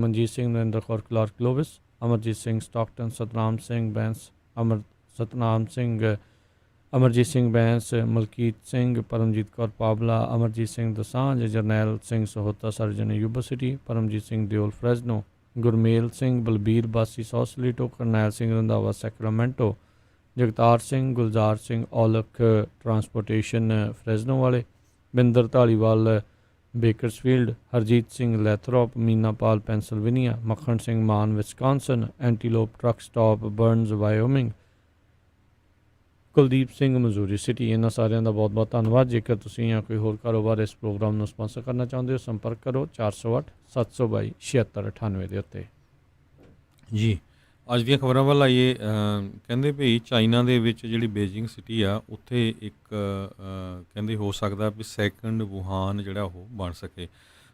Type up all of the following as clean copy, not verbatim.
Manjeet Singh, Narinder Kaur Clark Globus, Amarjit Singh Stockton, Satnam Singh Bains, Amarjit Singh Bains, Malkit Singh, Paramjit Kaur Pabla, Amarjit Singh Dosanjh, Jarnail Singh Sahota surgeon Yuba City, Paramjit Singh Deol Fresno, Gurmel Singh Balbir Bassi Sausalito, Karnail Singh Randhawa Sacramento, Jagtar Singh, Gulzar Singh Aulakh transportation Fresno ਵਾਲੇ, Binder Dhaliwal Bakersfield, Harjit Singh Lathrop, Meenapal Pennsylvania, Makhan Singh Mann Wisconsin, Antelope truck stop Burns Wyoming, Kuldeep Singh ਮਜ਼ੂਰੀ city. ਇਹਨਾਂ ਸਾਰਿਆਂ ਦਾ ਬਹੁਤ ਬਹੁਤ ਧੰਨਵਾਦ। ਜੇਕਰ ਤੁਸੀਂ ਜਾਂ ਕੋਈ ਹੋਰ ਕਾਰੋਬਾਰ ਇਸ ਪ੍ਰੋਗਰਾਮ ਨੂੰ ਸਪਾਂਸਰ ਕਰਨਾ ਚਾਹੁੰਦੇ ਹੋ, ਸੰਪਰਕ ਕਰੋ 408 722 7698 ਦੇ ਉੱਤੇ। ਜੀ ਅੱਜ ਦੀਆਂ ਖਬਰਾਂ ਵੱਲ ਆਈਏ। ਕਹਿੰਦੇ ਭਈ ਚਾਈਨਾ ਦੇ ਵਿੱਚ ਜਿਹੜੀ ਬੀਜਿੰਗ ਸਿਟੀ ਆ ਉੱਥੇ ਇੱਕ ਕਹਿੰਦੇ ਹੋ ਸਕਦਾ ਵੀ ਸੈਕੰਡ ਵੂਹਾਨ ਜਿਹੜਾ ਉਹ ਬਣ ਸਕੇ।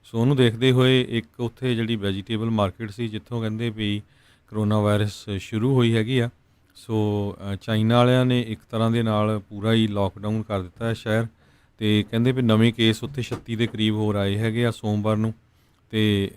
ਸੋ ਉਹਨੂੰ ਦੇਖਦੇ ਹੋਏ ਇੱਕ ਉੱਥੇ ਜਿਹੜੀ ਵੈਜੀਟੇਬਲ ਮਾਰਕੀਟ ਸੀ ਜਿੱਥੋਂ ਕਹਿੰਦੇ ਵੀ ਕਰੋਨਾ ਵਾਇਰਸ ਸ਼ੁਰੂ ਹੋਈ ਹੈਗੀ ਆ। ਸੋ ਚਾਈਨਾ ਵਾਲਿਆਂ ਨੇ ਇੱਕ ਤਰ੍ਹਾਂ ਦੇ ਨਾਲ ਪੂਰਾ ਹੀ ਲੋਕਡਾਊਨ ਕਰ ਦਿੱਤਾ ਹੈ ਸ਼ਹਿਰ, ਅਤੇ ਕਹਿੰਦੇ ਵੀ ਨਵੇਂ ਕੇਸ ਉੱਥੇ 36 ਦੇ ਕਰੀਬ ਹੋਰ ਆਏ ਹੈਗੇ ਆ ਸੋਮਵਾਰ ਨੂੰ, ਅਤੇ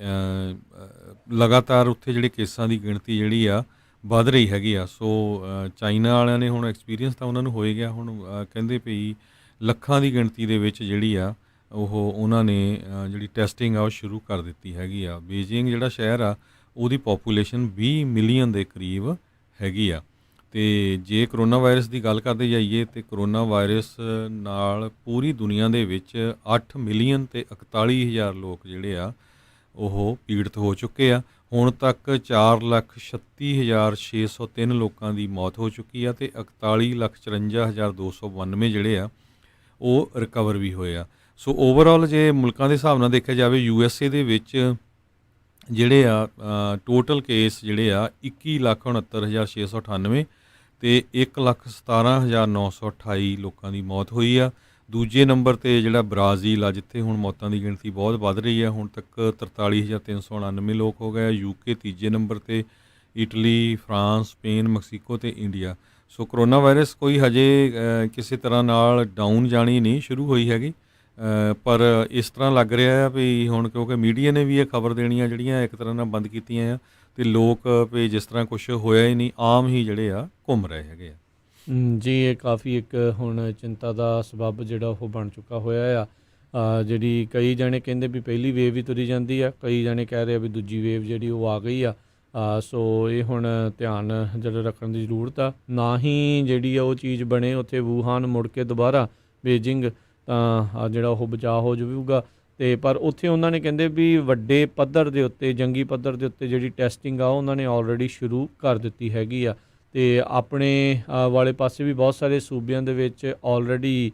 ਲਗਾਤਾਰ ਉੱਥੇ ਜਿਹੜੇ ਕੇਸਾਂ ਦੀ ਗਿਣਤੀ ਜਿਹੜੀ ਆ ਵੱਧ ਰਹੀ ਹੈਗੀ ਆ। ਸੋ ਚਾਈਨਾ ਵਾਲਿਆਂ ਨੇ ਹੁਣ ਐਕਸਪੀਰੀਅੰਸ ਤਾਂ ਉਹਨਾਂ ਨੂੰ ਹੋਏ ਗਿਆ, ਹੁਣ ਕਹਿੰਦੇ ਵੀ ਲੱਖਾਂ ਦੀ ਗਿਣਤੀ ਦੇ ਵਿੱਚ ਜਿਹੜੀ ਆ ਉਹਨਾਂ ਨੇ ਜਿਹੜੀ ਟੈਸਟਿੰਗ ਆ ਉਹ ਸ਼ੁਰੂ ਕਰ ਦਿੱਤੀ ਹੈਗੀ ਆ। ਬੀਜਿੰਗ ਜਿਹੜਾ ਸ਼ਹਿਰ ਆ ਉਹਦੀ ਪੋਪੂਲੇਸ਼ਨ 20 ਮਿਲੀਅਨ ਦੇ ਕਰੀਬ ਹੈਗੀ ਆ। ਅਤੇ ਜੇ ਕਰੋਨਾ ਵਾਇਰਸ ਦੀ ਗੱਲ ਕਰਦੇ ਜਾਈਏ ਤਾਂ ਕਰੋਨਾ ਵਾਇਰਸ ਨਾਲ ਪੂਰੀ ਦੁਨੀਆ ਦੇ ਵਿੱਚ 8 ਮਿਲੀਅਨ ਅਤੇ 41,000 ਲੋਕ ਜਿਹੜੇ ਆ ਉਹ ਪੀੜਤ ਹੋ ਚੁੱਕੇ ਆ। ਹੁਣ ਤੱਕ 4,36,603 ਲੋਕਾਂ ਦੀ ਮੌਤ ਹੋ ਚੁੱਕੀ ਆ ਅਤੇ 41,54,292 ਜਿਹੜੇ ਆ ਉਹ ਰਿਕਵਰ ਵੀ ਹੋਏ ਆ। ਸੋ ਓਵਰਆਲ ਜੇ ਮੁਲਕਾਂ ਦੇ ਹਿਸਾਬ ਨਾਲ ਦੇਖਿਆ ਜਾਵੇ, USA ਦੇ ਵਿੱਚ ਜਿਹੜੇ ਆ ਟੋਟਲ ਕੇਸ ਜਿਹੜੇ ਆ 21,69,698 ਅਤੇ 1,17,928 ਲੋਕਾਂ ਦੀ ਮੌਤ ਹੋਈ ਆ। ਦੂਜੇ ਨੰਬਰ 'ਤੇ ਜਿਹੜਾ ਬ੍ਰਾਜ਼ੀਲ ਆ ਜਿੱਥੇ ਹੁਣ ਮੌਤਾਂ ਦੀ ਗਿਣਤੀ ਬਹੁਤ ਵੱਧ ਰਹੀ ਹੈ, ਹੁਣ ਤੱਕ 43,399 ਲੋਕ ਹੋ ਗਏ। UK ਤੀਜੇ ਨੰਬਰ 'ਤੇ, ਇਟਲੀ, ਫਰਾਂਸ, ਸਪੇਨ, ਮੈਕਸੀਕੋ ਅਤੇ ਇੰਡੀਆ। ਸੋ ਕਰੋਨਾ ਵਾਇਰਸ ਕੋਈ ਹਜੇ ਕਿਸੇ ਤਰ੍ਹਾਂ ਨਾਲ ਡਾਊਨ ਜਾਣੀ ਨਹੀਂ ਸ਼ੁਰੂ ਹੋਈ ਹੈਗੀ, ਪਰ ਇਸ ਤਰ੍ਹਾਂ ਲੱਗ ਰਿਹਾ ਆ ਵੀ ਹੁਣ ਕਿਉਂਕਿ ਮੀਡੀਆ ਨੇ ਵੀ ਇਹ ਖਬਰ ਦੇਣੀਆਂ ਜਿਹੜੀਆਂ ਇੱਕ ਤਰ੍ਹਾਂ ਨਾਲ ਬੰਦ ਕੀਤੀਆਂ ਆ, ਅਤੇ ਲੋਕ ਵੀ ਜਿਸ ਤਰ੍ਹਾਂ ਕੁਛ ਹੋਇਆ ਹੀ ਨਹੀਂ ਆਮ ਹੀ ਜਿਹੜੇ ਆ ਘੁੰਮ ਰਹੇ ਹੈਗੇ ਆ। ਜੀ ਇਹ ਕਾਫੀ ਇੱਕ ਹੁਣ ਚਿੰਤਾ ਦਾ ਸਬੱਬ ਜਿਹੜਾ ਉਹ ਬਣ ਚੁੱਕਾ ਹੋਇਆ ਆ। ਜਿਹੜੀ ਕਈ ਜਣੇ ਕਹਿੰਦੇ ਵੀ ਪਹਿਲੀ ਵੇਵ ਵੀ ਤੁਰੀ ਜਾਂਦੀ ਆ, ਕਈ ਜਣੇ ਕਹਿ ਰਹੇ ਆ ਵੀ ਦੂਜੀ ਵੇਵ ਜਿਹੜੀ ਉਹ ਆ ਗਈ ਆ। ਸੋ ਇਹ ਹੁਣ ਧਿਆਨ ਜਿਹੜਾ ਰੱਖਣ ਦੀ ਜ਼ਰੂਰਤ ਆ, ਨਾ ਹੀ ਜਿਹੜੀ ਆ ਉਹ ਚੀਜ਼ ਬਣੇ ਉੱਥੇ ਵੂਹਾਨ ਮੁੜ ਕੇ ਦੁਬਾਰਾ ਬੀਜਿੰਗ, ਤਾਂ ਜਿਹੜਾ ਉਹ ਬਚਾਅ ਹੋ ਜਾਊਗਾ। ਅਤੇ ਪਰ ਉੱਥੇ ਉਹਨਾਂ ਨੇ ਕਹਿੰਦੇ ਵੀ ਵੱਡੇ ਪੱਧਰ ਦੇ ਉੱਤੇ, ਜੰਗੀ ਪੱਧਰ ਦੇ ਉੱਤੇ ਜਿਹੜੀ ਟੈਸਟਿੰਗ ਆ ਉਹਨਾਂ ਨੇ ਆਲਰੇਡੀ ਸ਼ੁਰੂ ਕਰ ਦਿੱਤੀ ਹੈਗੀ ਆ। ਅਤੇ ਆਪਣੇ ਵਾਲੇ ਪਾਸੇ ਵੀ ਬਹੁਤ ਸਾਰੇ ਸੂਬਿਆਂ ਦੇ ਵਿੱਚ ਆਲਰੇਡੀ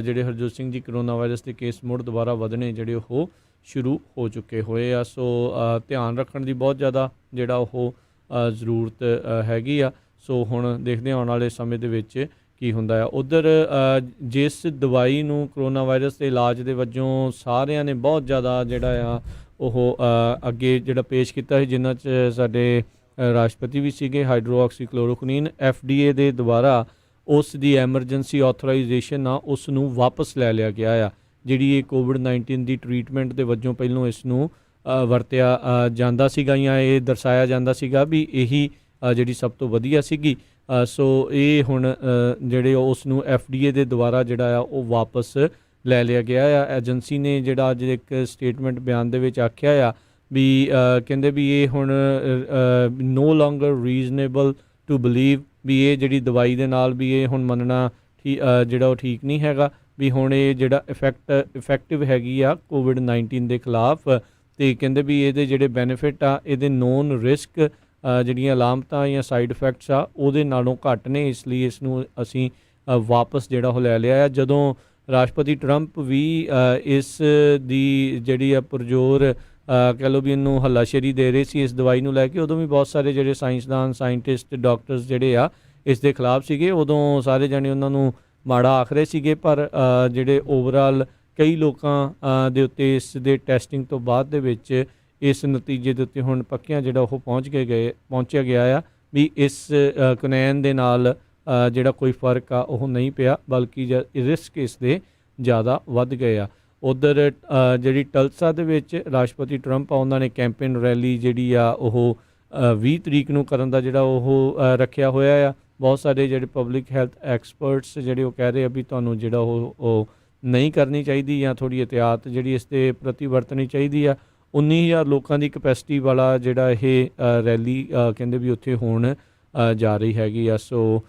ਜਿਹੜੇ ਹਰਜੋਤ ਸਿੰਘ ਜੀ ਕਰੋਨਾ ਵਾਇਰਸ ਦੇ ਕੇਸ ਮੁੜ ਦੁਬਾਰਾ ਵਧਣੇ ਜਿਹੜੇ ਉਹ ਸ਼ੁਰੂ ਹੋ ਚੁੱਕੇ ਹੋਏ ਆ। ਸੋ ਧਿਆਨ ਰੱਖਣ ਦੀ ਬਹੁਤ ਜ਼ਿਆਦਾ ਜਿਹੜਾ ਉਹ ਜ਼ਰੂਰਤ ਹੈਗੀ ਆ। ਸੋ ਹੁਣ ਦੇਖਦੇ ਆਉਣ ਵਾਲੇ ਸਮੇਂ ਦੇ ਵਿੱਚ ਕੀ ਹੁੰਦਾ ਆ। ਉੱਧਰ ਜਿਸ ਦਵਾਈ ਨੂੰ ਕਰੋਨਾ ਵਾਇਰਸ ਦੇ ਇਲਾਜ ਦੇ ਵਜੋਂ ਸਾਰਿਆਂ ਨੇ ਬਹੁਤ ਜ਼ਿਆਦਾ ਜਿਹੜਾ ਆ ਉਹ ਅੱਗੇ ਜਿਹੜਾ ਪੇਸ਼ ਕੀਤਾ ਸੀ, ਜਿਨ੍ਹਾਂ 'ਚ ਸਾਡੇ ਰਾਸ਼ਟਰਪਤੀ ਵੀ ਸੀਗੇ, ਹਾਈਡਰੋਕਸੀਕਲੋਰੋਕੁਈਨ FDA ਦੇ ਦੁਆਰਾ ਉਸ ਦੀ ਐਮਰਜੈਂਸੀ ਆਥੋਰਾਈਜੇਸ਼ਨ ਆ ਉਸ ਨੂੰ ਵਾਪਸ ਲੈ ਲਿਆ ਗਿਆ ਆ। ਜਿਹੜੀ ਇਹ ਕੋਵਿਡ-19 ਦੀ ਟਰੀਟਮੈਂਟ ਦੇ ਵਜੋਂ ਪਹਿਲੋਂ ਇਸ ਨੂੰ ਵਰਤਿਆ ਜਾਂਦਾ ਸੀਗਾ, ਜਾਂ ਇਹ ਦਰਸਾਇਆ ਜਾਂਦਾ ਸੀਗਾ ਵੀ ਇਹੀ ਜਿਹੜੀ ਸਭ ਤੋਂ ਵਧੀਆ ਸੀਗੀ। ਸੋ ਇਹ ਹੁਣ ਜਿਹੜੇ ਉਸ ਨੂੰ FDA ਦੇ ਦੁਆਰਾ ਜਿਹੜਾ ਆ ਉਹ ਵਾਪਸ ਲੈ ਲਿਆ ਗਿਆ ਆ। ਏਜੰਸੀ ਨੇ ਜਿਹੜਾ ਅੱਜ ਇੱਕ ਸਟੇਟਮੈਂਟ ਬਿਆਨ ਦੇ ਵਿੱਚ ਆਖਿਆ ਆ ਵੀ ਕਹਿੰਦੇ ਵੀ ਇਹ ਹੁਣ ਨੋ ਲੋਂਗਰ ਰੀਜ਼ਨੇਬਲ ਟੂ ਬਿਲੀਵ ਵੀ ਇਹ ਜਿਹੜੀ ਦਵਾਈ ਦੇ ਨਾਲ ਵੀ ਇਹ ਹੁਣ ਮੰਨਣਾ ਜਿਹੜਾ ਉਹ ਠੀਕ ਨਹੀਂ ਹੈਗਾ, ਵੀ ਹੁਣ ਇਹ ਜਿਹੜਾ ਇਫੈਕਟਿਵ ਹੈਗੀ ਆ ਕੋਵਿਡ-19 ਦੇ ਖਿਲਾਫ। ਅਤੇ ਕਹਿੰਦੇ ਵੀ ਇਹਦੇ ਜਿਹੜੇ ਬੈਨੀਫਿਟ ਆ, ਇਹਦੇ ਨੋਨ ਰਿਸਕ ਜਿਹੜੀਆਂ ਅਲਾਮਤਾਂ ਜਾਂ ਸਾਈਡ ਇਫੈਕਟਸ ਆ ਉਹਦੇ ਨਾਲੋਂ ਘੱਟ ਨੇ, ਇਸ ਲਈ ਇਸ ਨੂੰ ਅਸੀਂ ਵਾਪਸ ਜਿਹੜਾ ਉਹ ਲੈ ਲਿਆ ਆ। ਜਦੋਂ ਰਾਸ਼ਟਰਪਤੀ ਟਰੰਪ ਵੀ ਇਸ ਦੀ ਜਿਹੜੀ ਆ ਪੁਰਜ਼ੋਰ ਕਹਿ ਲਓ ਵੀ ਇਹਨੂੰ ਹੱਲਾਸ਼ੇਰੀ ਦੇ ਰਹੇ ਸੀ ਇਸ ਦਵਾਈ ਨੂੰ ਲੈ ਕੇ, ਉਦੋਂ ਵੀ ਬਹੁਤ ਸਾਰੇ ਜਿਹੜੇ ਸਾਇੰਸਦਾਨ, ਸਾਇੰਟਿਸਟ, ਡਾਕਟਰਸ ਜਿਹੜੇ ਆ ਇਸ ਦੇ ਖਿਲਾਫ ਸੀਗੇ। ਉਦੋਂ ਸਾਰੇ ਜਣੇ ਉਹਨਾਂ ਨੂੰ ਮਾੜਾ ਆਖ ਰਹੇ ਸੀਗੇ, ਪਰ ਜਿਹੜੇ ਓਵਰਆਲ ਕਈ ਲੋਕਾਂ ਦੇ ਉੱਤੇ ਇਸ ਦੇ ਟੈਸਟਿੰਗ ਤੋਂ ਬਾਅਦ ਦੇ ਵਿੱਚ ਇਸ ਨਤੀਜੇ ਦੇ ਉੱਤੇ ਹੁਣ ਪੱਕਿਆਂ ਜਿਹੜਾ ਉਹ ਪਹੁੰਚਿਆ ਗਿਆ ਆ ਵੀ ਇਸ ਕੁਨੈਨ ਦੇ ਨਾਲ ਜਿਹੜਾ ਕੋਈ ਫਰਕ ਆ ਉਹ ਨਹੀਂ ਪਿਆ, ਬਲਕਿ ਰਿਸਕ ਇਸ ਦੇ ਜ਼ਿਆਦਾ ਵੱਧ ਗਏ ਆ। ਉੱਧਰ ਜਿਹੜੀ ਟਲਸਾ ਦੇ ਵਿੱਚ ਰਾਸ਼ਟਰਪਤੀ ਟਰੰਪ ਆ ਉਹਨਾਂ ਨੇ ਕੈਂਪੇਨ ਰੈਲੀ ਜਿਹੜੀ ਆ ਉਹ 20 ਤਰੀਕ ਨੂੰ ਕਰਨ ਦਾ ਜਿਹੜਾ ਉਹ ਰੱਖਿਆ ਹੋਇਆ ਆ। ਬਹੁਤ ਸਾਰੇ ਜਿਹੜੇ ਪਬਲਿਕ ਹੈਲਥ ਐਕਸਪਰਟਸ ਜਿਹੜੇ ਉਹ ਕਹਿ ਰਹੇ ਆ ਵੀ ਤੁਹਾਨੂੰ ਜਿਹੜਾ ਉਹ ਨਹੀਂ ਕਰਨੀ ਚਾਹੀਦੀ ਜਾਂ ਥੋੜ੍ਹੀ ਇਹਤਿਆਤ ਜਿਹੜੀ ਇਸ ਦੇ ਪ੍ਰਤੀ ਵਰਤਣੀ ਚਾਹੀਦੀ ਆ। 19,000 ਲੋਕਾਂ ਦੀ ਕਪੈਸਿਟੀ ਵਾਲਾ ਜਿਹੜਾ ਇਹ ਰੈਲੀ ਕਹਿੰਦੇ ਵੀ ਉੱਥੇ ਹੋਣ ਜਾ ਰਹੀ ਹੈਗੀ ਆ। ਸੋ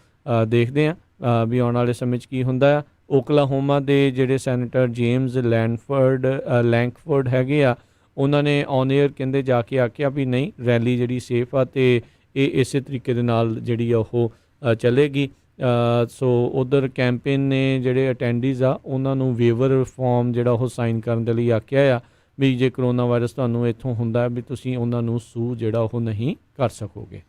ਦੇਖਦੇ ਹਾਂ ਵੀ ਆਉਣ ਵਾਲੇ ਸਮੇਂ 'ਚ ਕੀ ਹੁੰਦਾ ਆ। ਓਕਲਾਹੋਮਾ ਦੇ ਜਿਹੜੇ ਸੈਨੇਟਰ ਜੇਮਸ ਲੈਂਕਫੋਰਡ ਹੈਗੇ ਆ, ਉਹਨਾਂ ਨੇ ਔਨ ਏਅਰ ਕਹਿੰਦੇ ਜਾ ਕੇ ਆਖਿਆ ਵੀ ਨਹੀਂ, ਰੈਲੀ ਜਿਹੜੀ ਸੇਫ ਆ ਅਤੇ ਇਹ ਇਸੇ ਤਰੀਕੇ ਦੇ ਨਾਲ ਜਿਹੜੀ ਆ ਉਹ ਚੱਲੇਗੀ। ਸੋ ਉੱਧਰ ਕੈਂਪੇਨ ਨੇ ਜਿਹੜੇ ਅਟੈਂਡੀਜ਼ ਆ ਉਹਨਾਂ ਨੂੰ ਵੇਵਰ ਫਾਰਮ ਜਿਹੜਾ ਉਹ ਸਾਈਨ ਕਰਨ ਦੇ ਲਈ ਆਖਿਆ ਆ ਵੀ ਜੇ ਕਰੋਨਾ ਵਾਇਰਸ ਤੁਹਾਨੂੰ ਇੱਥੋਂ ਹੁੰਦਾ ਵੀ ਤੁਸੀਂ ਉਹਨਾਂ ਨੂੰ ਸੂ ਜਿਹੜਾ ਉਹ ਨਹੀਂ ਕਰ ਸਕੋਗੇ।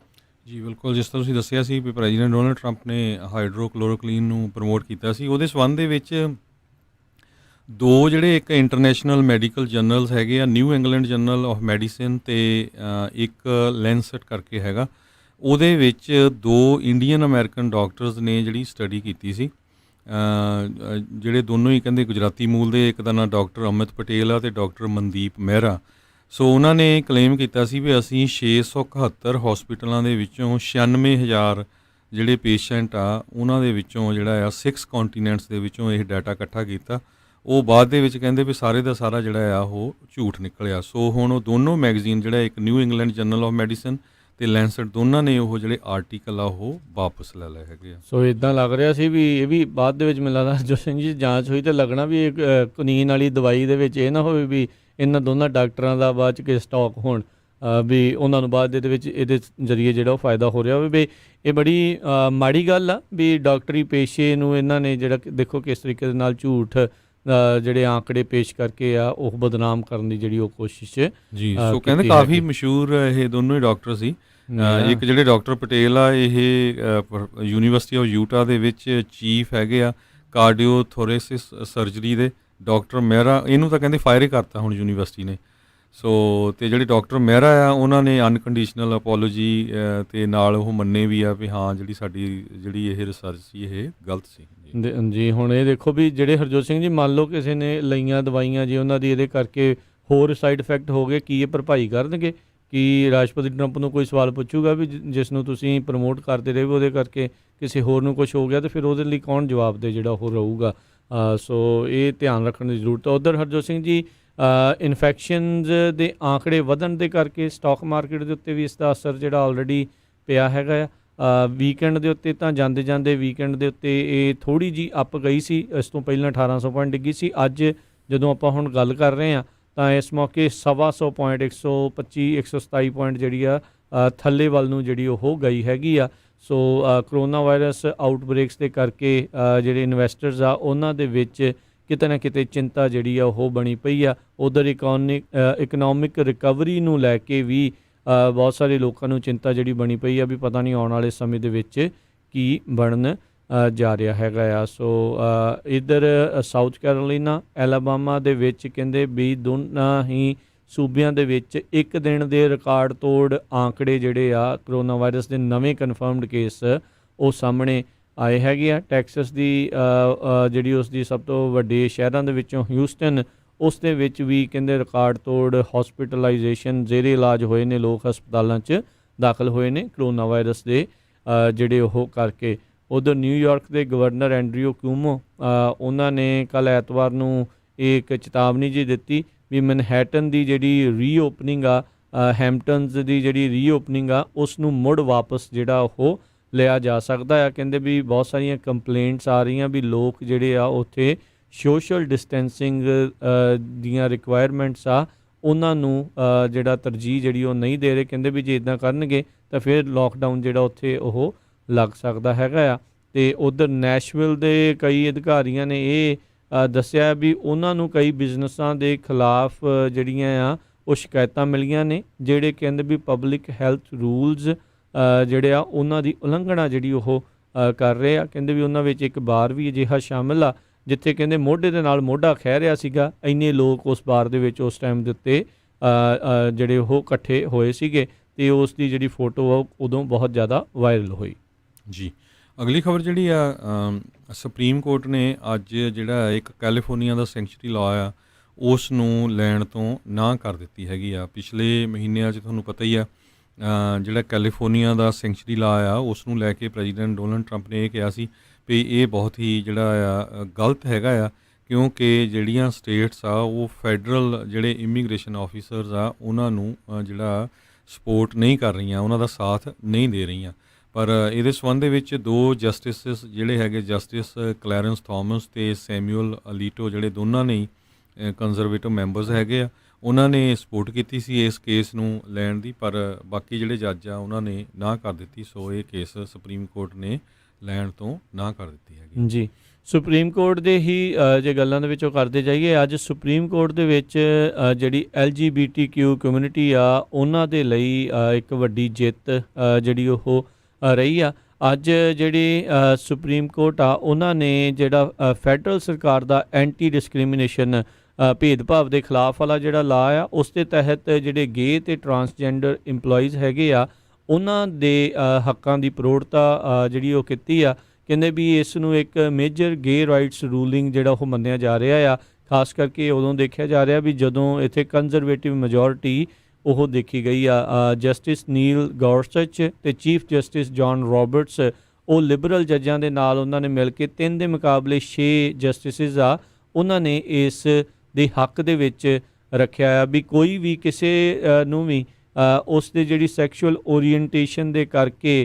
ਜੀ ਬਿਲਕੁਲ, ਜਿਸ ਤਰ੍ਹਾਂ ਤੁਸੀਂ ਦੱਸਿਆ ਸੀ ਵੀ ਪ੍ਰੈਜ਼ੀਡੈਂਟ ਡੋਨਲਡ ਟਰੰਪ ਨੇ ਹਾਈਡਰੋਕਲੋਰੋਕਲੀਨ ਨੂੰ ਪ੍ਰਮੋਟ ਕੀਤਾ ਸੀ, ਉਹਦੇ ਸੰਬੰਧ ਦੇ ਵਿੱਚ ਦੋ ਜਿਹੜੇ ਇੱਕ ਇੰਟਰਨੈਸ਼ਨਲ ਮੈਡੀਕਲ ਜਰਨਲਸ ਹੈਗੇ ਆ, new England general of medicine ਅਤੇ ਇੱਕ ਲੈਂਸਟ ਕਰਕੇ ਹੈਗਾ, ਉਹਦੇ ਵਿੱਚ ਦੋ ਇੰਡੀਅਨ ਅਮਰੀਕਨ ਡਾਕਟਰਸ ਨੇ ਜਿਹੜੀ ਸਟੱਡੀ ਕੀਤੀ ਸੀ, ਜਿਹੜੇ ਦੋਨੋਂ ਹੀ ਕਹਿੰਦੇ ਗੁਜਰਾਤੀ ਮੂਲ ਦੇ। ਇੱਕ ਦਾ ਨਾਂ ਡਾਕਟਰ ਅਮਿਤ ਪਟੇਲ ਆ ਅਤੇ ਡਾਕਟਰ ਮਨਦੀਪ ਮਹਿਰਾ। ਸੋ ਉਹਨਾਂ ਨੇ ਕਲੇਮ ਕੀਤਾ ਸੀ ਵੀ ਅਸੀਂ 671 ਹੋਸਪਿਟਲਾਂ ਦੇ ਵਿੱਚੋਂ 96,000 ਜਿਹੜੇ ਪੇਸ਼ੈਂਟ ਆ ਉਹਨਾਂ ਦੇ ਵਿੱਚੋਂ ਜਿਹੜਾ ਆ 6 ਕੰਟੀਨੈਂਟਸ ਦੇ ਵਿੱਚੋਂ ਇਹ ਡਾਟਾ ਇਕੱਠਾ ਕੀਤਾ। ਉਹ ਬਾਅਦ ਦੇ ਵਿੱਚ ਕਹਿੰਦੇ ਵੀ ਸਾਰੇ ਦਾ ਸਾਰਾ ਜਿਹੜਾ ਆ ਉਹ ਝੂਠ ਨਿਕਲਿਆ। ਸੋ ਹੁਣ ਉਹ ਦੋਨੋਂ ਮੈਗਜ਼ੀਨ ਜਿਹੜਾ ਇੱਕ new England general of medicine ਅਤੇ ਲੈਂਸਟ ਦੋਨਾਂ ਨੇ ਉਹ ਜਿਹੜੇ ਆਰਟੀਕਲ ਆ ਉਹ ਵਾਪਸ ਲੈ ਲਏ ਹੈਗੇ ਆ। ਸੋ ਇੱਦਾਂ ਲੱਗ ਰਿਹਾ ਸੀ ਵੀ ਇਹ ਵੀ ਬਾਅਦ ਦੇ ਵਿੱਚ ਮੈਨੂੰ ਲੱਗਦਾ ਜੋ ਸਿੰਘ ਜੀ ਜਾਂਚ ਹੋਈ ਤਾਂ ਲੱਗਣਾ ਵੀ ਇਹ ਕੁਨੀਨ ਵਾਲੀ ਦਵਾਈ ਦੇ ਵਿੱਚ ਇਹ ਨਾ ਹੋਵੇ ਵੀ ਇਹਨਾਂ ਦੋਨਾਂ ਡਾਕਟਰਾਂ ਦਾ ਬਾਅਦ 'ਚ ਕਿ ਸਟਾਕ ਹੋਣ ਵੀ ਉਹਨਾਂ ਨੂੰ ਬਾਅਦ ਦੇ ਵਿੱਚ ਇਹਦੇ ਜ਼ਰੀਏ ਜਿਹੜਾ ਉਹ ਫਾਇਦਾ ਹੋ ਰਿਹਾ ਹੋਵੇ। ਵੀ ਇਹ ਬੜੀ ਮਾੜੀ ਗੱਲ ਆ ਵੀ ਡਾਕਟਰੀ ਪੇਸ਼ੇ ਨੂੰ ਇਹਨਾਂ ਨੇ ਜਿਹੜਾ ਦੇਖੋ ਕਿਸ ਤਰੀਕੇ ਦੇ ਨਾਲ ਝੂਠ ਜਿਹੜੇ ਆંકੜੇ ਪੇਸ਼ ਕਰਕੇ ਆ ਉਹ ਬਦਨਾਮ ਕਰਨ ਦੀ ਜਿਹੜੀ ਉਹ ਕੋਸ਼ਿਸ਼ ਜੀ। ਸੋ ਕਹਿੰਦੇ ਕਾਫੀ ਮਸ਼ਹੂਰ ਇਹ ਦੋਨੋਂ ਹੀ ਡਾਕਟਰ ਸੀ। ਇੱਕ ਜਿਹੜੇ ਡਾਕਟਰ ਪਟੇਲ ਆ ਇਹ ਯੂਨੀਵਰਸਿਟੀ ਆਫ ਯੂਟਾ ਦੇ ਵਿੱਚ ਚੀਫ ਹੈਗੇ ਆ ਕਾਰਡੀਓਥੋਰੇਸਿਸ ਸਰਜਰੀ ਦੇ। ਡਾਕਟਰ ਮਹਿਰਾ ਇਹਨੂੰ ਤਾਂ ਕਹਿੰਦੇ ਫਾਇਰ ਹੀ ਕਰਤਾ ਹੁਣ ਯੂਨੀਵਰਸਿਟੀ ਨੇ। ਸੋ ਅਤੇ ਜਿਹੜੇ ਡਾਕਟਰ ਮਹਿਰਾ ਆ ਉਹਨਾਂ ਨੇ ਅਨਕੰਡੀਸ਼ਨਲ ਅਪੋਲੋਜੀ ਅਤੇ ਨਾਲ ਉਹ ਮੰਨੇ ਵੀ ਆ ਵੀ ਹਾਂ ਜਿਹੜੀ ਸਾਡੀ ਜਿਹੜੀ ਇਹ ਰਿਸਰਚ ਸੀ ਇਹ ਗਲਤ ਸੀ ਜੀ। ਹੁਣ ਇਹ ਦੇਖੋ ਵੀ ਜਿਹੜੇ ਹਰਜੋਤ ਸਿੰਘ ਜੀ ਮੰਨ ਲਓ ਕਿਸੇ ਨੇ ਲਈਆਂ ਦਵਾਈਆਂ ਜੇ ਉਹਨਾਂ ਦੀ ਇਹਦੇ ਕਰਕੇ ਹੋਰ ਸਾਈਡ ਇਫੈਕਟ ਹੋ ਗਏ, ਕੀ ਇਹ ਭਰਪਾਈ ਕਰਨਗੇ? ਕੀ ਰਾਸ਼ਟਰਪਤੀ ਟਰੰਪ ਨੂੰ ਕੋਈ ਸਵਾਲ ਪੁੱਛੂਗਾ ਵੀ ਜਿਸ ਨੂੰ ਤੁਸੀਂ ਪ੍ਰਮੋਟ ਕਰਦੇ ਰਹੇ ਉਹਦੇ ਕਰਕੇ ਕਿਸੇ ਹੋਰ ਨੂੰ ਕੁਝ ਹੋ ਗਿਆ ਤਾਂ ਫਿਰ ਉਹਦੇ ਲਈ ਕੌਣ ਜਵਾਬ ਦੇ ਜਿਹੜਾ ਉਹ ਰਹੂਗਾ? ਸੋ ਇਹ ਧਿਆਨ ਰੱਖਣ ਦੀ ਜ਼ਰੂਰਤ ਹੈ। ਉੱਧਰ ਹਰਜੋਤ ਸਿੰਘ ਜੀ ਇਨਫੈਕਸ਼ਨਜ਼ ਦੇ ਆંકੜੇ ਵਧਣ ਦੇ ਕਰਕੇ ਸਟਾਕ ਮਾਰਕੀਟ ਦੇ ਉੱਤੇ ਵੀ ਇਸ ਦਾ ਅਸਰ ਜਿਹੜਾ ਆਲਰੇਡੀ ਪਿਆ ਹੈਗਾ ਆ। ਵੀਕਐਂਡ ਦੇ ਉੱਤੇ ਤਾਂ ਜਾਂਦੇ ਜਾਂਦੇ ਵੀਕਐਂਡ ਦੇ ਉੱਤੇ ਇਹ ਥੋੜ੍ਹੀ ਜਿਹੀ ਅੱਪ ਗਈ ਸੀ, ਇਸ ਤੋਂ ਪਹਿਲਾਂ 1800 ਪੁਆਇੰਟ ਡਿੱਗੀ ਸੀ। ਅੱਜ ਜਦੋਂ ਆਪਾਂ ਹੁਣ ਗੱਲ ਕਰ ਰਹੇ ਹਾਂ ਤਾਂ ਇਸ ਮੌਕੇ 125 ਪੁਆਇੰਟ 127 ਪੁਆਇੰਟ ਜਿਹੜੀ ਆ ਥੱਲੇ ਵੱਲ ਨੂੰ ਜਿਹੜੀ ਉਹ ਗਈ ਹੈਗੀ ਆ। ਸੋ ਕਰੋਨਾ ਵਾਇਰਸ ਆਊਟਬ੍ਰੇਕਸ ਦੇ ਕਰਕੇ ਜਿਹੜੇ ਇਨਵੈਸਟਰਸ ਆ ਉਹਨਾਂ ਦੇ ਵਿੱਚ ਕਿਤੇ ਨਾ ਕਿਤੇ ਚਿੰਤਾ ਜਿਹੜੀ ਆ ਉਹ ਬਣੀ ਪਈ ਆ। ਉੱਧਰ ਇਕਨੋਮਿਕ ਰਿਕਵਰੀ ਨੂੰ ਲੈ ਕੇ ਵੀ ਬਹੁਤ ਸਾਰੇ ਲੋਕਾਂ ਨੂੰ ਚਿੰਤਾ ਜਿਹੜੀ ਬਣੀ ਪਈ ਆ ਵੀ ਪਤਾ ਨਹੀਂ ਆਉਣ ਵਾਲੇ ਸਮੇਂ ਦੇ ਵਿੱਚ ਕੀ ਬਣਨ ਜਾ ਰਿਹਾ ਹੈਗਾ ਆ। ਸੋ ਇੱਧਰ ਸਾਊਥ ਕੈਰੋਲੀਨਾ, ਐਲਾਬਾਮਾ ਦੇ ਵਿੱਚ ਕਹਿੰਦੇ ਵੀ ਦੋਨਾਂ ਹੀ ਸੂਬਿਆਂ ਦੇ ਵਿੱਚ ਇੱਕ ਦਿਨ ਦੇ ਰਿਕਾਰਡ ਤੋੜ ਆંકੜੇ ਜਿਹੜੇ ਆ ਕਰੋਨਾ ਵਾਇਰਸ ਦੇ ਨਵੇਂ ਕਨਫਰਮਡ ਕੇਸ ਉਹ ਸਾਹਮਣੇ ਆਏ ਹੈਗੇ ਆ। ਟੈਕਸਸ ਦੀ ਜਿਹੜੀ ਉਸ ਦੀ ਸਭ ਤੋਂ ਵੱਡੇ ਸ਼ਹਿਰਾਂ ਦੇ ਵਿੱਚੋਂ ਹਿਊਸਟਨ, ਉਸ ਦੇ ਵਿੱਚ ਵੀ ਕਹਿੰਦੇ ਰਿਕਾਰਡ ਤੋੜ ਹੌਸਪੀਟਲਾਈਜੇਸ਼ਨ ਜ਼ੇਰੇ ਇਲਾਜ ਹੋਏ ਨੇ, ਲੋਕ ਹਸਪਤਾਲਾਂ 'ਚ ਦਾਖਲ ਹੋਏ ਨੇ ਕਰੋਨਾ ਵਾਇਰਸ ਦੇ ਜਿਹੜੇ ਉਹ ਕਰਕੇ। ਉੱਧਰ ਨਿਊਯਾਰਕ ਦੇ ਗਵਰਨਰ ਐਂਡਰਿਊ ਕਿਊਮੋ ਉਹਨਾਂ ਨੇ ਕੱਲ੍ਹ ਐਤਵਾਰ ਨੂੰ ਇੱਕ ਚੇਤਾਵਨੀ ਜੀ ਦਿੱਤੀ ਵੀ ਮੈਨਹੈਟਨ ਦੀ ਜਿਹੜੀ ਰੀਓਪਨਿੰਗ ਆ, ਹੈਮਪਟਨਸ ਦੀ ਜਿਹੜੀ ਰੀਓਪਨਿੰਗ ਆ ਉਸ ਨੂੰ ਮੁੜ ਵਾਪਸ ਜਿਹੜਾ ਉਹ ਲਿਆ ਜਾ ਸਕਦਾ ਆ। ਕਹਿੰਦੇ ਵੀ ਬਹੁਤ ਸਾਰੀਆਂ ਕੰਪਲੇਂਟਸ ਆ ਰਹੀਆਂ ਵੀ ਲੋਕ ਜਿਹੜੇ ਆ ਉੱਥੇ ਸੋਸ਼ਲ ਡਿਸਟੈਂਸਿੰਗ ਦੀਆਂ ਰਿਕੁਆਇਰਮੈਂਟਸ ਆ ਉਹਨਾਂ ਨੂੰ ਜਿਹੜਾ ਤਰਜੀਹ ਜਿਹੜੀ ਉਹ ਨਹੀਂ ਦੇ ਰਹੇ। ਕਹਿੰਦੇ ਵੀ ਜੇ ਇੱਦਾਂ ਕਰਨਗੇ ਤਾਂ ਫਿਰ ਲੋਕਡਾਊਨ ਜਿਹੜਾ ਉੱਥੇ ਉਹ ਲੱਗ ਸਕਦਾ ਹੈਗਾ ਆ। ਅਤੇ ਉੱਧਰ ਨੈਸ਼ਵਿਲ ਦੇ ਕਈ ਅਧਿਕਾਰੀਆਂ ਨੇ ਇਹ ਦੱਸਿਆ ਵੀ ਉਹਨਾਂ ਨੂੰ ਕਈ ਬਿਜ਼ਨਸਾਂ ਦੇ ਖਿਲਾਫ ਜਿਹੜੀਆਂ ਆ ਉਹ ਸ਼ਿਕਾਇਤਾਂ ਮਿਲੀਆਂ ਨੇ, ਜਿਹੜੇ ਕਹਿੰਦੇ ਵੀ ਪਬਲਿਕ ਹੈਲਥ ਰੂਲਸ ਜਿਹੜੇ ਆ ਉਹਨਾਂ ਦੀ ਉਲੰਘਣਾ ਜਿਹੜੀ ਉਹ ਕਰ ਰਹੇ ਆ। ਕਹਿੰਦੇ ਵੀ ਉਹਨਾਂ ਵਿੱਚ ਇੱਕ ਬਾਰ ਵੀ ਅਜਿਹਾ ਸ਼ਾਮਿਲ ਆ ਜਿੱਥੇ ਕਹਿੰਦੇ ਮੋਢੇ ਦੇ ਨਾਲ ਮੋਢਾ ਖਹਿ ਰਿਹਾ ਸੀਗਾ, ਇੰਨੇ ਲੋਕ ਉਸ ਬਾਰ ਦੇ ਵਿੱਚ ਉਸ ਟਾਈਮ ਦੇ ਉੱਤੇ ਜਿਹੜੇ ਉਹ ਇਕੱਠੇ ਹੋਏ ਸੀਗੇ ਅਤੇ ਉਸ ਦੀ ਜਿਹੜੀ ਫੋਟੋ ਆ ਉਦੋਂ ਬਹੁਤ ਜ਼ਿਆਦਾ ਵਾਇਰਲ ਹੋਈ। ਜੀ ਅਗਲੀ ਖਬਰ ਜਿਹੜੀ ਆ ਸੁਪਰੀਮ ਕੋਰਟ ਨੇ ਅੱਜ ਜਿਹੜਾ ਇੱਕ ਕੈਲੀਫੋਰਨੀਆ ਦਾ ਸੈਂਕਚੁਰੀ ਲਾਅ ਆ ਉਸ ਨੂੰ ਲੈਣ ਤੋਂ ਨਾਂਹ ਕਰ ਦਿੱਤੀ ਹੈਗੀ ਆ। ਪਿਛਲੇ ਮਹੀਨਿਆਂ 'ਚ ਤੁਹਾਨੂੰ ਪਤਾ ਹੀ ਆ ਜਿਹੜਾ ਕੈਲੀਫੋਰਨੀਆ ਦਾ ਸੈਂਕਚੁਰੀ ਲਾ ਆ ਉਸ ਨੂੰ ਲੈ ਕੇ ਪ੍ਰੈਜ਼ੀਡੈਂਟ ਡੋਨਲਡ ਟਰੰਪ ਨੇ ਇਹ ਕਿਹਾ ਸੀ ਵੀ ਇਹ ਬਹੁਤ ਹੀ ਜਿਹੜਾ ਆ ਗਲਤ ਹੈਗਾ ਆ, ਕਿਉਂਕਿ ਜਿਹੜੀਆਂ ਸਟੇਟਸ ਆ ਉਹ ਫੈਡਰਲ ਜਿਹੜੇ ਇਮੀਗ੍ਰੇਸ਼ਨ ਆਫਿਸਰਸ ਆ ਉਹਨਾਂ ਨੂੰ ਜਿਹੜਾ ਸਪੋਰਟ ਨਹੀਂ ਕਰ ਰਹੀਆਂ, ਉਹਨਾਂ ਦਾ ਸਾਥ ਨਹੀਂ ਦੇ ਰਹੀਆਂ। ਪਰ ਇਹਦੇ ਸੰਬੰਧ ਦੇ ਵਿੱਚ 2 ਜਸਟਿਸਿਸ ਜਿਹੜੇ ਹੈਗੇ, ਜਸਟਿਸ ਕਲੈਰੈਂਸ ਥਾਮਸ ਅਤੇ ਸੈਮੂਅਲ ਅਲੀਟੋ, ਜਿਹੜੇ ਦੋਨਾਂ ਨੇ ਕੰਜ਼ਰਵੇਟਿਵ ਮੈਂਬਰਸ ਹੈਗੇ ਆ, ਉਹਨਾਂ ਨੇ ਸਪੋਰਟ ਕੀਤੀ ਸੀ ਇਸ ਕੇਸ ਨੂੰ ਲੈਣ ਦੀ, ਪਰ ਬਾਕੀ ਜਿਹੜੇ ਜੱਜ ਆ ਉਹਨਾਂ ਨੇ ਨਾਂਹ ਕਰ ਦਿੱਤੀ। ਸੋ ਇਹ ਕੇਸ ਸੁਪਰੀਮ ਕੋਰਟ ਨੇ ਲੈਣ ਤੋਂ ਨਾਂਹ ਕਰ ਦਿੱਤੀ ਹੈਗੀ ਜੀ। ਸੁਪਰੀਮ ਕੋਰਟ ਦੇ ਹੀ ਜੇ ਗੱਲਾਂ ਦੇ ਵਿੱਚੋਂ ਕਰਦੇ ਜਾਈਏ, ਅੱਜ ਸੁਪਰੀਮ ਕੋਰਟ ਦੇ ਵਿੱਚ ਜਿਹੜੀ LGBTQ ਕਮਿਊਨਿਟੀ ਆ ਉਹਨਾਂ ਦੇ ਲਈ ਇੱਕ ਵੱਡੀ ਜਿੱਤ ਜਿਹੜੀ ਉਹ ਰਹੀ ਆ। ਅੱਜ ਜਿਹੜੀ ਸੁਪਰੀਮ ਕੋਰਟ ਆ ਉਹਨਾਂ ਨੇ ਜਿਹੜਾ ਫੈਡਰਲ ਸਰਕਾਰ ਦਾ ਐਂਟੀ ਡਿਸਕ੍ਰਿਮੀਨੇਸ਼ਨ ਭੇਦਭਾਵ ਦੇ ਖਿਲਾਫ ਵਾਲਾ ਜਿਹੜਾ ਲਾ ਆ ਉਸ ਦੇ ਤਹਿਤ ਜਿਹੜੇ ਗੇ ਅਤੇ ਟਰਾਂਸਜੈਂਡਰ ਇੰਪਲੋਈਜ਼ ਹੈਗੇ ਆ ਉਹਨਾਂ ਦੇ ਹੱਕਾਂ ਦੀ ਪ੍ਰੋੜਤਾ ਜਿਹੜੀ ਉਹ ਕੀਤੀ ਆ। ਕਹਿੰਦੇ ਵੀ ਇਸ ਨੂੰ ਇੱਕ ਮੇਜਰ ਗੇ ਰਾਈਟਸ ਰੂਲਿੰਗ ਜਿਹੜਾ ਉਹ ਮੰਨਿਆ ਜਾ ਰਿਹਾ ਆ। ਖਾਸ ਕਰਕੇ ਉਦੋਂ ਦੇਖਿਆ ਜਾ ਰਿਹਾ ਵੀ ਜਦੋਂ ਇੱਥੇ ਕੰਜ਼ਰਵੇਟਿਵ ਮੈਜੋਰਿਟੀ ਉਹ ਦੇਖੀ ਗਈ ਆ। ਜਸਟਿਸ ਨੀਲ ਗੌਰਸਚ ਅਤੇ ਚੀਫ ਜਸਟਿਸ ਜੌਨ ਰੋਬਰਟਸ ਉਹ ਲਿਬਰਲ ਜੱਜਾਂ ਦੇ ਨਾਲ ਉਹਨਾਂ ਨੇ ਮਿਲ ਕੇ 3 ਦੇ ਮੁਕਾਬਲੇ 6 ਜਸਟਿਸਿਸ ਆ ਉਹਨਾਂ ਨੇ ਇਸ ਦੇ ਹੱਕ ਦੇ ਵਿੱਚ ਰੱਖਿਆ ਆ ਵੀ ਕੋਈ ਵੀ ਕਿਸੇ ਨੂੰ ਵੀ ਉਸ ਦੇ ਜਿਹੜੀ ਸੈਕਸ਼ੂਅਲ ਓਰੀਐਂਟੇਸ਼ਨ ਦੇ ਕਰਕੇ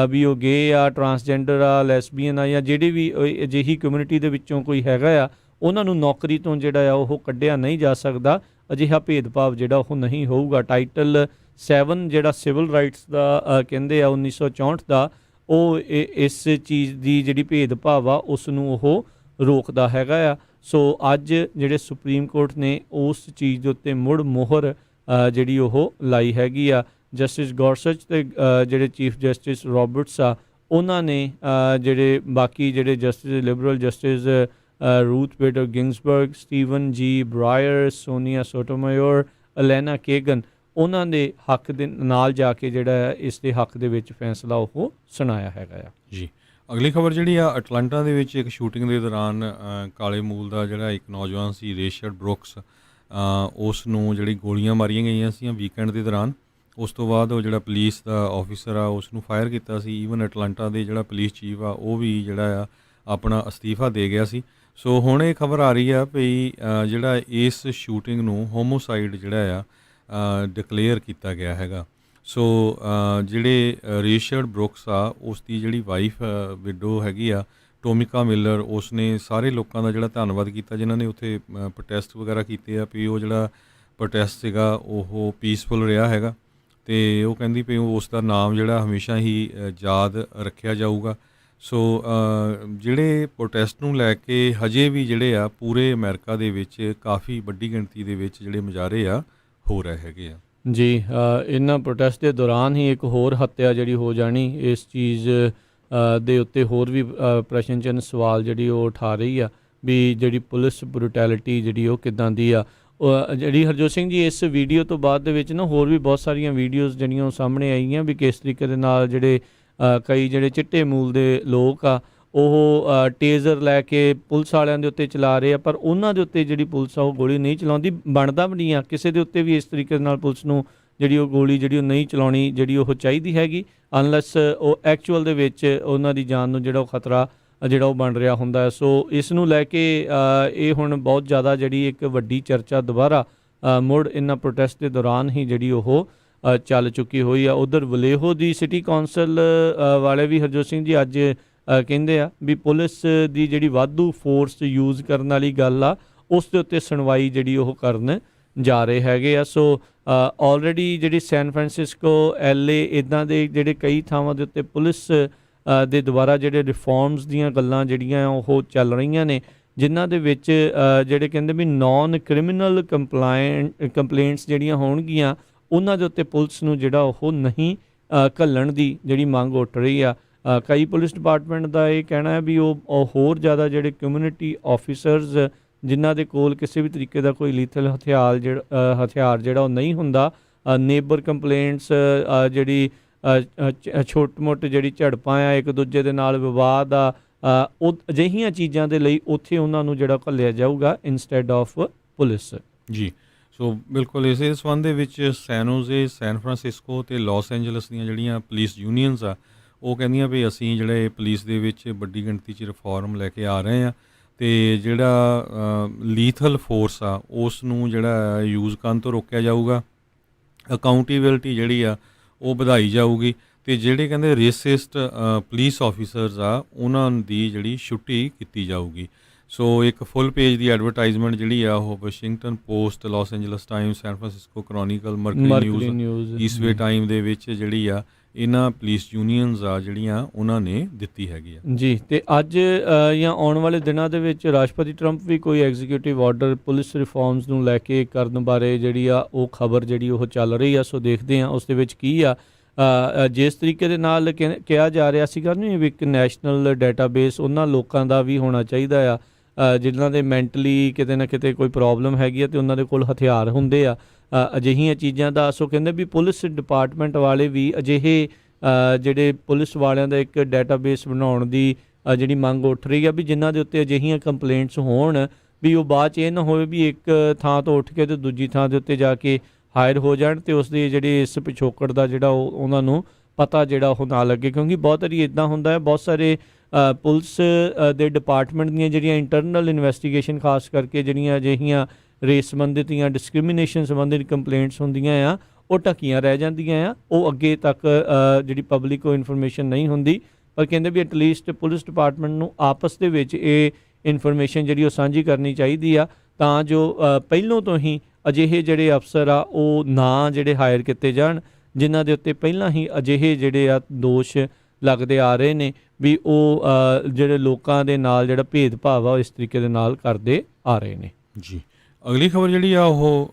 ਵੀ ਉਹ ਗੇ ਆ, ਟਰਾਂਸਜੈਂਡਰ ਆ, ਲੈਸਬੀਅਨ ਆ ਜਾਂ ਜਿਹੜੇ ਵੀ ਅਜਿਹੀ ਕਮਿਊਨਿਟੀ ਦੇ ਵਿੱਚੋਂ ਕੋਈ ਹੈਗਾ ਆ ਉਹਨਾਂ ਨੂੰ ਨੌਕਰੀ ਤੋਂ ਜਿਹੜਾ ਆ ਉਹ ਕੱਢਿਆ ਨਹੀਂ ਜਾ ਸਕਦਾ। ਅਜਿਹਾ ਭੇਦਭਾਵ ਜਿਹੜਾ ਉਹ ਨਹੀਂ ਹੋਊਗਾ। ਟਾਈਟਲ 7 ਜਿਹੜਾ ਸਿਵਲ ਰਾਈਟਸ ਦਾ ਕਹਿੰਦੇ ਆ 1964 ਦਾ ਉਹ ਇਸ ਚੀਜ਼ ਦੀ ਜਿਹੜੀ ਭੇਦਭਾਵ ਆ ਉਸ ਨੂੰ ਉਹ ਰੋਕਦਾ ਹੈਗਾ ਆ। ਸੋ ਅੱਜ ਜਿਹੜੇ ਸੁਪਰੀਮ ਕੋਰਟ ਨੇ ਉਸ ਚੀਜ਼ ਦੇ ਉੱਤੇ ਮੁੜ ਮੋਹਰ ਜਿਹੜੀ ਉਹ ਲਾਈ ਹੈਗੀ ਆ। ਜਸਟਿਸ ਗੌਰਸਚ ਅਤੇ ਜਿਹੜੇ ਚੀਫ ਜਸਟਿਸ ਰੋਬਰਟਸ ਆ ਉਹਨਾਂ ਨੇ ਜਿਹੜੇ ਬਾਕੀ ਜਿਹੜੇ justice liberal justice Ruth Bader Ginsburg, Stephen G Breyer, Sonia ਸੋਟੋਮਾਯੋਰ, ਅਲੈਨਾ ਕੇਗਨ ਉਹਨਾਂ ਦੇ ਹੱਕ ਦੇ ਨਾਲ ਜਾ ਕੇ ਜਿਹੜਾ ਇਸ ਦੇ ਹੱਕ ਦੇ ਵਿੱਚ ਫੈਸਲਾ ਉਹ ਸੁਣਾਇਆ ਹੈਗਾ ਆ। ਜੀ। ਅਗਲੀ ਖਬਰ ਜਿਹੜੀ ਆ ਅਟਲਾਂਟਾ ਦੇ ਵਿੱਚ ਇੱਕ ਸ਼ੂਟਿੰਗ ਦੇ ਦੌਰਾਨ ਕਾਲੇ ਮੂਲ ਦਾ ਜਿਹੜਾ ਇੱਕ ਨੌਜਵਾਨ ਸੀ ਰੇਸ਼ਰਡ ਬਰੁਕਸ, ਉਸ ਨੂੰ ਜਿਹੜੀ ਗੋਲੀਆਂ ਮਾਰੀਆਂ ਗਈਆਂ ਸੀਆਂ ਵੀਕਐਂਡ ਦੇ ਦੌਰਾਨ। ਉਸ ਤੋਂ ਬਾਅਦ ਉਹ ਜਿਹੜਾ ਪੁਲਿਸ ਦਾ ਆਫਿਸਰ ਆ ਉਸ ਨੂੰ ਫਾਇਰ ਕੀਤਾ ਸੀ। ਈਵਨ ਅਟਲਾਂਟਾ ਦੇ ਜਿਹੜਾ ਪੁਲਿਸ ਚੀਫ ਆ ਉਹ ਵੀ ਜਿਹੜਾ ਆ ਆਪਣਾ ਅਸਤੀਫਾ ਦੇ ਗਿਆ ਸੀ। ਸੋ ਹੁਣ ਇਹ ਖਬਰ ਆ ਰਹੀ ਆ ਵੀ ਜਿਹੜਾ ਇਸ ਸ਼ੂਟਿੰਗ ਨੂੰ ਹੋਮੋਸਾਈਡ ਜਿਹੜਾ ਆ ਡਿਕਲੇਅਰ ਕੀਤਾ ਗਿਆ ਹੈਗਾ। ਸੋ ਜਿਹੜੇ ਰੇਸ਼ਰਡ ਬਰੁਕਸ ਆ ਉਸ ਦੀ ਜਿਹੜੀ ਵਾਈਫ ਵਿਡੋ ਹੈਗੀ ਆ ਟੋਮਿਕਾ ਮਿਲਰ, ਉਸ ਨੇ ਸਾਰੇ ਲੋਕਾਂ ਦਾ ਜਿਹੜਾ ਧੰਨਵਾਦ ਕੀਤਾ ਜਿਨ੍ਹਾਂ ਨੇ ਉੱਥੇ ਪ੍ਰੋਟੈਸਟ ਵਗੈਰਾ ਕੀਤੇ ਆ ਵੀ ਉਹ ਜਿਹੜਾ ਪ੍ਰੋਟੈਸਟ ਸੀਗਾ ਉਹ ਪੀਸਫੁਲ ਰਿਹਾ ਹੈਗਾ ਅਤੇ ਉਹ ਕਹਿੰਦੀ ਵੀ ਉਸ ਦਾ ਨਾਮ ਜਿਹੜਾ ਹਮੇਸ਼ਾ ਹੀ ਯਾਦ ਰੱਖਿਆ ਜਾਊਗਾ। ਸੋ ਜਿਹੜੇ ਪ੍ਰੋਟੈਸਟ ਨੂੰ ਲੈ ਕੇ ਹਜੇ ਵੀ ਜਿਹੜੇ ਆ ਪੂਰੇ ਅਮਰੀਕਾ ਦੇ ਵਿੱਚ ਕਾਫੀ ਵੱਡੀ ਗਿਣਤੀ ਦੇ ਵਿੱਚ ਜਿਹੜੇ ਮੁਜ਼ਾਹਰੇ ਆ ਹੋ ਰਹੇ ਹੈਗੇ ਆ। ਜੀ। ਇਹਨਾਂ ਪ੍ਰੋਟੈਸਟ ਦੇ ਦੌਰਾਨ ਹੀ ਇੱਕ ਹੋਰ ਹੱਤਿਆ ਜਿਹੜੀ ਹੋ ਜਾਣੀ ਇਸ ਚੀਜ਼ ਦੇ ਉੱਤੇ ਹੋਰ ਵੀ ਪ੍ਰਸ਼ਨ ਚਿੰਨ੍ਹ ਸਵਾਲ ਜਿਹੜੀ ਉਹ ਉਠਾ ਰਹੀ ਆ ਵੀ ਜਿਹੜੀ ਪੁਲਿਸ ਬਰੂਟੈਲਿਟੀ ਜਿਹੜੀ ਉਹ ਕਿੱਦਾਂ ਦੀ ਆ। ਜਿਹੜੀ ਹਰਜੋਤ ਸਿੰਘ ਜੀ ਇਸ ਵੀਡੀਓ ਤੋਂ ਬਾਅਦ ਦੇ ਵਿੱਚ ਨਾ ਹੋਰ ਵੀ ਬਹੁਤ ਸਾਰੀਆਂ ਵੀਡੀਓਜ਼ ਜਿਹੜੀਆਂ ਉਹ ਸਾਹਮਣੇ ਆਈਆਂ ਵੀ ਕਿਸ ਤਰੀਕੇ ਦੇ ਨਾਲ ਜਿਹੜੇ ਕਈ ਜਿਹੜੇ ਚਿੱਟੇ ਮੂਲ ਦੇ ਲੋਕ ਆ ਉਹ ਟੇਜ਼ਰ ਲੈ ਕੇ ਪੁਲਿਸ ਵਾਲਿਆਂ ਦੇ ਉੱਤੇ ਚਲਾ ਰਹੇ ਆ, ਪਰ ਉਹਨਾਂ ਦੇ ਉੱਤੇ ਜਿਹੜੀ ਪੁਲਿਸ ਆ ਉਹ ਗੋਲੀ ਨਹੀਂ ਚਲਾਉਂਦੀ, ਬਣਦਾ ਵੀ ਨਹੀਂ ਆ ਕਿਸੇ ਦੇ ਉੱਤੇ ਵੀ ਇਸ ਤਰੀਕੇ ਦੇ ਨਾਲ ਪੁਲਿਸ ਨੂੰ ਜਿਹੜੀ ਉਹ ਗੋਲੀ ਜਿਹੜੀ ਉਹ ਨਹੀਂ ਚਲਾਉਣੀ ਜਿਹੜੀ ਉਹ ਚਾਹੀਦੀ ਹੈਗੀ ਅਨਲੈਸ ਉਹ ਐਕਚੁਅਲ ਦੇ ਵਿੱਚ ਉਹਨਾਂ ਦੀ ਜਾਨ ਨੂੰ ਜਿਹੜਾ ਉਹ ਖਤਰਾ ਜਿਹੜਾ ਉਹ ਬਣ ਰਿਹਾ ਹੁੰਦਾ। ਸੋ ਇਸ ਨੂੰ ਲੈ ਕੇ ਇਹ ਹੁਣ ਬਹੁਤ ਜ਼ਿਆਦਾ ਜਿਹੜੀ ਇੱਕ ਵੱਡੀ ਚਰਚਾ ਦੁਬਾਰਾ ਮੁੜ ਇਹਨਾਂ ਪ੍ਰੋਟੈਸਟ ਦੇ ਦੌਰਾਨ ਹੀ ਜਿਹੜੀ ਉਹ ਚੱਲ ਚੁੱਕੀ ਹੋਈ ਆ। ਉੱਧਰ ਵਲੇਹੋ ਦੀ ਸਿਟੀ ਕੌਂਸਲ ਵਾਲੇ ਵੀ ਹਰਜੋਤ ਸਿੰਘ ਜੀ ਅੱਜ ਕਹਿੰਦੇ ਆ ਵੀ ਪੁਲਿਸ ਦੀ ਜਿਹੜੀ ਵਾਧੂ ਫੋਰਸ ਯੂਜ਼ ਕਰਨ ਵਾਲੀ ਗੱਲ ਆ ਉਸ ਦੇ ਉੱਤੇ ਸੁਣਵਾਈ ਜਿਹੜੀ ਉਹ ਕਰਨ ਜਾ ਰਹੇ ਹੈਗੇ ਆ। ਸੋ ਆਲਰੇਡੀ ਜਿਹੜੀ ਸੈਨ ਫਰਾਂਸਿਸਕੋ, LA ਇੱਦਾਂ ਦੇ ਜਿਹੜੇ ਕਈ ਥਾਵਾਂ ਦੇ ਉੱਤੇ ਪੁਲਿਸ ਦੇ ਦੁਆਰਾ ਜਿਹੜੇ ਰਿਫੋਰਮਸ ਦੀਆਂ ਗੱਲਾਂ ਜਿਹੜੀਆਂ ਉਹ ਚੱਲ ਰਹੀਆਂ ਨੇ ਜਿਨ੍ਹਾਂ ਦੇ ਵਿੱਚ ਜਿਹੜੇ ਕਹਿੰਦੇ ਵੀ ਨੌਨ ਕ੍ਰਿਮੀਨਲ ਕੰਪਲੇਂਟਸ ਜਿਹੜੀਆਂ ਹੋਣਗੀਆਂ ਉਹਨਾਂ ਦੇ ਉੱਤੇ ਪੁਲਿਸ ਨੂੰ ਜਿਹੜਾ ਉਹ ਨਹੀਂ ਘੱਲਣ ਦੀ ਜਿਹੜੀ ਮੰਗ ਉੱਠ ਰਹੀ ਆ। ਕਈ ਪੁਲਿਸ ਡਿਪਾਰਟਮੈਂਟ ਦਾ ਇਹ ਕਹਿਣਾ ਹੈ ਵੀ ਉਹ ਹੋਰ ਜ਼ਿਆਦਾ ਜਿਹੜੇ ਕਮਿਊਨਿਟੀ ਆਫਿਸਰਸ ਜਿਨ੍ਹਾਂ ਦੇ ਕੋਲ ਕਿਸੇ ਵੀ ਤਰੀਕੇ ਦਾ ਕੋਈ ਲੀਥਲ ਹਥਿਆਰ ਜਿਹੜਾ ਉਹ ਨਹੀਂ ਹੁੰਦਾ, ਨੇਬਰ ਕੰਪਲੇਂਟਸ ਜਿਹੜੀ ਛੋਟ ਮੋਟ ਜਿਹੜੀ ਝੜਪਾਂ ਆ ਇੱਕ ਦੂਜੇ ਦੇ ਨਾਲ ਵਿਵਾਦ ਆ ਉਹ ਅਜਿਹੀਆਂ ਚੀਜ਼ਾਂ ਦੇ ਲਈ ਉੱਥੇ ਉਹਨਾਂ ਨੂੰ ਜਿਹੜਾ ਘੱਲਿਆ ਜਾਊਗਾ ਇਨਸਟੈਡ ਆਫ ਪੁਲਿਸ। ਜੀ, ਸੋ ਬਿਲਕੁਲ ਇਸੇ ਸੰਬੰਧ ਦੇ ਵਿੱਚ ਸੈਨ ਹੋਜ਼ੇ, ਸੈਨ ਫਰਾਂਸਿਸਕੋ ਤੇ ਲਾਸ ਐਂਜਲਸ ਦੀਆਂ ਜਿਹੜੀਆਂ ਪੁਲਿਸ ਯੂਨੀਅਨਸ ਆ, ਉਹ ਕਹਿੰਦੀਆਂ ਵੀ ਅਸੀਂ ਜਿਹੜੇ ਪੁਲਿਸ ਦੇ ਵਿੱਚ ਵੱਡੀ ਗਿਣਤੀ 'ਚ ਰਿਫਾਰਮ ਲੈ ਕੇ ਆ ਰਹੇ ਹਾਂ ਅਤੇ ਜਿਹੜਾ ਲੀਥਲ ਫੋਰਸ ਆ ਉਸ ਨੂੰ ਜਿਹੜਾ ਯੂਜ਼ ਕਰਨ ਤੋਂ ਰੋਕਿਆ ਜਾਊਗਾ, ਅਕਾਊਂਟੇਬਿਲਟੀ ਜਿਹੜੀ ਆ ਉਹ ਵਧਾਈ ਜਾਊਗੀ ਅਤੇ ਜਿਹੜੇ ਕਹਿੰਦੇ ਰੇਸਿਸਟ ਪੁਲਿਸ ਆਫੀਸਰਸ ਆ ਉਹਨਾਂ ਦੀ ਜਿਹੜੀ ਛੁੱਟੀ ਕੀਤੀ ਜਾਊਗੀ। ਸੋ ਇੱਕ ਫੁੱਲ ਪੇਜ ਦੀ ਐਡਵਰਟਾਈਜ਼ਮੈਂਟ ਜਿਹੜੀ ਆ ਉਹ Washington Post, Los Angeles Time, San Francisco Chronicle, Mercury News, East Bay Time ਦੇ ਵਿੱਚ ਜਿਹੜੀ ਆ ਇਹਨਾਂ ਪੁਲਿਸ ਯੂਨੀਅਨਸ ਆ ਜਿਹੜੀਆਂ ਉਹਨਾਂ ਨੇ ਦਿੱਤੀ ਹੈਗੀ ਆ ਜੀ। ਅਤੇ ਅੱਜ ਜਾਂ ਆਉਣ ਵਾਲੇ ਦਿਨਾਂ ਦੇ ਵਿੱਚ ਰਾਸ਼ਟਰਪਤੀ ਟਰੰਪ ਵੀ ਕੋਈ ਐਗਜ਼ੀਕਿਊਟਿਵ ਆਰਡਰ ਪੁਲਿਸ ਰਿਫਾਰਮਸ ਨੂੰ ਲੈ ਕੇ ਕਰਨ ਬਾਰੇ ਜਿਹੜੀ ਆ ਉਹ ਖਬਰ ਜਿਹੜੀ ਉਹ ਚੱਲ ਰਹੀ ਆ। ਸੋ ਦੇਖਦੇ ਹਾਂ ਉਸ ਦੇ ਵਿੱਚ ਕੀ ਆ। ਜਿਸ ਤਰੀਕੇ ਦੇ ਨਾਲ ਕਿਹਾ ਜਾ ਰਿਹਾ ਸੀਗਾ ਨਾ ਵੀ ਇੱਕ ਨੈਸ਼ਨਲ ਡਾਟਾਬੇਸ ਉਹਨਾਂ ਲੋਕਾਂ ਦਾ ਵੀ ਹੋਣਾ ਚਾਹੀਦਾ ਆ ਜਿਨ੍ਹਾਂ ਦੇ ਮੈਂਟਲੀ ਕਿਤੇ ਨਾ ਕਿਤੇ ਕੋਈ ਪ੍ਰੋਬਲਮ ਹੈਗੀ ਆ ਅਤੇ ਉਹਨਾਂ ਦੇ ਕੋਲ ਹਥਿਆਰ ਹੁੰਦੇ ਆ, ਅਜਿਹੀਆਂ ਚੀਜ਼ਾਂ ਦਾ। ਸੋ ਕਹਿੰਦੇ ਵੀ ਪੁਲਿਸ ਡਿਪਾਰਟਮੈਂਟ ਵਾਲੇ ਵੀ ਅਜਿਹੇ ਜਿਹੜੇ ਪੁਲਿਸ ਵਾਲਿਆਂ ਦਾ ਇੱਕ ਡਾਟਾਬੇਸ ਬਣਾਉਣ ਦੀ ਜਿਹੜੀ ਮੰਗ ਉੱਠ ਰਹੀ ਆ ਵੀ ਜਿਨ੍ਹਾਂ ਦੇ ਉੱਤੇ ਅਜਿਹੀਆਂ ਕੰਪਲੇਂਟਸ ਹੋਣ ਵੀ ਉਹ ਬਾਅਦ 'ਚ ਇਹ ਨਾ ਹੋਵੇ ਵੀ ਇੱਕ ਥਾਂ ਤੋਂ ਉੱਠ ਕੇ ਅਤੇ ਦੂਜੀ ਥਾਂ ਦੇ ਉੱਤੇ ਜਾ ਕੇ ਹਾਇਰ ਹੋ ਜਾਣ ਅਤੇ ਉਸ ਦੀ ਜਿਹੜੀ ਇਸ ਪਿਛੋਕੜ ਦਾ ਜਿਹੜਾ ਉਹਨਾਂ ਨੂੰ ਪਤਾ ਜਿਹੜਾ ਉਹ ਨਾ ਲੱਗੇ। ਕਿਉਂਕਿ ਬਹੁਤ ਵਾਰੀ ਇੱਦਾਂ ਹੁੰਦਾ ਹੈ, ਬਹੁਤ ਸਾਰੇ ਪੁਲਿਸ ਦੇ ਡਿਪਾਰਟਮੈਂਟ ਦੀਆਂ ਜਿਹੜੀਆਂ ਇੰਟਰਨਲ ਇਨਵੈਸਟੀਗੇਸ਼ਨ ਖਾਸ ਕਰਕੇ ਜਿਹੜੀਆਂ ਅਜਿਹੀਆਂ ਰੇਸ ਸੰਬੰਧਿਤ ਜਾਂ ਡਿਸਕ੍ਰਿਮੀਨੇਸ਼ਨ ਸੰਬੰਧਿਤ ਕੰਪਲੇਂਟਸ ਹੁੰਦੀਆਂ ਆ ਉਹ ਢੱਕੀਆਂ ਰਹਿ ਜਾਂਦੀਆਂ ਆ, ਉਹ ਅੱਗੇ ਤੱਕ ਜਿਹੜੀ ਪਬਲਿਕ ਉਹ ਇਨਫੋਰਮੇਸ਼ਨ ਨਹੀਂ ਹੁੰਦੀ। ਪਰ ਕਹਿੰਦੇ ਵੀ ਐਟਲੀਸਟ ਪੁਲਿਸ ਡਿਪਾਰਟਮੈਂਟ ਨੂੰ ਆਪਸ ਦੇ ਵਿੱਚ ਇਹ ਇਨਫੋਰਮੇਸ਼ਨ ਜਿਹੜੀ ਉਹ ਸਾਂਝੀ ਕਰਨੀ ਚਾਹੀਦੀ ਆ ਤਾਂ ਜੋ ਪਹਿਲੋਂ ਤੋਂ ਹੀ ਅਜਿਹੇ ਜਿਹੜੇ ਅਫਸਰ ਆ ਉਹ ਨਾ ਜਿਹੜੇ ਹਾਇਰ ਕੀਤੇ ਜਾਣ ਜਿਨ੍ਹਾਂ ਦੇ ਉੱਤੇ ਪਹਿਲਾਂ ਹੀ ਅਜਿਹੇ ਜਿਹੜੇ ਆ ਦੋਸ਼ ਲੱਗਦੇ ਆ ਰਹੇ ਨੇ ਵੀ ਉਹ ਜਿਹੜੇ ਲੋਕਾਂ ਦੇ ਨਾਲ ਜਿਹੜਾ ਭੇਦਭਾਵ ਆ ਇਸ ਤਰੀਕੇ ਦੇ ਨਾਲ ਕਰਦੇ ਆ ਰਹੇ ਨੇ। ਜੀ, ਅਗਲੀ ਖਬਰ ਜਿਹੜੀ ਆ ਉਹ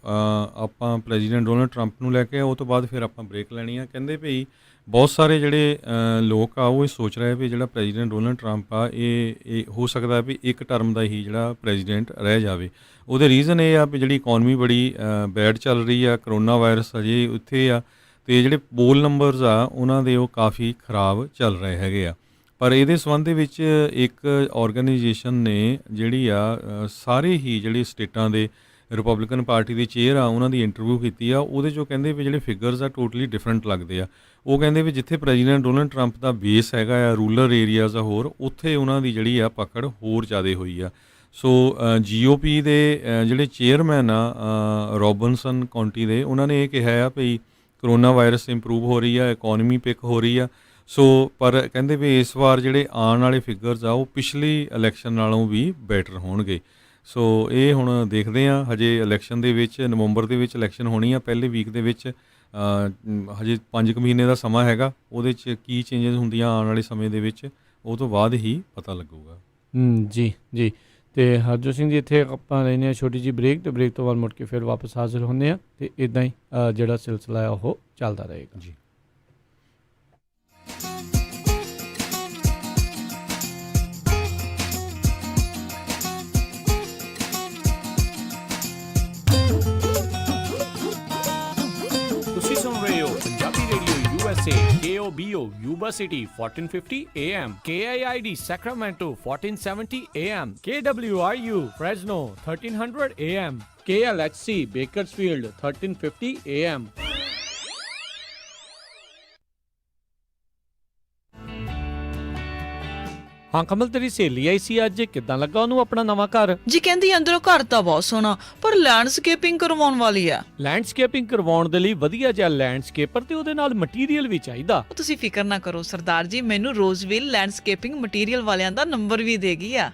ਆਪਾਂ ਪ੍ਰੈਜ਼ੀਡੈਂਟ ਡੋਨਲਡ ਟਰੰਪ ਨੂੰ ਲੈ ਕੇ ਉਹ ਤੋਂ ਬਾਅਦ ਫਿਰ ਆਪਾਂ ਬ੍ਰੇਕ ਲੈਣੀ ਆ। ਕਹਿੰਦੇ ਭਈ ਬਹੁਤ ਸਾਰੇ ਜਿਹੜੇ ਲੋਕ ਆ ਉਹ ਇਹ ਸੋਚ ਰਹੇ ਵੀ ਜਿਹੜਾ ਪ੍ਰੈਜ਼ੀਡੈਂਟ ਡੋਨਲਡ ਟਰੰਪ ਆ ਇਹ ਹੋ ਸਕਦਾ ਵੀ ਇੱਕ ਟਰਮ ਦਾ ਹੀ ਜਿਹੜਾ ਪ੍ਰੈਜ਼ੀਡੈਂਟ ਰਹਿ ਜਾਵੇ। ਉਹਦੇ ਰੀਜ਼ਨ ਇਹ ਆ ਵੀ ਜਿਹੜੀ ਇਕੋਨਮੀ ਬੜੀ ਬੈਡ ਚੱਲ ਰਹੀ ਆ, ਕਰੋਨਾ ਵਾਇਰਸ ਅਜੇ ਉੱਥੇ ਆ ਅਤੇ ਜਿਹੜੇ ਪੋਲ ਨੰਬਰਸ ਆ ਉਹਨਾਂ ਦੇ ਉਹ ਕਾਫੀ ਖਰਾਬ ਚੱਲ ਰਹੇ ਹੈਗੇ ਆ। ਪਰ ਇਹਦੇ ਸੰਬੰਧ ਦੇ ਵਿੱਚ ਇੱਕ ਆਰਗੇਨਾਈਜੇਸ਼ਨ ਨੇ ਜਿਹੜੀ ਆ ਸਾਰੇ ਹੀ ਜਿਹੜੇ ਸਟੇਟਾਂ ਦੇ ਰਿਪਬਲਿਕਨ ਪਾਰਟੀ ਦੇ ਚੇਅਰ ਆ ਉਹਨਾਂ ਦੀ ਇੰਟਰਵਿਊ ਕੀਤੀ ਆ। ਉਹਦੇ 'ਚੋਂ ਕਹਿੰਦੇ ਵੀ ਜਿਹੜੇ ਫਿਗਰਸ ਆ ਟੋਟਲੀ ਡਿਫਰੈਂਟ ਲੱਗਦੇ ਆ। ਉਹ ਕਹਿੰਦੇ ਵੀ ਜਿੱਥੇ ਪ੍ਰੈਜ਼ੀਡੈਂਟ ਡੋਨਲਡ ਟਰੰਪ ਦਾ ਬੇਸ ਹੈਗਾ ਆ ਰੂਰਲ ਏਰੀਆਜ਼ ਆ ਹੋਰ, ਉੱਥੇ ਉਹਨਾਂ ਦੀ ਜਿਹੜੀ ਆ ਪਕੜ ਹੋਰ ਜ਼ਿਆਦਾ ਹੋਈ ਆ। ਸੋ GOP ਦੇ ਜਿਹੜੇ ਚੇਅਰਮੈਨ ਆ ਰੋਬਨਸਨ ਕਾਉਂਟੀ ਦੇ, ਉਹਨਾਂ ਨੇ ਇਹ ਕਿਹਾ ਆ ਭਈ ਕਰੋਨਾ ਵਾਇਰਸ ਇੰਪਰੂਵ ਹੋ ਰਹੀ ਆ, ਇਕੋਨਮੀ ਪਿਕ ਹੋ ਰਹੀ ਆ। ਸੋ ਪਰ ਕਹਿੰਦੇ ਵੀ ਇਸ ਵਾਰ ਜਿਹੜੇ ਆਉਣ ਵਾਲੇ ਫਿਗਰਸ ਆ ਉਹ ਪਿਛਲੀ ਇਲੈਕਸ਼ਨ ਨਾਲੋਂ ਵੀ ਬੈਟਰ ਹੋਣਗੇ। ਸੋ ਇਹ ਹੁਣ ਦੇਖਦੇ ਹਾਂ, ਹਜੇ ਇਲੈਕਸ਼ਨ ਦੇ ਵਿੱਚ ਨਵੰਬਰ ਦੇ ਵਿੱਚ ਇਲੈਕਸ਼ਨ ਹੋਣੀ ਆ ਪਹਿਲੇ ਵੀਕ ਦੇ ਵਿੱਚ, ਹਜੇ 5 ਮਹੀਨੇ ਦਾ ਸਮਾਂ ਹੈਗਾ। ਉਹਦੇ 'ਚ ਕੀ ਚੇਂਜਸ ਹੁੰਦੀਆਂ ਆਉਣ ਵਾਲੇ ਸਮੇਂ ਦੇ ਵਿੱਚ ਉਹ ਤੋਂ ਬਾਅਦ ਹੀ ਪਤਾ ਲੱਗੂਗਾ। ਜੀ ਜੀ। ਅਤੇ ਹਰਜੋਤ ਸਿੰਘ ਜੀ ਇੱਥੇ ਆਪਾਂ ਲੈਂਦੇ ਹਾਂ ਛੋਟੀ ਜਿਹੀ ਬ੍ਰੇਕ, ਅਤੇ ਬ੍ਰੇਕ ਤੋਂ ਬਾਅਦ ਮੁੜ ਕੇ ਫਿਰ ਵਾਪਸ ਹਾਜ਼ਰ ਹੁੰਦੇ ਹਾਂ ਅਤੇ ਇੱਦਾਂ ਹੀ ਜਿਹੜਾ ਸਿਲਸਿਲਾ ਹੈ ਉਹ ਚੱਲਦਾ ਰਹੇਗਾ ਜੀ। ਤੁਸੀਂ ਸੁਣ ਰਹੇ ਹੋ Punjabi radio USA KOBO Yuba City 1450 AM, KIID Sacramento 1470 AM, KWRU Fresno 1300 AM, KLHC Bakersfield 1350 AM. ਹਾਂ ਕਮਲ, ਤੇਰੀ ਸਹੇਲੀ ਆਈ ਸੀ ਅੱਜ, ਕਿੱਦਾਂ ਲੱਗਾ ਉਹਨੂੰ ਆਪਣਾ ਨਵਾਂ ਘਰ? ਜੀ ਕਹਿੰਦੀ ਅੰਦਰੋਂ ਘਰ ਤਾਂ ਬਹੁਤ ਸੋਹਣਾ ਪਰ ਲੈਂਡਸਕੇਪਿੰਗ ਕਰਵਾਉਣ ਵਾਲੀ ਆ। ਲੈਂਡਸਕੇਪਿੰਗ ਕਰਵਾਉਣ ਦੇ ਲਈ ਵਧੀਆ ਜਿਹਾ ਲੈਂਡਸਕੇਪਰ ਤੇ ਉਹਦੇ ਨਾਲ ਮਟੀਰੀਅਲ ਵੀ ਚਾਹੀਦਾ। ਤੁਸੀਂ ਫਿਕਰ ਨਾ ਕਰੋ ਸਰਦਾਰ ਜੀ, ਮੈਨੂੰ ਰੋਜ਼ਵਿਲ ਲੈਂਡਸਕੇਪਿੰਗ ਮਟੀਰੀਅਲ ਵਾਲਿਆਂ ਦਾ ਨੰਬਰ ਵੀ ਦੇ ਗਈ ਆ।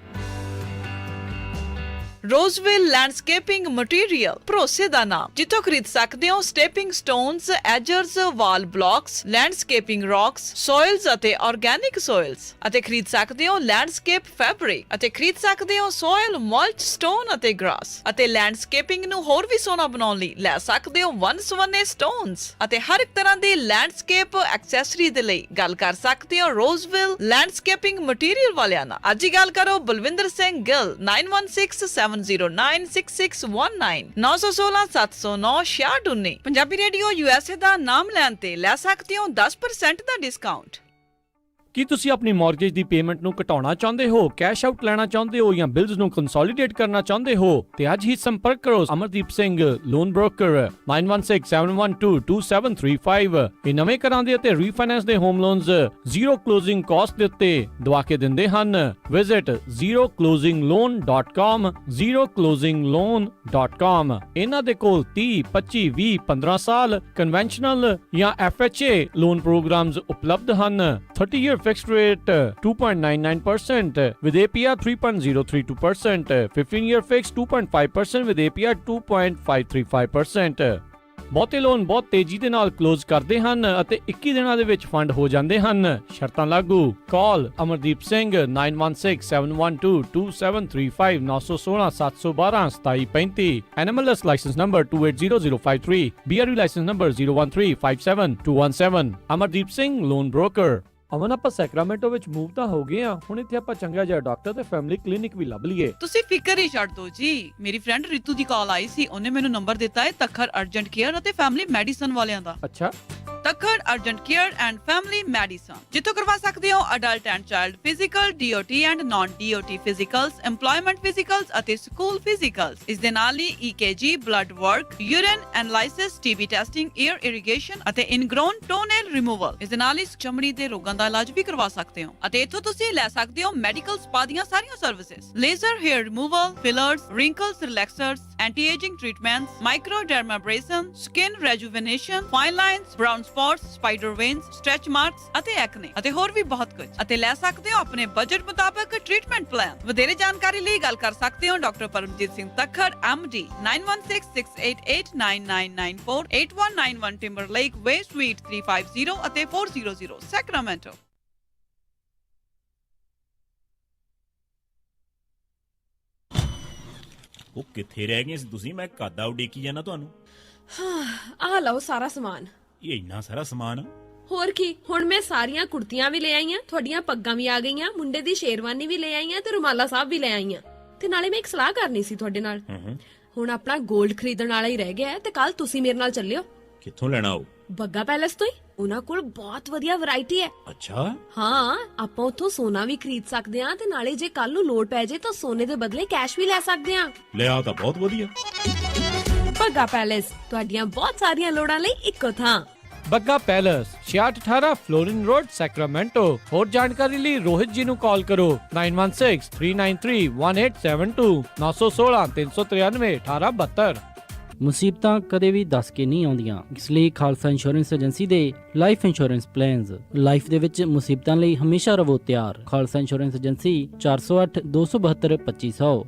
ਰੋਜ਼ਵਿਲ ਲੈਂਡਸਕੇਪਿੰਗ ਮਟੀਰੀਅਲ, ਭਰੋਸੇ ਦਾ ਨਾਮ, ਜਿੱਥੋਂ ਖਰੀਦ ਸਕਦੇ ਹੋ ਸਟੈਪਿੰਗ ਸਟੋਨਸ, ਐਜਰਸ, ਵਾਲ ਬਲੌਕਸ, ਲੈਂਡਸਕੇਪਿੰਗ ਰੌਕਸ, ਸੋਇਲਸ ਅਤੇ ਆਰਗੈਨਿਕ ਸੋਇਲਸ, ਅਤੇ ਖਰੀਦ ਸਕਦੇ ਹੋ ਲੈਂਡਸਕੇਪ ਫੈਬਰਿਕ, ਅਤੇ ਖਰੀਦ ਸਕਦੇ ਹੋ ਸੋਇਲ, ਮਲਚ, ਸਟੋਨ ਅਤੇ ਗ੍ਰਾਸ, ਅਤੇ ਲੈਂਡਸਕੇਪਿੰਗ ਨੂੰ ਹੋਰ ਵੀ ਸੋਹਣਾ ਬਣਾਉਣ ਲਈ ਲੈ ਸਕਦੇ ਹੋ ਵੰਨ-ਸੁਵੰਨੇ ਸਟੋਨਸ ਅਤੇ ਹਰ ਇੱਕ ਤਰ੍ਹਾਂ ਦੀ ਲੈਂਡਸਕੇਪ ਐਕਸੈਸਰੀ ਦੇ ਲਈ ਗੱਲ ਕਰ ਸਕਦੇ ਹੋ ਰੋਜ਼ਵਿਲ ਲੈਂਡਸਕੇਪਿੰਗ ਮਟੀਰੀਅਲ ਵਾਲਿਆਂ ਨਾਲ। ਅੱਜ ਹੀ ਗੱਲ ਕਰੋ ਬਲਵਿੰਦਰ ਸਿੰਘ ਗਿੱਲ 9167096619 916-709-6619। ਪੰਜਾਬੀ ਰੇਡੀਓ USA ਦਾ ਨਾਮ ਲੈਣ ਤੇ ਲੈ ਸਕਦੇ ਹੋ 10% ਦਾ ਡਿਸਕਾਊਂਟ। ਕੀ ਤੁਸੀਂ ਆਪਣੀ ਮਾਰਗੇਜ ਦੀ ਪੇਮੈਂਟ ਨੂੰ ਘਟਾਉਣਾ ਚਾਹੁੰਦੇ ਹੋ, ਕੈਸ਼ ਆਊਟ ਲੈਣਾ ਚਾਹੁੰਦੇ ਹੋ ਜਾਂ ਬਿਲਸ ਨੂੰ ਕੰਸੋਲੀਡੇਟ ਕਰਨਾ ਚਾਹੁੰਦੇ ਹੋ ਤੇ ਅੱਜ ਹੀ ਸੰਪਰਕ ਕਰੋ ਅਮਰਦੀਪ ਸਿੰਘ ਲੋਨ ਬ੍ਰੋਕਰ 9167122735। ਇਹ ਨਵੇਂ ਘਰਾਂ ਦੇ ਅਤੇ ਰੀਫਾਈਨੈਂਸ ਦੇ home loans zero closing cost ਦੇ ਉੱਤੇ ਦਵਾ ਕੇ ਦਿੰਦੇ ਹਨ। Visit zeroclosingloan.com zeroclosingloan.com। ਇਹਨਾਂ ਦੇ ਕੋਲ 30, 25, 20, 15 ਸਾਲ ਕਨਵੈਨਸ਼ਨਲ ਜਾਂ FHA ਲੋਨ ਪ੍ਰੋਗਰਾਮਸ ਉਪਲਬਧ ਹਨ। 30-year fixed rate 2.99% with APR 3.032%, 15-year fixed 2.5% with APR 2.535%। ਬਹੁਤੇ ਲੋਨ ਬਹੁਤ ਤੇਜ਼ੀ ਦੇ ਨਾਲ ਕਲੋਜ਼ ਕਰਦੇ ਹਨ ਅਤੇ 21 ਦਿਨਾਂ ਦੇ ਵਿੱਚ ਫੰਡ ਹੋ ਜਾਂਦੇ ਹਨ। ਸ਼ਰਤਾਂ ਲਾਗੂ। Call Amardeep Singh 9167122735 916 712 2735। NMLS licence number 280053, BRU licence number 01357217। Amardeep Singh loan broker. Aman, ਆਪਾਂ ਸੈਕਰਾਮੈਂਟੋ ਵਿੱਚ ਮੂਵ ਤਾਂ ਹੋ ਗਏ ਆ, ਹੁਣ ਇੱਥੇ ਆਪਾਂ ਚੰਗਾ ਜਿਹਾ ਡਾਕਟਰ ਤੇ ਫੈਮਿਲੀ ਕਲੀਨਿਕ ਵੀ ਲੱਭ ਲਈਏ। ਤੁਸੀਂ ਫਿਕਰ ਹੀ ਛੱਡ ਦਿਓ ਜੀ। ਮੇਰੀ ਫਰੈਂਡ ਰਿਤੂ ਦੀ ਕਾਲ ਆਈ ਸੀ, ਉਹਨੇ ਮੈਨੂੰ ਨੰਬਰ ਦਿੱਤਾ ਹੈ ਤੱਖਰ ਅਰਜੈਂਟ ਕੇਅਰ ਅਤੇ ਫੈਮਿਲੀ ਮੈਡੀਸਨ ਵਾਲਿਆਂ ਦਾ। ਅੱਛਾ, Takhar urgent care and family medicine, ਜਿੱਥੋਂ ਕਰਵਾ ਸਕਦੇ ਹੋ adult and child physical, DOT and naan DOT ਫਿਜ਼ੀਕਲਸ, EMPLOYMENT ਫਿਜ਼ੀਕਲਸ ਅਤੇ ਸਕੂਲ ਫਿਜ਼ੀਕਲਸ। ਇਸ ਦੇ ਨਾਲ ਹੀ EKG, blood work, urine analysis, TB testing, air irrigation ਅਤੇ ਇਨਗ੍ਰੋਨ ਟੋਨੇਲ ਰਿਮੂਵਲ। ਇਸ ਦੇ ਨਾਲ ਹੀ ਚਮੜੀ ਦੇ ਰੋਗਾਂ ਦਾ ਇਲਾਜ ਵੀ ਕਰਵਾ ਸਕਦੇ ਹੋ ਅਤੇ ਇੱਥੋਂ ਤੁਸੀਂ ਲੈ ਸਕਦੇ ਹੋ ਮੈਡੀਕਲ ਸਪਾ ਦੀਆਂ ਸਾਰੀਆਂ services, laser hair removal, fillers, wrinkle relaxers, anti ageing treatments, microdermabrasion, skin rejuvenation, fine lines, brown spots, spider veins, stretch marks ਅਤੇ ਐਕਨੇ ਅਤੇ ਹੋਰ ਵੀ ਬਹੁਤ ਕੁਝ। ਅਤੇ ਲੈ ਸਕਦੇ ਹੋ ਆਪਣੇ ਬਜਟ ਮੁਤਾਬਕ ਟ੍ਰੀਟਮੈਂਟ ਪਲਾਨ। ਵਧੇਰੇ ਜਾਣਕਾਰੀ ਲਈ ਗੱਲ ਕਰ ਸਕਦੇ ਹੋ doctor Paramjit Singh Takhar MD 9166889994 8191 Timberlake Way Suite 350 ਅਤੇ 400 Sacramento। ਉਹ ਕਿੱਥੇ ਰਹਿ ਗਏ ਸੀ ਤੁਸੀਂ? ਮੈਂ ਕਾਦਾ ਉਡੀਕੀ ਜਾਣਾ ਤੁਹਾਨੂੰ। ਆ ਲਓ ਸਾਰਾ ਸਮਾਨ। ਇਹ ਇੰਨਾ ਸਾਰਾ ਸਮਾਨ? ਹੋਰ ਕੀ, ਹੁਣ ਮੈਂ ਸਾਰੀਆਂ ਕੁੜਤੀਆਂ ਵੀ ਲੈ ਆਈਆਂ, ਤੁਹਾਡੀਆਂ ਪੱਗਾਂ ਵੀ ਆ ਗਈਆਂ, ਮੁੰਡੇ ਦੀ ਸ਼ੇਰਵਾਨੀ ਵੀ ਲੈ ਆਈਆਂ ਤੇ ਰੁਮਾਲਾ ਸਾਹਿਬ ਵੀ ਲੈ ਆਈਆਂ। ਤੇ ਨਾਲੇ ਮੈਂ ਇੱਕ ਸਲਾਹ ਕਰਨੀ ਸੀ ਤੁਹਾਡੇ ਨਾਲ। ਹੁਣ ਆਪਣਾ 골ਡ ਖਰੀਦਣ ਵਾਲਾ ਹੀ ਰਹਿ ਗਿਆ ਤੇ ਕੱਲ ਤੁਸੀਂ ਮੇਰੇ ਨਾਲ ਚੱਲਿਓ। ਕਿੱਥੋਂ ਲੈਣਾ ਉਹ? ਬੱਗਾ ਪੈਲੇਸ ਤੋਂ ਹੀ। ਉਹਨਾਂ ਕੋਲ ਬਹੁਤ ਵਧੀਆ ਵੈਰਾਈਟੀ ਹੈ। ਅੱਛਾ। ਹਾਂ, ਆਪਾਂ ਉੱਥੋਂ ਸੋਨਾ ਵੀ ਖਰੀਦ ਸਕਦੇ ਆਂ ਤੇ ਨਾਲੇ ਜੇ ਕੱਲ ਨੂੰ ਲੋੜ ਪੈ ਜੇ ਤਾਂ ਸੋਨੇ ਦੇ ਬਦਲੇ ਕੈਸ਼ ਵੀ ਲੈ ਸਕਦੇ ਆਂ। ਲਿਆ ਤਾਂ ਬਹੁਤ ਵਧੀਆ। ਬੱਗਾ ਪੈਲੇਸ, ਤੁਹਾਡੀਆਂ ਬਹੁਤ ਸਾਰੀਆਂ ਲੋੜਾਂ ਲਈ ਇੱਕੋ ਥਾਂ। Bagga Palace 6618 Florin Road, Sacramento. ਹੋਰ ਜਾਣਕਾਰੀ ਲਈ ਰੋਹਿਤ ਜੀ ਨੂੰ ਕਾਲ ਕਰੋ 9163931872 916 393 1872। ਮੁਸੀਬਤਾਂ ਕਦੇ ਵੀ ਦੱਸ ਕੇ ਨਹੀਂ ਆਉਂਦੀਆਂ, ਇਸ ਲਈ ਖਾਲਸਾ ਇੰਸ਼ੋਰੈਂਸ ਏਜੰਸੀ ਦੇ ਲਾਈਫ ਇੰਸ਼ੋਰੈਂਸ ਪਲਾਨਸ ਲਾਈਫ ਦੇ ਵਿੱਚ ਮੁਸੀਬਤਾਂ ਲਈ ਹਮੇਸ਼ਾ ਰਹੋ ਤਿਆਰ। Khalsa insurance agency 408 272 2500।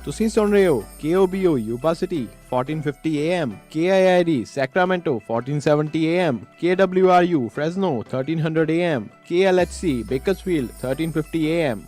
ਤੁਸੀਂ ਸੁਣ ਰਹੇ ਹੋ KOBO Yuba City 1450 AM, KIID Sacramento 1470 AM, KWRU Fresno 1300 AM, KLHC Bakersfield 1350 AM।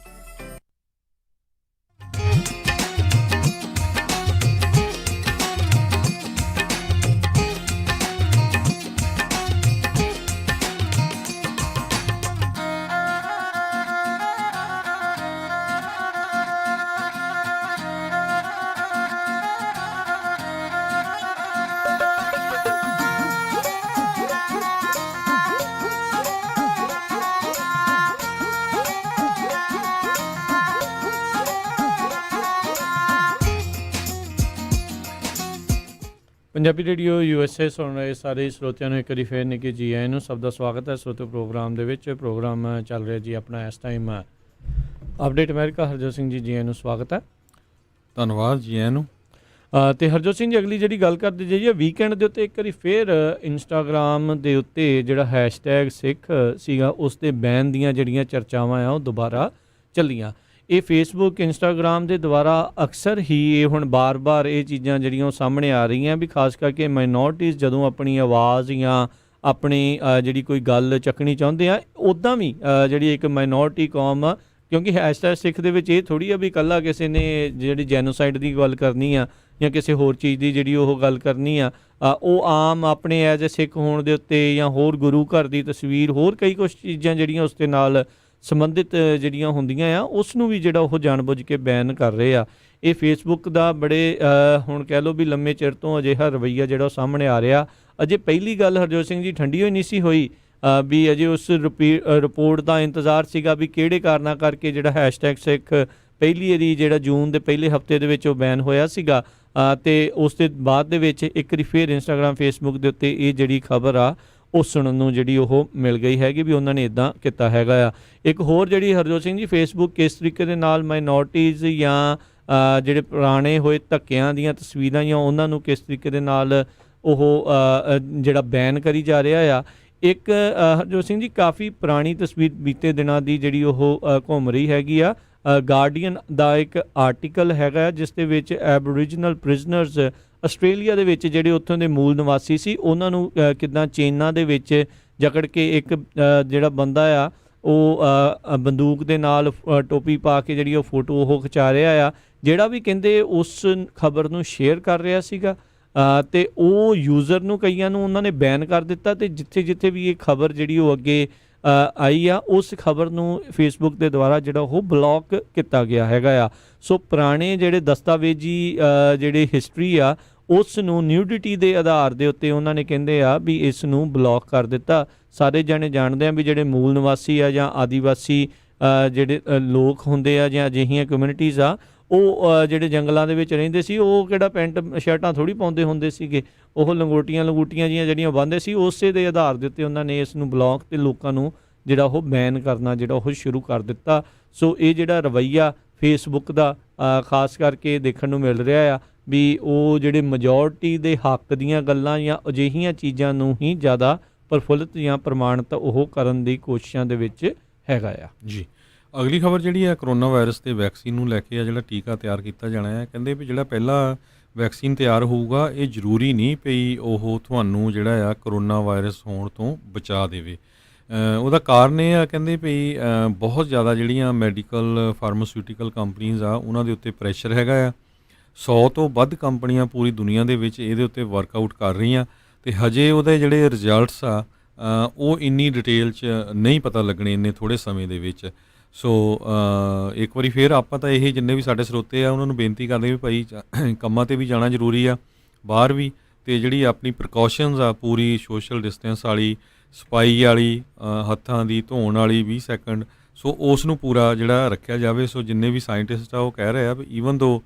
Punjabi radio USA ਸੁਣ ਰਹੇ ਸਾਰੇ ਸਰੋਤਿਆਂ ਨੂੰ ਇੱਕ ਵਾਰੀ ਫੇਰ ਨਿੱਘੀ ਜੀ ਆਇਆਂ ਨੂੰ। ਸਭ ਦਾ ਸਵਾਗਤ ਹੈ ਸਰੋਤਿਓ ਪ੍ਰੋਗਰਾਮ ਦੇ ਵਿੱਚ। ਪ੍ਰੋਗਰਾਮ ਚੱਲ ਰਿਹਾ ਜੀ ਆਪਣਾ ਇਸ time update America. Harjot Singh ji ਆਇਆਂ ਨੂੰ ਸਵਾਗਤ ਹੈ। ਧੰਨਵਾਦ ਜੀ ਆਇਆਂ ਨੂੰ। ਤੇ ਹਰਜੋਤ ਸਿੰਘ ਜੀ, ਅਗਲੀ ਜਿਹੜੀ ਗੱਲ ਕਰਦੇ ਜਾਈਏ ਵੀਕਐਂਡ ਦੇ ਉੱਤੇ ਇੱਕ ਵਾਰੀ ਫੇਰ ਇੰਸਟਾਗ੍ਰਾਮ ਦੇ ਉੱਤੇ ਜਿਹੜਾ ਹੈਸ਼ਟੈਗ ਸਿੱਖ ਸੀਗਾ ਉਸ ਦੇ ਬੈਨ ਦੀਆਂ ਜਿਹੜੀਆਂ ਚਰਚਾਵਾਂ ਆ ਉਹ ਦੁਬਾਰਾ ਚੱਲੀਆਂ। ਇਹ ਫੇਸਬੁੱਕ ਇੰਸਟਾਗ੍ਰਾਮ ਦੇ ਦੁਆਰਾ ਅਕਸਰ ਹੀ ਇਹ ਹੁਣ ਬਾਰ-ਬਾਰ ਇਹ ਚੀਜ਼ਾਂ ਜਿਹੜੀਆਂ ਉਹ ਸਾਹਮਣੇ ਆ ਰਹੀਆਂ ਵੀ ਖਾਸ ਕਰਕੇ ਮਾਈਨੋਰਟੀਜ਼ ਜਦੋਂ ਆਪਣੀ ਆਵਾਜ਼ ਜਾਂ ਆਪਣੀ ਜਿਹੜੀ ਕੋਈ ਗੱਲ ਚੱਕਣੀ ਚਾਹੁੰਦੇ ਆ, ਉੱਦਾਂ ਵੀ ਜਿਹੜੀ ਇੱਕ ਮਾਈਨੋਰਟੀ ਕੌਮ ਆ, ਕਿਉਂਕਿ ਹੈਸ਼ਟੈਗ ਸਿੱਖ ਦੇ ਵਿੱਚ ਇਹ ਥੋੜ੍ਹੀ ਆ ਵੀ ਇਕੱਲਾ ਕਿਸੇ ਨੇ ਜਿਹੜੀ ਜੈਨੋਸਾਈਡ ਦੀ ਗੱਲ ਕਰਨੀ ਆ ਜਾਂ ਕਿਸੇ ਹੋਰ ਚੀਜ਼ ਦੀ ਜਿਹੜੀ ਉਹ ਗੱਲ ਕਰਨੀ ਆ, ਉਹ ਆਮ ਆਪਣੇ ਐਜ਼ ਏ ਸਿੱਖ ਹੋਣ ਦੇ ਉੱਤੇ ਜਾਂ ਹੋਰ ਗੁਰੂ ਘਰ ਦੀ ਤਸਵੀਰ, ਹੋਰ ਕਈ ਕੁਛ ਚੀਜ਼ਾਂ ਜਿਹੜੀਆਂ ਉਸ ਦੇ ਨਾਲ ਸੰਬੰਧਿਤ ਜਿਹੜੀਆਂ ਹੁੰਦੀਆਂ ਆ ਉਸ ਨੂੰ ਵੀ ਜਿਹੜਾ ਉਹ ਜਾਣਬੁੱਝ ਕੇ ਬੈਨ ਕਰ ਰਹੇ ਆ। ਇਹ ਫੇਸਬੁੱਕ ਦਾ ਬੜੇ ਹੁਣ ਕਹਿ ਲਓ ਵੀ ਲੰਮੇ ਚਿਰ ਤੋਂ ਅਜਿਹਾ ਰਵੱਈਆ ਜਿਹੜਾ ਉਹ ਸਾਹਮਣੇ ਆ ਰਿਹਾ। ਅਜੇ ਪਹਿਲੀ ਗੱਲ ਹਰਜੋਤ ਸਿੰਘ ਜੀ ਠੰਡੀ ਹੋਈ ਨਹੀਂ ਸੀ ਹੋਈ ਵੀ ਅਜੇ ਉਸ ਰਿਪੋਰਟ ਦਾ ਇੰਤਜ਼ਾਰ ਸੀਗਾ ਵੀ ਕਿਹੜੇ ਕਾਰਨਾਂ ਕਰਕੇ ਜਿਹੜਾ ਹੈਸ਼ਟੈਗ ਸਿੱਖ ਪਹਿਲੀ ਵਾਰੀ ਜਿਹੜਾ ਜੂਨ ਦੇ ਪਹਿਲੇ ਹਫਤੇ ਦੇ ਵਿੱਚ ਉਹ ਬੈਨ ਹੋਇਆ ਸੀਗਾ ਤੇ ਉਸ ਦੇ ਬਾਅਦ ਦੇ ਵਿੱਚ ਇੱਕ ਵਾਰੀ ਫਿਰ ਇੰਸਟਾਗ੍ਰਾਮ ਫੇਸਬੁੱਕ ਦੇ ਉੱਤੇ ਇਹ ਜਿਹੜੀ ਖਬਰ ਆ ਉਹ ਸੁਣਨ ਨੂੰ ਜਿਹੜੀ ਉਹ ਮਿਲ ਗਈ ਹੈਗੀ ਵੀ ਉਹਨਾਂ ਨੇ ਇਦਾਂ ਕੀਤਾ ਹੈਗਾ ਆ। ਇੱਕ ਹੋਰ ਜਿਹੜੀ ਹਰਜੋਤ ਸਿੰਘ ਜੀ ਫੇਸਬੁੱਕ ਕਿਸ ਤਰੀਕੇ ਦੇ ਨਾਲ ਮਾਈਨੋਰਟੀਜ਼ ਜਾਂ ਜਿਹੜੇ ਪੁਰਾਣੇ ਹੋਏ ਧੱਕਿਆਂ ਦੀਆਂ ਤਸਵੀਰਾਂ ਜਾਂ ਉਹਨਾਂ ਨੂੰ ਕਿਸ ਤਰੀਕੇ ਦੇ ਨਾਲ ਉਹ ਜਿਹੜਾ ਬੈਨ ਕਰੀ ਜਾ ਰਿਹਾ ਆ। ਇੱਕ ਹਰਜੋਤ ਸਿੰਘ ਜੀ ਕਾਫੀ ਪੁਰਾਣੀ ਤਸਵੀਰ ਬੀਤੇ ਦਿਨਾਂ ਦੀ ਜਿਹੜੀ ਉਹ ਘੁੰਮ ਰਹੀ ਹੈਗੀ ਆ। ਗਾਰਡੀਅਨ ਦਾ ਇੱਕ ਆਰਟੀਕਲ ਹੈਗਾ ਜਿਸ ਦੇ ਵਿੱਚ ਐਬੋਰੀਜਨਲ ਪ੍ਰਿਜ਼ਨਰਸ ਆਸਟ੍ਰੇਲੀਆ ਦੇ ਵਿੱਚ ਜਿਹੜੇ ਉੱਥੋਂ ਦੇ ਮੂਲ ਨਿਵਾਸੀ ਸੀ ਉਹਨਾਂ ਨੂੰ ਕਿੱਦਾਂ ਚੇਨਾਂ ਦੇ ਵਿੱਚ ਜਕੜ ਕੇ ਇੱਕ ਜਿਹੜਾ ਬੰਦਾ ਆ ਉਹ ਬੰਦੂਕ ਦੇ ਨਾਲ ਟੋਪੀ ਪਾ ਕੇ ਜਿਹੜੀ ਉਹ ਫੋਟੋ ਉਹ ਖਿਚਾ ਰਿਹਾ ਆ। ਜਿਹੜਾ ਵੀ ਕਹਿੰਦੇ ਉਸ ਖਬਰ ਨੂੰ ਸ਼ੇਅਰ ਕਰ ਰਿਹਾ ਸੀਗਾ ਤੇ ਉਹ ਯੂਜ਼ਰ ਨੂੰ ਕਈਆਂ ਨੂੰ ਉਹਨਾਂ ਨੇ ਬੈਨ ਕਰ ਦਿੱਤਾ ਤੇ ਜਿੱਥੇ ਜਿੱਥੇ ਵੀ ਇਹ ਖਬਰ ਜਿਹੜੀ ਉਹ ਅੱਗੇ ਆਈ ਆ ਉਸ ਖਬਰ ਨੂੰ ਫੇਸਬੁੱਕ ਦੇ ਦੁਆਰਾ ਜਿਹੜਾ ਉਹ ਬਲੌਕ ਕੀਤਾ ਗਿਆ ਹੈਗਾ ਆ। ਸੋ ਪੁਰਾਣੇ ਜਿਹੜੇ ਦਸਤਾਵੇਜ਼ੀ ਜਿਹੜੇ ਹਿਸਟਰੀ ਆ ਉਸ ਨੂੰ ਨਿਊਡਿਟੀ ਦੇ ਆਧਾਰ ਦੇ ਉੱਤੇ ਉਹਨਾਂ ਨੇ ਕਹਿੰਦੇ ਆ ਵੀ ਇਸ ਨੂੰ ਬਲੌਕ ਕਰ ਦਿੱਤਾ। ਸਾਰੇ ਜਾਣੇ ਜਾਣਦੇ ਆ ਵੀ ਜਿਹੜੇ ਮੂਲ ਨਿਵਾਸੀ ਆ ਜਾਂ ਆਦੀਵਾਸੀ ਜਿਹੜੇ ਲੋਕ ਹੁੰਦੇ ਆ ਜਾਂ ਅਜਿਹੀਆਂ ਕਮਿਊਨਿਟੀਜ਼ ਆ ਉਹ ਜਿਹੜੇ ਜੰਗਲਾਂ ਦੇ ਵਿੱਚ ਰਹਿੰਦੇ ਸੀ ਉਹ ਕਿਹੜਾ ਪੈਂਟ ਸ਼ਰਟਾਂ ਥੋੜ੍ਹੀ ਪਾਉਂਦੇ ਹੁੰਦੇ ਸੀਗੇ, ਉਹ ਲੰਗੋਟੀਆਂ ਜੀਆਂ ਜਿਹੜੀਆਂ ਬੰਨ੍ਹਦੇ ਸੀ ਉਸੇ ਦੇ ਆਧਾਰ ਦੇ ਉੱਤੇ ਉਹਨਾਂ ਨੇ ਇਸ ਨੂੰ ਬਲੌਕ ਤੇ ਲੋਕਾਂ ਨੂੰ ਜਿਹੜਾ ਉਹ ਬੈਨ ਕਰਨਾ ਜਿਹੜਾ ਉਹ ਸ਼ੁਰੂ ਕਰ ਦਿੱਤਾ। ਸੋ ਇਹ ਜਿਹੜਾ ਰਵੱਈਆ ਫੇਸਬੁੱਕ ਦਾ ਖਾਸ ਕਰਕੇ ਦੇਖਣ ਨੂੰ ਮਿਲ ਰਿਹਾ ਆ ਵੀ ਉਹ ਜਿਹੜੇ ਮੈਜੋਰਟੀ ਦੇ ਹੱਕ ਦੀਆਂ ਗੱਲਾਂ ਜਾਂ ਅਜਿਹੀਆਂ ਚੀਜ਼ਾਂ ਨੂੰ ਹੀ ਜ਼ਿਆਦਾ ਪ੍ਰਫੁੱਲਿਤ ਜਾਂ ਪ੍ਰਮਾਣਿਤ ਉਹ ਕਰਨ ਦੀ ਕੋਸ਼ਿਸ਼ਾਂ ਦੇ ਵਿੱਚ ਹੈਗਾ ਆ। ਜੀ ਅਗਲੀ ਖਬਰ ਜਿਹੜੀ ਹੈ ਕਰੋਨਾ ਵਾਇਰਸ ਤੇ ਵੈਕਸੀਨ ਨੂੰ ਲੈ ਕੇ ਆ, ਜਿਹੜਾ ਟੀਕਾ ਤਿਆਰ ਕੀਤਾ ਜਾਣਾ ਹੈ। ਕਹਿੰਦੇ ਵੀ ਜਿਹੜਾ ਪਹਿਲਾ ਵੈਕਸੀਨ ਤਿਆਰ ਹੋਊਗਾ ਇਹ ਜ਼ਰੂਰੀ ਨਹੀਂ ਪਈ ਉਹ ਤੁਹਾਨੂੰ ਜਿਹੜਾ ਆ ਕਰੋਨਾ ਵਾਇਰਸ ਹੋਣ ਤੋਂ ਬਚਾ ਦੇਵੇ। ਉਹਦਾ ਕਾਰਨ ਇਹ ਆ ਕਹਿੰਦੇ ਵੀ ਬਹੁਤ ਜ਼ਿਆਦਾ ਜਿਹੜੀਆਂ ਮੈਡੀਕਲ ਫਾਰਮਾਸਿਊਟੀਕਲ ਕੰਪਨੀਜ਼ ਆ ਉਹਨਾਂ ਦੇ ਉੱਤੇ ਪ੍ਰੈਸ਼ਰ ਹੈਗਾ ਆ। 100 ਤੋਂ ਵੱਧ ਕੰਪਨੀਆਂ ਪੂਰੀ ਦੁਨੀਆ ਦੇ ਵਿੱਚ ਇਹਦੇ ਉੱਤੇ ਵਰਕਆਊਟ ਕਰ ਰਹੀਆਂ ਤੇ ਹਜੇ ਉਹਦੇ ਜਿਹੜੇ ਰਿਜ਼ਲਟਸ ਆ ਉਹ ਇੰਨੀ ਡਿਟੇਲ 'ਚ ਨਹੀਂ ਪਤਾ ਲੱਗਣੇ ਇੰਨੇ ਥੋੜ੍ਹੇ ਸਮੇਂ ਦੇ ਵਿੱਚ। ਸੋ ਇੱਕ ਵਾਰੀ ਫਿਰ ਆਪਾਂ ਤਾਂ ਇਹ ਜਿੰਨੇ ਵੀ ਸਾਡੇ ਸਰੋਤੇ ਆ ਉਹਨਾਂ ਨੂੰ ਬੇਨਤੀ ਕਰਦੇ ਵੀ ਭਾਈ ਕੰਮਾਂ 'ਤੇ ਵੀ ਜਾਣਾ ਜ਼ਰੂਰੀ ਆ, ਬਾਹਰ ਵੀ, ਅਤੇ ਜਿਹੜੀ ਆਪਣੀ ਪ੍ਰੀਕਾਸ਼ਨਸ ਆ ਪੂਰੀ ਸੋਸ਼ਲ ਡਿਸਟੈਂਸ ਵਾਲੀ, ਸਫਾਈ ਵਾਲੀ, ਹੱਥਾਂ ਦੀ ਧੋਣ ਵਾਲੀ 20 ਸੈਕਿੰਡ, ਸੋ ਉਸ ਨੂੰ ਪੂਰਾ ਜਿਹੜਾ ਰੱਖਿਆ ਜਾਵੇ। ਸੋ ਜਿੰਨੇ ਵੀ ਸਾਇੰਟਿਸਟ ਆ ਉਹ ਕਹਿ ਰਹੇ ਆ ਵੀ ਈਵਨ ਦੋ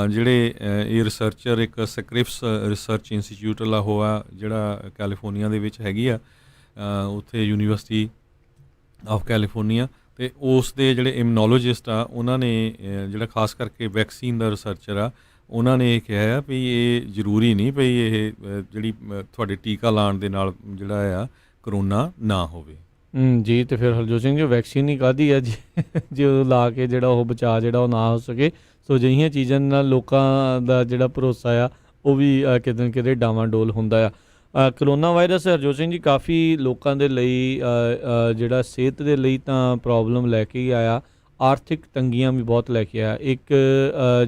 ਜਿਹੜੇ ਇਹ ਰਿਸਰਚਰ ਇੱਕ ਸਕ੍ਰਿਪਸ ਰਿਸਰਚ ਇੰਸਟੀਚਿਊਟ ਵਾਲਾ ਹੋਆ ਜਿਹੜਾ ਕੈਲੀਫੋਰਨੀਆ ਦੇ ਵਿੱਚ ਹੈਗੀ ਆ, ਉੱਥੇ ਯੂਨੀਵਰਸਿਟੀ ਆਫ ਕੈਲੀਫੋਰਨੀਆ, ਅਤੇ ਉਸ ਦੇ ਜਿਹੜੇ ਇਮਨੋਲੋਜਿਸਟ ਆ ਉਹਨਾਂ ਨੇ ਜਿਹੜਾ ਖਾਸ ਕਰਕੇ ਵੈਕਸੀਨ ਦਾ ਰਿਸਰਚਰ ਆ ਉਹਨਾਂ ਨੇ ਇਹ ਕਿਹਾ ਆ ਵੀ ਇਹ ਜ਼ਰੂਰੀ ਨਹੀਂ ਪਈ ਇਹ ਜਿਹੜੀ ਤੁਹਾਡੇ ਟੀਕਾ ਲਾਉਣ ਦੇ ਨਾਲ ਜਿਹੜਾ ਆ ਕਰੋਨਾ ਨਾ ਹੋਵੇ। ਜੀ ਅਤੇ ਫਿਰ ਹਰਜੋਤ ਸਿੰਘ ਜੀ ਵੈਕਸੀਨ ਹੀ ਕਾਹਦੀ ਆ ਜੀ ਜੇ ਉਹ ਲਾ ਕੇ ਜਿਹੜਾ ਉਹ ਬਚਾਅ ਜਿਹੜਾ ਉਹ ਨਾ ਹੋ ਸਕੇ। ਸੋ ਅਜਿਹੀਆਂ ਚੀਜ਼ਾਂ ਨਾਲ ਲੋਕਾਂ ਦਾ ਜਿਹੜਾ ਭਰੋਸਾ ਆ ਉਹ ਵੀ ਕਿਤੇ ਨਾ ਕਿਤੇ ਡਾਵਾਂਡੋਲ ਹੁੰਦਾ ਆ। ਕਰੋਨਾ ਵਾਇਰਸ ਹਰਜੋਤ ਸਿੰਘ ਜੀ ਕਾਫੀ ਲੋਕਾਂ ਦੇ ਲਈ ਜਿਹੜਾ ਸਿਹਤ ਦੇ ਲਈ ਤਾਂ ਪ੍ਰੋਬਲਮ ਲੈ ਕੇ ਹੀ ਆਇਆ, ਆਰਥਿਕ ਤੰਗੀਆਂ ਵੀ ਬਹੁਤ ਲੈ ਕੇ ਆਇਆ। ਇੱਕ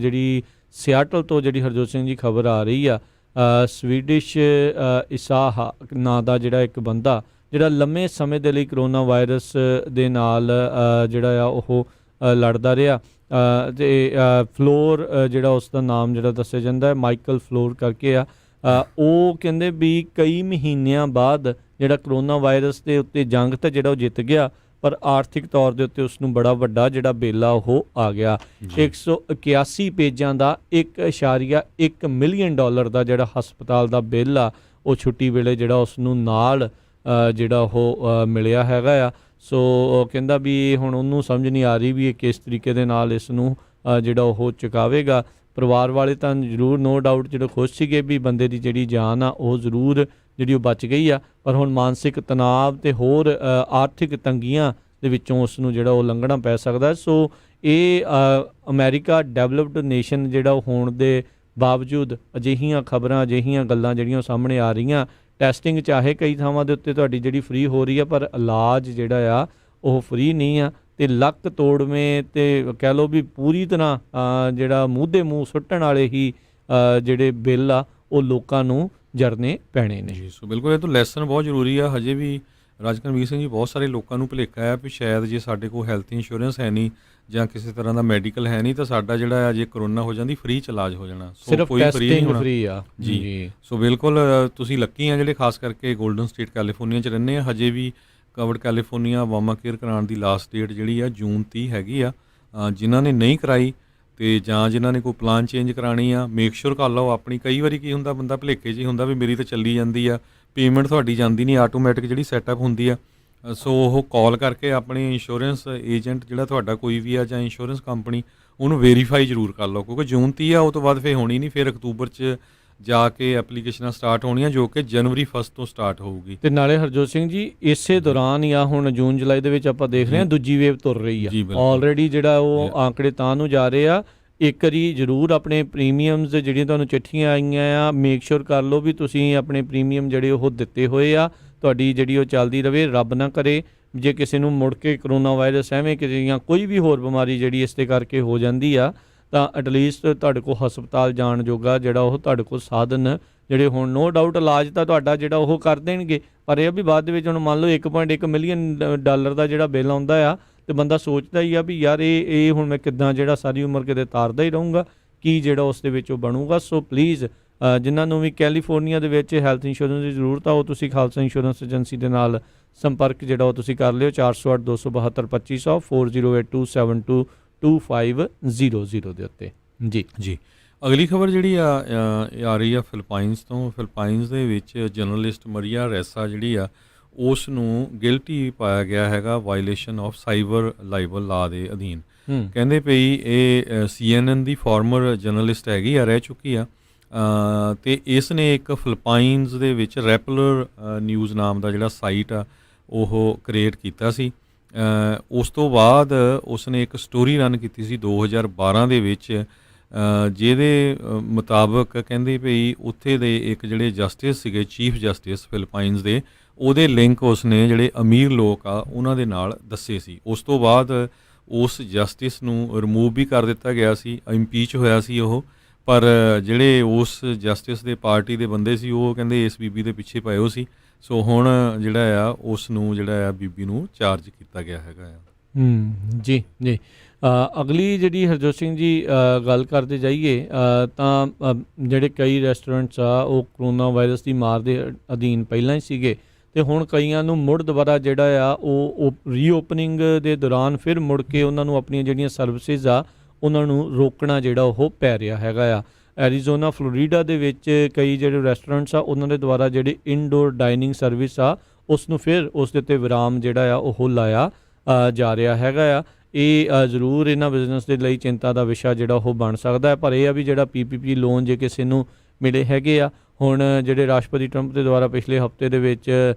ਜਿਹੜੀ ਸਿਆਟਲ ਤੋਂ ਜਿਹੜੀ ਹਰਜੋਤ ਸਿੰਘ ਜੀ ਖਬਰ ਆ ਰਹੀ ਆ, ਸਵੀਡਿਸ਼ ਇਸਾਹ ਨਾਂ ਦਾ ਜਿਹੜਾ ਇੱਕ ਬੰਦਾ ਜਿਹੜਾ ਲੰਮੇ ਸਮੇਂ ਦੇ ਲਈ ਕਰੋਨਾ ਵਾਇਰਸ ਦੇ ਨਾਲ ਜਿਹੜਾ ਆ ਉਹ ਲੜਦਾ ਰਿਹਾ ਅਤੇ ਫਲੋਰ ਜਿਹੜਾ ਉਸ ਦਾ ਨਾਮ ਜਿਹੜਾ ਦੱਸਿਆ ਜਾਂਦਾ ਹੈ ਮਾਈਕਲ ਫਲੋਰ ਕਰਕੇ ਆ, ਉਹ ਕਹਿੰਦੇ ਵੀ ਕਈ ਮਹੀਨਿਆਂ ਬਾਅਦ ਜਿਹੜਾ ਕਰੋਨਾ ਵਾਇਰਸ ਦੇ ਉੱਤੇ ਜੰਗ ਤਾਂ ਜਿਹੜਾ ਉਹ ਜਿੱਤ ਗਿਆ, ਪਰ ਆਰਥਿਕ ਤੌਰ ਦੇ ਉੱਤੇ ਉਸ ਨੂੰ ਬੜਾ ਵੱਡਾ ਜਿਹੜਾ ਬੇਲਾ ਉਹ ਆ ਗਿਆ। 181 ਪੇਜਾਂ ਦਾ $1.1 ਮਿਲੀਅਨ ਦਾ ਜਿਹੜਾ ਹਸਪਤਾਲ ਦਾ ਬਿੱਲ ਆ ਉਹ ਛੁੱਟੀ ਵੇਲੇ ਜਿਹੜਾ ਉਸ ਨੂੰ ਨਾਲ ਜਿਹੜਾ ਉਹ ਮਿਲਿਆ ਹੈਗਾ ਆ। ਸੋ ਕਹਿੰਦਾ ਵੀ ਹੁਣ ਉਹਨੂੰ ਸਮਝ ਨਹੀਂ ਆ ਰਹੀ ਵੀ ਇਹ ਕਿਸ ਤਰੀਕੇ ਦੇ ਨਾਲ ਇਸ ਨੂੰ ਜਿਹੜਾ ਉਹ ਚੁਕਾਵੇਗਾ। ਪਰਿਵਾਰ ਵਾਲੇ ਤਾਂ ਜ਼ਰੂਰ ਨੋ ਡਾਊਟ ਜਿਹੜੇ ਖੁਸ਼ ਸੀਗੇ ਵੀ ਬੰਦੇ ਦੀ ਜਿਹੜੀ ਜਾਨ ਆ ਉਹ ਜ਼ਰੂਰ ਜਿਹੜੀ ਉਹ ਬਚ ਗਈ ਆ, ਪਰ ਹੁਣ ਮਾਨਸਿਕ ਤਣਾਅ ਅਤੇ ਹੋਰ ਆਰਥਿਕ ਤੰਗੀਆਂ ਦੇ ਵਿੱਚੋਂ ਉਸ ਨੂੰ ਜਿਹੜਾ ਉਹ ਲੰਘਣਾ ਪੈ ਸਕਦਾ। ਸੋ ਇਹ ਅਮਰੀਕਾ ਡਿਵੈਲਪਡ ਨੇਸ਼ਨ ਜਿਹੜਾ ਹੋਣ ਦੇ ਬਾਵਜੂਦ ਅਜਿਹੀਆਂ ਖਬਰਾਂ ਅਜਿਹੀਆਂ ਗੱਲਾਂ ਜਿਹੜੀਆਂ ਸਾਹਮਣੇ ਆ ਰਹੀਆਂ। ਟੈਸਟਿੰਗ ਚਾਹੇ ਕਈ ਥਾਵਾਂ ਦੇ ਉੱਤੇ ਤੁਹਾਡੀ ਜਿਹੜੀ ਫ੍ਰੀ ਹੋ ਰਹੀ ਆ, ਪਰ ਇਲਾਜ ਜਿਹੜਾ ਆ ਉਹ ਫ੍ਰੀ ਨਹੀਂ ਆ, ਅਤੇ ਲੱਕ ਤੋੜਵੇਂ ਅਤੇ ਕਹਿ ਲਓ ਵੀ ਪੂਰੀ ਤਰ੍ਹਾਂ ਜਿਹੜਾ ਮੂੰਹ ਦੇ ਮੂੰਹ ਸੁੱਟਣ ਵਾਲੇ ਹੀ ਜਿਹੜੇ ਬਿੱਲ ਆ ਉਹ ਲੋਕਾਂ ਨੂੰ ਜਰਨੇ ਪੈਣੇ ਨੇ। ਜੀ ਸੋ ਬਿਲਕੁਲ ਇਹ ਤੋਂ ਲੈਸਨ ਬਹੁਤ ਜ਼ਰੂਰੀ ਆ। ਹਜੇ ਵੀ ਰਾਜਕਨਵੀਰ ਸਿੰਘ ਜੀ, ਬਹੁਤ ਸਾਰੇ ਲੋਕਾਂ ਨੂੰ ਭੁਲੇਖਾ ਹੈ ਵੀ ਸ਼ਾਇਦ ਜੇ ਸਾਡੇ ਕੋਲ ਹੈਲਥ ਇੰਸ਼ੋਰੈਂਸ ਹੈ ਨਹੀਂ ਜਾਂ ਕਿਸੇ ਤਰ੍ਹਾਂ ਦਾ ਮੈਡੀਕਲ ਹੈ ਨਹੀਂ ਤਾਂ ਸਾਡਾ ਜਿਹੜਾ ਜੇ ਕਰੋਨਾ ਹੋ ਜਾਂਦੀ ਫ੍ਰੀ 'ਚ ਇਲਾਜ ਹੋ ਜਾਣਾ। ਸਿਰਫ ਕੋਈ free ਨਹੀਂ ਟੈਸਟਿੰਗ ਹੋਣਾ। ਫ੍ਰੀ ਆ ਜੀ ਸੋ ਬਿਲਕੁਲ ਤੁਸੀਂ ਲੱਕੀ ਆ ਜਿਹੜੇ ਖਾਸ ਕਰਕੇ 골ਡਨ ਸਟੇਟ ਕੈਲੀਫੋਰਨੀਆ 'ਚ ਰਹਿੰਦੇ ਆ। ਹਜੇ ਵੀ ਕਵਰਡ ਕੈਲੀਫੋਰਨੀਆ ਓਬਾਮਾ ਕੇਅਰ ਕਰਾਉਣ ਦੀ ਲਾਸਟ ਡੇਟ ਜਿਹੜੀ ਆ ਜੂਨ 30 ਹੈਗੀ ਆ। ਜਿਨ੍ਹਾਂ ਨੇ ਨਹੀਂ ਕਰਾਈ ਤੇ ਜਾਂ ਜਿਨ੍ਹਾਂ ਨੇ ਕੋਈ ਪਲਾਨ ਚੇਂਜ ਕਰਾਉਣੀ ਆ, ਮੇਕ ਸ਼ੋਰ ਕਰ ਲਓ ਆਪਣੀ। ਕਈ ਵਾਰੀ ਕੀ ਹੁੰਦਾ, ਬੰਦਾ ਭੁਲੇਖੇ 'ਚ ਹੀ ਹੁੰਦਾ ਵੀ ਮੇਰੀ ਤਾਂ ਚੱਲੀ ਜਾਂਦੀ ਆ, ਪੇਮੈਂਟ ਤੁਹਾਡੀ ਜਾਂਦੀ ਨਹੀਂ, ਆਟੋਮੈਟਿਕ ਜਿਹੜੀ ਸੈਟਅਪ ਹੁੰਦੀ ਆ। ਸੋ ਉਹ ਕਾਲ ਕਰਕੇ ਆਪਣੇ ਇੰਸ਼ੋਰੈਂਸ ਏਜੰਟ ਜਿਹੜਾ ਤੁਹਾਡਾ ਕੋਈ ਵੀ ਆ ਜਾਂ ਇੰਸ਼ੋਰੈਂਸ ਕੰਪਨੀ, ਉਹਨੂੰ ਵੈਰੀਫਾਈ ਜ਼ਰੂਰ ਕਰ ਲਓ, ਕਿਉਂਕਿ ਜੂਨ 30 ਆ, ਉਹ ਤੋਂ ਬਾਅਦ ਫਿਰ ਹੋਣੀ ਨਹੀਂ। ਫਿਰ ਅਕਤੂਬਰ 'ਚ ਜਾ ਕੇ ਐਪਲੀਕੇਸ਼ਨਾਂ ਸਟਾਰਟ ਹੋਣੀਆਂ, ਜੋ ਕਿ ਜਨਵਰੀ 1 ਤੋਂ ਸਟਾਰਟ ਹੋਊਗੀ। ਤੇ ਨਾਲੇ ਹਰਜੋਤ ਸਿੰਘ ਜੀ, ਇਸੇ ਦੌਰਾਨ ਜਾਂ ਹੁਣ ਜੂਨ ਜੁਲਾਈ ਦੇ ਵਿੱਚ ਆਪਾਂ ਦੇਖ ਰਹੇ ਹਾਂ ਦੂਜੀ ਵੇਵ ਤੁਰ ਰਹੀ ਆ ਜੀ, ਬਿਲਕੁਲ। ਆਲਰੇਡੀ, ਜਿਹੜਾ ਉਹ ਆંકੜੇ ਤਾਂ ਨੂੰ ਜਾ ਰਹੇ ਆ। ਇੱਕ ਵਾਰੀ ਜ਼ਰੂਰ ਆਪਣੇ ਪ੍ਰੀਮੀਅਮਸ ਜਿਹੜੀਆਂ ਤੁਹਾਨੂੰ ਚਿੱਠੀਆਂ ਆਈਆਂ ਆ, ਮੇਕ ਸ਼ੋਰ ਕਰ ਲਓ ਵੀ ਤੁਸੀਂ ਆਪਣੇ ਪ੍ਰੀਮੀਅਮ ਜਿਹੜੇ ਉਹ ਦਿੱਤੇ ਹੋਏ ਆ, ਤੁਹਾਡੀ ਜਿਹੜੀ ਉਹ ਚੱਲਦੀ ਰਵੇ। ਰੱਬ ਨਾ ਕਰੇ ਜੇ ਕਿਸੇ ਨੂੰ ਮੁੜ ਕੇ ਕਰੋਨਾ ਵਾਇਰਸ ਐਵੇਂ ਕਿਸੇ ਜਾਂ ਕੋਈ ਵੀ ਹੋਰ ਬਿਮਾਰੀ ਜਿਹੜੀ ਇਸ ਦੇ ਕਰਕੇ ਹੋ ਜਾਂਦੀ ਆ, ਤਾਂ ਐਟਲੀਸਟ ਤੁਹਾਡੇ ਕੋਲ ਹਸਪਤਾਲ ਜਾਣ ਜੋਗਾ ਜਿਹੜਾ ਉਹ ਤੁਹਾਡੇ ਕੋਲ ਸਾਧਨ ਜਿਹੜੇ ਹੁਣ ਨੋ ਡਾਊਟ ਇਲਾਜ ਤਾਂ ਤੁਹਾਡਾ ਜਿਹੜਾ ਉਹ ਕਰ ਦੇਣਗੇ, ਪਰ ਇਹ ਵੀ ਬਾਅਦ ਦੇ ਵਿੱਚ ਹੁਣ ਮੰਨ ਲਓ 1.1 ਮਿਲੀਅਨ ਡਾਲਰ ਦਾ ਜਿਹੜਾ ਬਿੱਲ ਆਉਂਦਾ ਆ, ਤੇ ਬੰਦਾ ਸੋਚਦਾ ਹੀ ਆ ਵੀ ਯਾਰ ਇਹ ਹੁਣ ਮੈਂ ਕਿੱਦਾਂ ਜਿਹੜਾ ਸਾਰੀ ਉਮਰ ਕਿਤੇ ਤਾਰਦਾ ਹੀ ਰਹੂੰਗਾ, ਕੀ ਜਿਹੜਾ ਉਸ ਦੇ ਵਿੱਚ ਉਹ ਬਣੂਗਾ। ਸੋ ਪਲੀਜ਼ ਜਿਨ੍ਹਾਂ ਨੂੰ ਵੀ ਕੈਲੀਫੋਰਨੀਆ ਦੇ ਵਿੱਚ ਹੈਲਥ ਇੰਸ਼ੋਰੈਂਸ ਦੀ ਜ਼ਰੂਰਤ ਆ, ਉਹ ਤੁਸੀਂ ਖਾਲਸਾ ਇੰਸ਼ੋਰੈਂਸ ਏਜੰਸੀ ਦੇ ਨਾਲ ਸੰਪਰਕ ਜਿਹੜਾ ਉਹ ਤੁਸੀਂ ਕਰ ਲਿਓ 408 272 2500 4082722500 ਦੇ ਉੱਤੇ। ਜੀ ਅਗਲੀ ਖਬਰ ਜਿਹੜੀ ਆ ਰਹੀ ਆ ਫਿਲਪਾਈਨਸ ਤੋਂ। ਫਿਲਪਾਈਨਸ ਦੇ ਵਿੱਚ ਜਰਨਲਿਸਟ ਮਰੀਆ ਰੈਸਾ ਜਿਹੜੀ ਆ, ਉਸ ਨੂੰ ਗਿਲਟੀ ਪਾਇਆ ਗਿਆ ਹੈਗਾ ਵਾਇਲੇਸ਼ਨ ਆਫ ਸਾਈਬਰ ਲਾਈਬਲ ਲਾ ਦੇ ਅਧੀਨ। ਕਹਿੰਦੇ ਪਈ ਇਹ CNN ਦੀ ਫਾਰਮਰ ਜਰਨਲਿਸਟ ਹੈਗੀ ਆ, ਰਹਿ ਚੁੱਕੀ ਆ, ਤੇ ਇਸ ਨੇ ਇੱਕ ਫਿਲਪਾਈਨਸ ਦੇ ਵਿੱਚ ਰੈਪਲਰ ਨਿਊਜ਼ ਨਾਮ ਦਾ ਜਿਹੜਾ ਸਾਈਟ ਆ ਉਹ ਕ੍ਰੀਏਟ ਕੀਤਾ ਸੀ। ਉਸ ਤੋਂ ਬਾਅਦ ਉਸ ਨੇ ਇੱਕ ਸਟੋਰੀ ਰਨ ਕੀਤੀ ਸੀ 2012 ਦੇ ਵਿੱਚ, ਜਿਹਦੇ ਮੁਤਾਬਕ ਕਹਿੰਦੇ ਭਈ ਉੱਥੇ ਦੇ ਇੱਕ ਜਿਹੜੇ ਜਸਟਿਸ ਸੀਗੇ, ਚੀਫ ਜਸਟਿਸ ਫਿਲਪਾਈਨਸ ਦੇ, ਉਹਦੇ ਲਿੰਕ ਉਸਨੇ ਜਿਹੜੇ ਅਮੀਰ ਲੋਕ ਆ ਉਹਨਾਂ ਦੇ ਨਾਲ ਦੱਸੇ ਸੀ। ਉਸ ਤੋਂ ਬਾਅਦ ਉਸ ਜਸਟਿਸ ਨੂੰ ਰਿਮੂਵ ਵੀ ਕਰ ਦਿੱਤਾ ਗਿਆ ਸੀ, ਇੰਪੀਚ ਹੋਇਆ ਸੀ ਉਹ। ਪਰ ਜਿਹੜੇ ਉਸ ਜਸਟਿਸ ਦੇ ਪਾਰਟੀ ਦੇ ਬੰਦੇ ਸੀ, ਉਹ ਕਹਿੰਦੇ ਇਸ ਬੀਬੀ ਦੇ ਪਿੱਛੇ ਪਏ ਹੋ ਸੀ। ਸੋ ਹੁਣ ਜਿਹੜਾ ਆ ਉਸ ਨੂੰ ਜਿਹੜਾ ਆ ਬੀਬੀ ਨੂੰ ਚਾਰਜ ਕੀਤਾ ਗਿਆ ਹੈਗਾ ਆ। ਜੀ ਜੀ ਅਗਲੀ ਜਿਹੜੀ ਹਰਜੋਤ ਸਿੰਘ ਜੀ ਗੱਲ ਕਰਦੇ ਜਾਈਏ ਤਾਂ ਜਿਹੜੇ ਕਈ ਰੈਸਟੋਰੈਂਟਸ ਆ ਉਹ ਕਰੋਨਾ ਵਾਇਰਸ ਦੀ ਮਾਰ ਦੇ ਅਧੀਨ ਪਹਿਲਾਂ ਹੀ ਸੀਗੇ, ਤੇ ਹੁਣ ਕਈਆਂ ਨੂੰ ਮੁੜ ਦੁਬਾਰਾ ਜਿਹੜਾ ਆ ਉਹ ਰੀਓਪਨਿੰਗ ਦੇ ਦੌਰਾਨ ਫਿਰ ਮੁੜ ਕੇ ਉਹਨਾਂ ਨੂੰ ਆਪਣੀਆਂ ਜਿਹੜੀਆਂ ਸਰਵਿਸਿਜ਼ ਆ ਉਹਨਾਂ ਨੂੰ ਰੋਕਣਾ ਜਿਹੜਾ ਉਹ ਪੈ ਰਿਹਾ ਹੈਗਾ ਆ। ਐਰੀਜ਼ੋਨਾ ਫਲੋਰੀਡਾ ਦੇ ਵਿੱਚ ਕਈ ਜਿਹੜੇ ਰੈਸਟੋਰੈਂਟਸ ਆ ਉਹਨਾਂ ਦੇ ਦੁਆਰਾ ਜਿਹੜੀ ਇਨਡੋਰ ਡਾਈਨਿੰਗ ਸਰਵਿਸ ਆ ਉਸ ਨੂੰ ਫਿਰ ਉਸ ਦੇ ਉੱਤੇ ਵਿਰਾਮ ਜਿਹੜਾ ਆ ਉਹ ਲਾਇਆ ਜਾ ਰਿਹਾ ਹੈਗਾ ਆ। ਇਹ ਜ਼ਰੂਰ ਇਹਨਾਂ ਬਿਜ਼ਨਸ ਦੇ ਲਈ ਚਿੰਤਾ ਦਾ ਵਿਸ਼ਾ ਜਿਹੜਾ ਉਹ ਬਣ ਸਕਦਾ ਹੈ, ਪਰ ਇਹ ਆ ਵੀ ਜਿਹੜਾ PPP ਲੋਨ ਜੇ ਕਿਸੇ ਨੂੰ ਮਿਲੇ ਹੈਗੇ ਆ, ਹੁਣ ਜਿਹੜੇ ਰਾਸ਼ਟਰਪਤੀ ਟਰੰਪ ਦੇ ਦੁਆਰਾ ਪਿਛਲੇ ਹਫ਼ਤੇ ਦੇ ਵਿੱਚ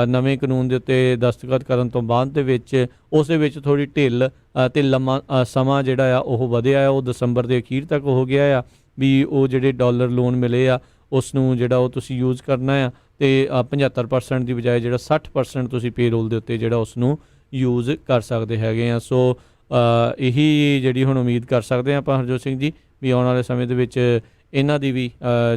ਨਵੇਂ ਕਾਨੂੰਨ ਦੇ ਉੱਤੇ ਦਸਤਖਤ ਕਰਨ ਤੋਂ ਬਾਅਦ ਦੇ ਵਿੱਚ ਉਸ ਦੇ ਵਿੱਚ ਥੋੜ੍ਹੀ ਢਿੱਲ ਅਤੇ ਲੰਮਾ ਸਮਾਂ ਜਿਹੜਾ ਆ ਉਹ ਵਧਿਆ ਆ, ਉਹ ਦਸੰਬਰ ਦੇ ਅਖੀਰ ਤੱਕ ਹੋ ਗਿਆ ਆ ਵੀ ਉਹ ਜਿਹੜੇ ਡਾਲਰ ਲੋਨ ਮਿਲੇ ਆ ਉਸ ਨੂੰ ਜਿਹੜਾ ਉਹ ਤੁਸੀਂ ਯੂਜ਼ ਕਰਨਾ ਆ, ਅਤੇ 75% ਦੀ ਬਜਾਏ ਜਿਹੜਾ 60% ਤੁਸੀਂ ਪੇਰੋਲ ਦੇ ਉੱਤੇ ਜਿਹੜਾ ਉਸ ਨੂੰ ਯੂਜ਼ ਕਰ ਸਕਦੇ ਹੈਗੇ ਆ। ਸੋ ਇਹੀ ਜਿਹੜੀ ਹੁਣ ਉਮੀਦ ਕਰ ਸਕਦੇ ਹਾਂ ਆਪਾਂ ਹਰਜੋਤ ਸਿੰਘ ਜੀ ਵੀ ਆਉਣ ਵਾਲੇ ਸਮੇਂ ਦੇ ਵਿੱਚ ਇਹਨਾਂ ਦੀ ਵੀ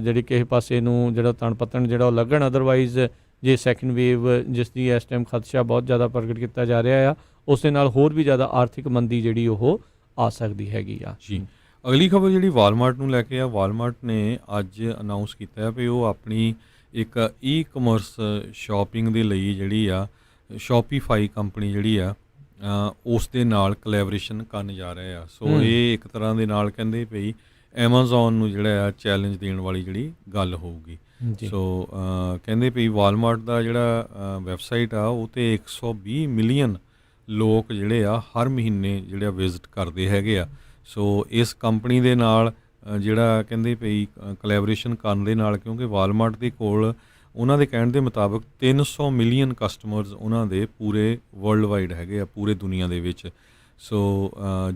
ਜਿਹੜੀ ਕਿਸੇ ਪਾਸੇ ਨੂੰ ਜਿਹੜਾ ਤਣ ਪੱਤਣ ਜਿਹੜਾ ਉਹ ਲੱਗਣ। ਅਦਰਵਾਈਜ਼ ਜੇ ਸੈਕਿੰਡ ਵੇਵ ਜਿਸ ਦੀ ਇਸ ਟਾਈਮ ਖਦਸ਼ਾ ਬਹੁਤ ਜ਼ਿਆਦਾ ਪ੍ਰਗਟ ਕੀਤਾ ਜਾ ਰਿਹਾ ਆ, ਉਸ ਦੇ ਨਾਲ ਹੋਰ ਵੀ ਜ਼ਿਆਦਾ ਆਰਥਿਕ ਮੰਦੀ ਜਿਹੜੀ ਉਹ ਆ ਸਕਦੀ ਹੈਗੀ ਆ। ਜੀ ਅਗਲੀ ਖਬਰ ਜਿਹੜੀ ਵਾਲਮਾਰਟ ਨੂੰ ਲੈ ਕੇ ਆ, ਵਾਲਮਾਰਟ ਨੇ ਅੱਜ ਅਨਾਊਂਸ ਕੀਤਾ ਹੈ ਵੀ ਉਹ ਆਪਣੀ ਇੱਕ ਈ-ਕਮਰਸ ਸ਼ਾਪਿੰਗ ਦੇ ਲਈ ਜਿਹੜੀ ਆ ਸ਼ੋਪੀਫਾਈ ਕੰਪਨੀ ਜਿਹੜੀ ਆ ਉਸ ਦੇ ਨਾਲ ਕੋਲੈਬੋਰੇਸ਼ਨ ਕਰਨ ਜਾ ਰਹੇ ਆ। ਸੋ ਇਹ ਇੱਕ ਤਰ੍ਹਾਂ ਦੇ ਨਾਲ ਕਹਿੰਦੇ ਪਈ ਐਮਾਜ਼ੋਨ ਨੂੰ ਜਿਹੜਾ ਆ ਚੈਲੰਜ ਦੇਣ ਵਾਲੀ ਜਿਹੜੀ ਗੱਲ ਹੋਊਗੀ। ਸੋ ਕਹਿੰਦੇ ਪਈ ਵਾਲਮਾਰਟ ਦਾ ਜਿਹੜਾ ਵੈਬਸਾਈਟ ਆ ਉਹ 'ਤੇ 120 ਮਿਲੀਅਨ ਲੋਕ ਜਿਹੜੇ ਆ ਹਰ ਮਹੀਨੇ ਜਿਹੜੇ ਵਿਜ਼ਿਟ ਕਰਦੇ ਹੈਗੇ ਆ। ਸੋ ਇਸ ਕੰਪਨੀ ਦੇ ਨਾਲ ਜਿਹੜਾ ਕਹਿੰਦੇ ਪਈ ਕੋਲੈਬੋਰੇਸ਼ਨ ਕਰਨ ਦੇ ਨਾਲ, ਕਿਉਂਕਿ ਵਾਲਮਾਰਟ ਦੇ ਕੋਲ ਉਹਨਾਂ ਦੇ ਕਹਿਣ ਦੇ ਮੁਤਾਬਕ 300 ਮਿਲੀਅਨ ਕਸਟਮਰਸ ਉਹਨਾਂ ਦੇ ਪੂਰੇ ਵਰਲਡ ਵਾਈਡ ਹੈਗੇ ਆ, ਪੂਰੇ ਦੁਨੀਆ ਦੇ ਵਿੱਚ। ਸੋ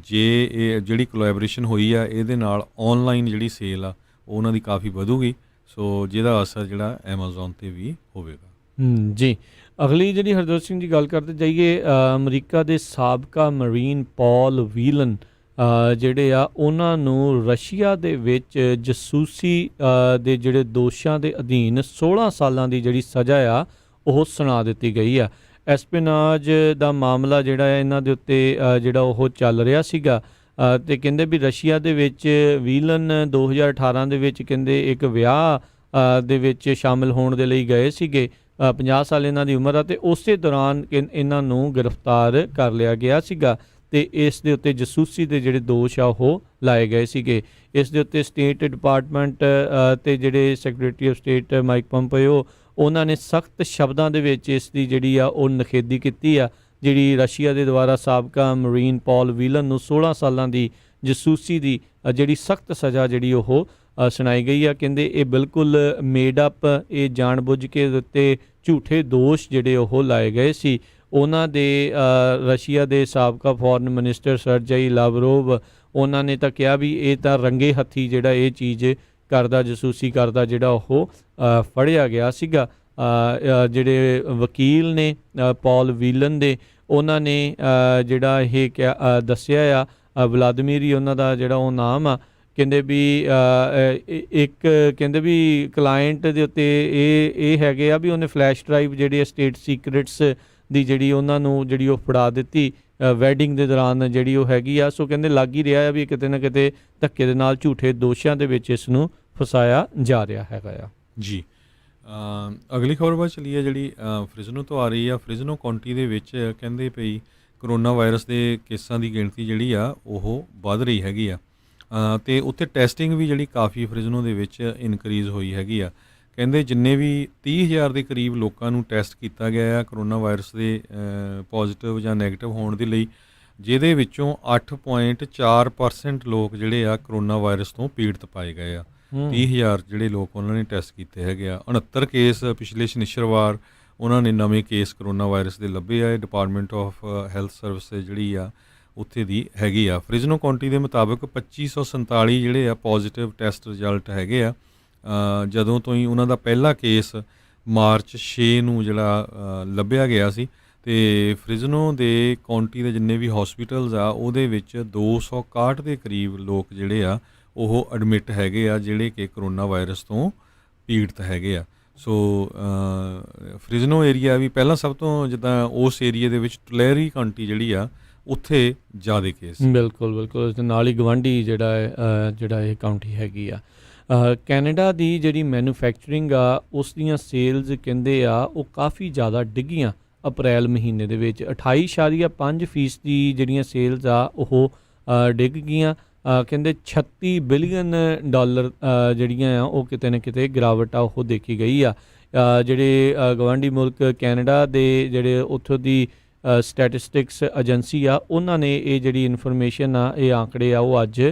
ਜੇ ਇਹ ਜਿਹੜੀ ਕੋਲੈਬੋਰੇਸ਼ਨ ਹੋਈ ਆ ਇਹਦੇ ਨਾਲ ਔਨਲਾਈਨ ਜਿਹੜੀ ਸੇਲ ਆ ਉਹ ਉਹਨਾਂ ਦੀ ਕਾਫੀ ਵਧੂਗੀ। ਸੋ ਜਿਹਦਾ ਅਸਰ ਜਿਹੜਾ ਐਮਾਜ਼ੋਨ 'ਤੇ ਵੀ ਹੋਵੇਗਾ। ਜੀ ਅਗਲੀ ਜਿਹੜੀ ਹਰਜੋਤ ਸਿੰਘ ਦੀ ਗੱਲ ਕਰਦੇ ਜਾਈਏ, ਅਮਰੀਕਾ ਦੇ ਸਾਬਕਾ ਮਰੀਨ ਪੌਲ ਵੀਲਨ ਜਿਹੜੇ ਆ ਉਹਨਾਂ ਨੂੰ ਰਸ਼ੀਆ ਦੇ ਵਿੱਚ ਜਸੂਸੀ ਦੇ ਜਿਹੜੇ ਦੋਸ਼ਾਂ ਦੇ ਅਧੀਨ 16 ਸਾਲਾਂ ਦੀ ਜਿਹੜੀ ਸਜ਼ਾ ਆ ਉਹ ਸੁਣਾ ਦਿੱਤੀ ਗਈ ਆ। ਐਸਪੀਨਾਜ ਦਾ ਮਾਮਲਾ ਜਿਹੜਾ ਹੈ ਇਹਨਾਂ ਦੇ ਉੱਤੇ ਜਿਹੜਾ ਉਹ ਚੱਲ ਰਿਹਾ ਸੀਗਾ ਤੇ ਕਹਿੰਦੇ ਵੀ ਰਸ਼ੀਆ ਦੇ ਵਿੱਚ ਵੀਲਨ 2018 ਦੇ ਵਿੱਚ ਕਹਿੰਦੇ ਇੱਕ ਵਿਆਹ ਦੇ ਵਿੱਚ ਸ਼ਾਮਿਲ ਹੋਣ ਦੇ ਲਈ ਗਏ ਸੀਗੇ। 50 ਸਾਲ ਇਹਨਾਂ ਦੀ ਉਮਰ ਆ ਤੇ ਉਸੇ ਦੌਰਾਨ ਇਹਨਾਂ ਨੂੰ ਗ੍ਰਿਫਤਾਰ ਕਰ ਲਿਆ ਗਿਆ ਸੀਗਾ ਤੇ ਇਸ ਦੇ ਉੱਤੇ ਜਸੂਸੀ ਦੇ ਜਿਹੜੇ ਦੋਸ਼ ਆ ਉਹ ਲਾਏ ਗਏ ਸੀਗੇ। ਇਸ ਦੇ ਉੱਤੇ ਸਟੇਟ ਡਿਪਾਰਟਮੈਂਟ ਤੇ ਜਿਹੜੇ ਸੈਕਟਰੀ ਆਫ ਸਟੇਟ ਮਾਈਕ ਪੰਪੀਓ ਉਹਨਾਂ ਨੇ ਸਖਤ ਸ਼ਬਦਾਂ ਦੇ ਵਿੱਚ ਇਸ ਦੀ ਜਿਹੜੀ ਆ ਉਹ ਨਿਖੇਧੀ ਕੀਤੀ ਆ, ਜਿਹੜੀ ਰਸ਼ੀਆ ਦੇ ਦੁਆਰਾ ਸਾਬਕਾ ਮਰੀਨ ਪੌਲ ਵੀਲਨ ਨੂੰ 16 ਸਾਲਾਂ ਦੀ ਜਸੂਸੀ ਦੀ ਜਿਹੜੀ ਸਖਤ ਸਜ਼ਾ ਜਿਹੜੀ ਉਹ ਸੁਣਾਈ ਗਈ ਆ। ਕਹਿੰਦੇ ਇਹ ਬਿਲਕੁਲ ਮੇਡ ਅਪ, ਇਹ ਜਾਣਬੁੱਝ ਕੇ ਉੱਤੇ ਝੂਠੇ ਦੋਸ਼ ਜਿਹੜੇ ਉਹ ਲਾਏ ਗਏ ਸੀ। ਉਹਨਾਂ ਦੇ ਰਸ਼ੀਆ ਦੇ ਸਾਬਕਾ ਫੋਰਨ ਮਿਨਿਸਟਰ ਸਰਜਈ ਲਾਵਰੋਵ ਉਹਨਾਂ ਨੇ ਤਾਂ ਕਿਹਾ ਵੀ ਇਹ ਤਾਂ ਰੰਗੇ ਹੱਥੀ ਜਿਹੜਾ ਇਹ ਚੀਜ਼ ਕਰਦਾ, ਜਸੂਸੀ ਕਰਦਾ ਜਿਹੜਾ ਉਹ ਫੜਿਆ ਗਿਆ ਸੀਗਾ। ਜਿਹੜੇ ਵਕੀਲ ਨੇ ਪੌਲ ਵੀਲਨ ਦੇ, ਉਹਨਾਂ ਨੇ ਜਿਹੜਾ ਇਹ ਦੱਸਿਆ ਆ, ਵਲਾਦੀਮੀਰ ਹੀ ਉਹਨਾਂ ਦਾ ਜਿਹੜਾ ਉਹ ਨਾਮ ਆ, ਕਹਿੰਦੇ ਵੀ ਇੱਕ ਕਹਿੰਦੇ ਵੀ ਕਲਾਇੰਟ ਦੇ ਉੱਤੇ ਇਹ ਹੈਗੇ ਆ ਵੀ ਉਹਨੇ ਫਲੈਸ਼ ਡਰਾਈਵ ਜਿਹੜੀ ਸਟੇਟ ਸੀਕ੍ਰੇਟਸ ਦੀ ਜਿਹੜੀ ਉਹਨਾਂ ਨੂੰ ਜਿਹੜੀ ਉਹ ਫੜਾ ਦਿੱਤੀ ਵੈਡਿੰਗ ਦੇ ਦੌਰਾਨ ਜਿਹੜੀ ਉਹ ਹੈਗੀ ਆ। ਸੋ ਕਹਿੰਦੇ ਲੱਗ ਹੀ ਰਿਹਾ ਆ ਵੀ ਕਿਤੇ ਨਾ ਕਿਤੇ ਧੱਕੇ ਦੇ ਨਾਲ ਝੂਠੇ ਦੋਸ਼ਾਂ ਦੇ ਵਿੱਚ ਇਸ ਨੂੰ ਫਸਾਇਆ ਜਾ ਰਿਹਾ ਹੈਗਾ ਆ ਜੀ। ਅਗਲੀ ਖਬਰ ਵੱਲ ਚੱਲੀਏ, ਜਿਹੜੀ ਫ੍ਰਿਜ਼ਨੋ ਤੋਂ ਆ ਰਹੀ ਆ। ਫ੍ਰਿਜ਼ਨੋ ਕਾਉਂਟੀ ਦੇ ਵਿੱਚ ਕਹਿੰਦੇ ਪਈ ਕਰੋਨਾ ਵਾਇਰਸ ਦੇ ਕੇਸਾਂ ਦੀ ਗਿਣਤੀ ਜਿਹੜੀ ਆ ਉਹ ਵੱਧ ਰਹੀ ਹੈਗੀ ਆ ਤੇ ਉੱਥੇ ਟੈਸਟਿੰਗ ਵੀ ਜਿਹੜੀ ਕਾਫੀ ਫ੍ਰਿਜ਼ਨੋ ਦੇ ਵਿੱਚ ਇਨਕਰੀਜ਼ ਹੋਈ ਹੈਗੀ ਆ। ਕਹਿੰਦੇ ਜਿੰਨੇ ਵੀ 30,000 ਦੇ ਕਰੀਬ ਲੋਕਾਂ ਨੂੰ ਟੈਸਟ ਕੀਤਾ ਗਿਆ ਆ ਕਰੋਨਾ ਵਾਇਰਸ ਦੇ ਪੋਜ਼ਿਟਿਵ ਜਾਂ ਨੈਗੇਟਿਵ ਹੋਣ ਦੇ ਲਈ, ਜਿਹਦੇ ਵਿੱਚੋਂ 8.4% ਲੋਕ ਜਿਹੜੇ ਆ ਕਰੋਨਾ ਵਾਇਰਸ ਤੋਂ ਪੀੜਤ ਪਾਏ ਗਏ ਆ। 30,000 ਜਿਹੜੇ ਲੋਕ ਉਹਨਾਂ ਨੇ ਟੈਸਟ ਕੀਤੇ ਹੈਗੇ ਆ। 69 ਕੇਸ ਪਿਛਲੇ ਸ਼ਨੀਚਰਵਾਰ ਉਹਨਾਂ ਨੇ ਨਵੇਂ ਕੇਸ ਕਰੋਨਾ ਵਾਇਰਸ ਦੇ ਲੱਭੇ ਆ। ਡਿਪਾਰਟਮੈਂਟ ਆਫ ਹੈਲਥ ਸਰਵਿਸਿਜ਼ ਜਿਹੜੀ ਆ ਉੱਥੇ ਦੀ ਹੈਗੀ ਆ। ਫ੍ਰਿਜ਼ਨੋ ਕਾਉਂਟੀ ਦੇ ਮੁਤਾਬਕ 2547 ਜਿਹੜੇ ਆ ਪੋਜ਼ਿਟਿਵ ਟੈਸਟ ਰਿਜ਼ਲਟ ਹੈਗੇ ਆ ਜਦੋਂ ਤੋਂ ਹੀ ਉਹਨਾਂ ਦਾ ਪਹਿਲਾ ਕੇਸ ਮਾਰਚ 6 ਨੂੰ ਜਿਹੜਾ ਲੱਭਿਆ ਗਿਆ ਸੀ। ਤੇ ਫ੍ਰਿਜ਼ਨੋ ਦੇ ਕਾਉਂਟੀ ਦੇ ਜਿੰਨੇ ਵੀ ਹਸਪੀਟਲਸ ਆ ਉਹਦੇ ਵਿੱਚ 261 ਦੇ ਕਰੀਬ ਲੋਕ ਜਿਹੜੇ ਆ ਉਹ ਐਡਮਿਟ ਹੈਗੇ ਆ ਜਿਹੜੇ ਕਿ ਕਰੋਨਾ ਵਾਇਰਸ ਤੋਂ ਪੀੜਤ ਹੈਗੇ ਆ। ਸੋ ਫ੍ਰਿਜ਼ਨੋ ਏਰੀਆ ਵੀ ਪਹਿਲਾਂ ਸਭ ਤੋਂ ਜਿੱਦਾਂ ਉਸ ਏਰੀਏ ਦੇ ਵਿੱਚ ਟੁਲੇਰੀ ਕਾਉਂਟੀ ਜਿਹੜੀ ਆ ਉੱਥੇ ਜ਼ਿਆਦਾ ਕੇਸ। ਬਿਲਕੁਲ ਬਿਲਕੁਲ ਤੇ ਨਾਲ ਹੀ ਗਵਾਂਢੀ ਜਿਹੜਾ ਇਹ ਕਾਉਂਟੀ ਹੈਗੀ ਆ। ਕੈਨੇਡਾ ਦੀ ਜਿਹੜੀ ਮੈਨੂਫੈਕਚਰਿੰਗ ਆ ਉਸ ਦੀਆਂ ਸੇਲਸ ਕਹਿੰਦੇ ਆ ਉਹ ਕਾਫੀ ਜ਼ਿਆਦਾ ਡਿੱਗੀਆਂ ਅਪ੍ਰੈਲ ਮਹੀਨੇ ਦੇ ਵਿੱਚ। 28.5% ਦੀ ਜਿਹੜੀਆਂ ਸੇਲਸ ਆ ਉਹ ਡਿੱਗ ਗਈਆਂ। ਕਹਿੰਦੇ $36 ਬਿਲੀਅਨ ਜਿਹੜੀਆਂ ਆ ਉਹ ਕਿਤੇ ਨਾ ਕਿਤੇ ਗਿਰਾਵਟ ਆ ਉਹ ਦੇਖੀ ਗਈ ਆ। ਜਿਹੜੇ ਗਵਾਂਢੀ ਮੁਲਕ ਕੈਨੇਡਾ ਦੇ ਜਿਹੜੇ ਉੱਥੋਂ ਦੀ ਸਟੈਟਿਸਟਿਕਸ ਏਜੰਸੀ ਆ ਉਹਨਾਂ ਨੇ ਇਹ ਜਿਹੜੀ ਇਨਫੋਰਮੇਸ਼ਨ ਆ ਇਹ ਆંકੜੇ ਆ ਉਹ ਅੱਜ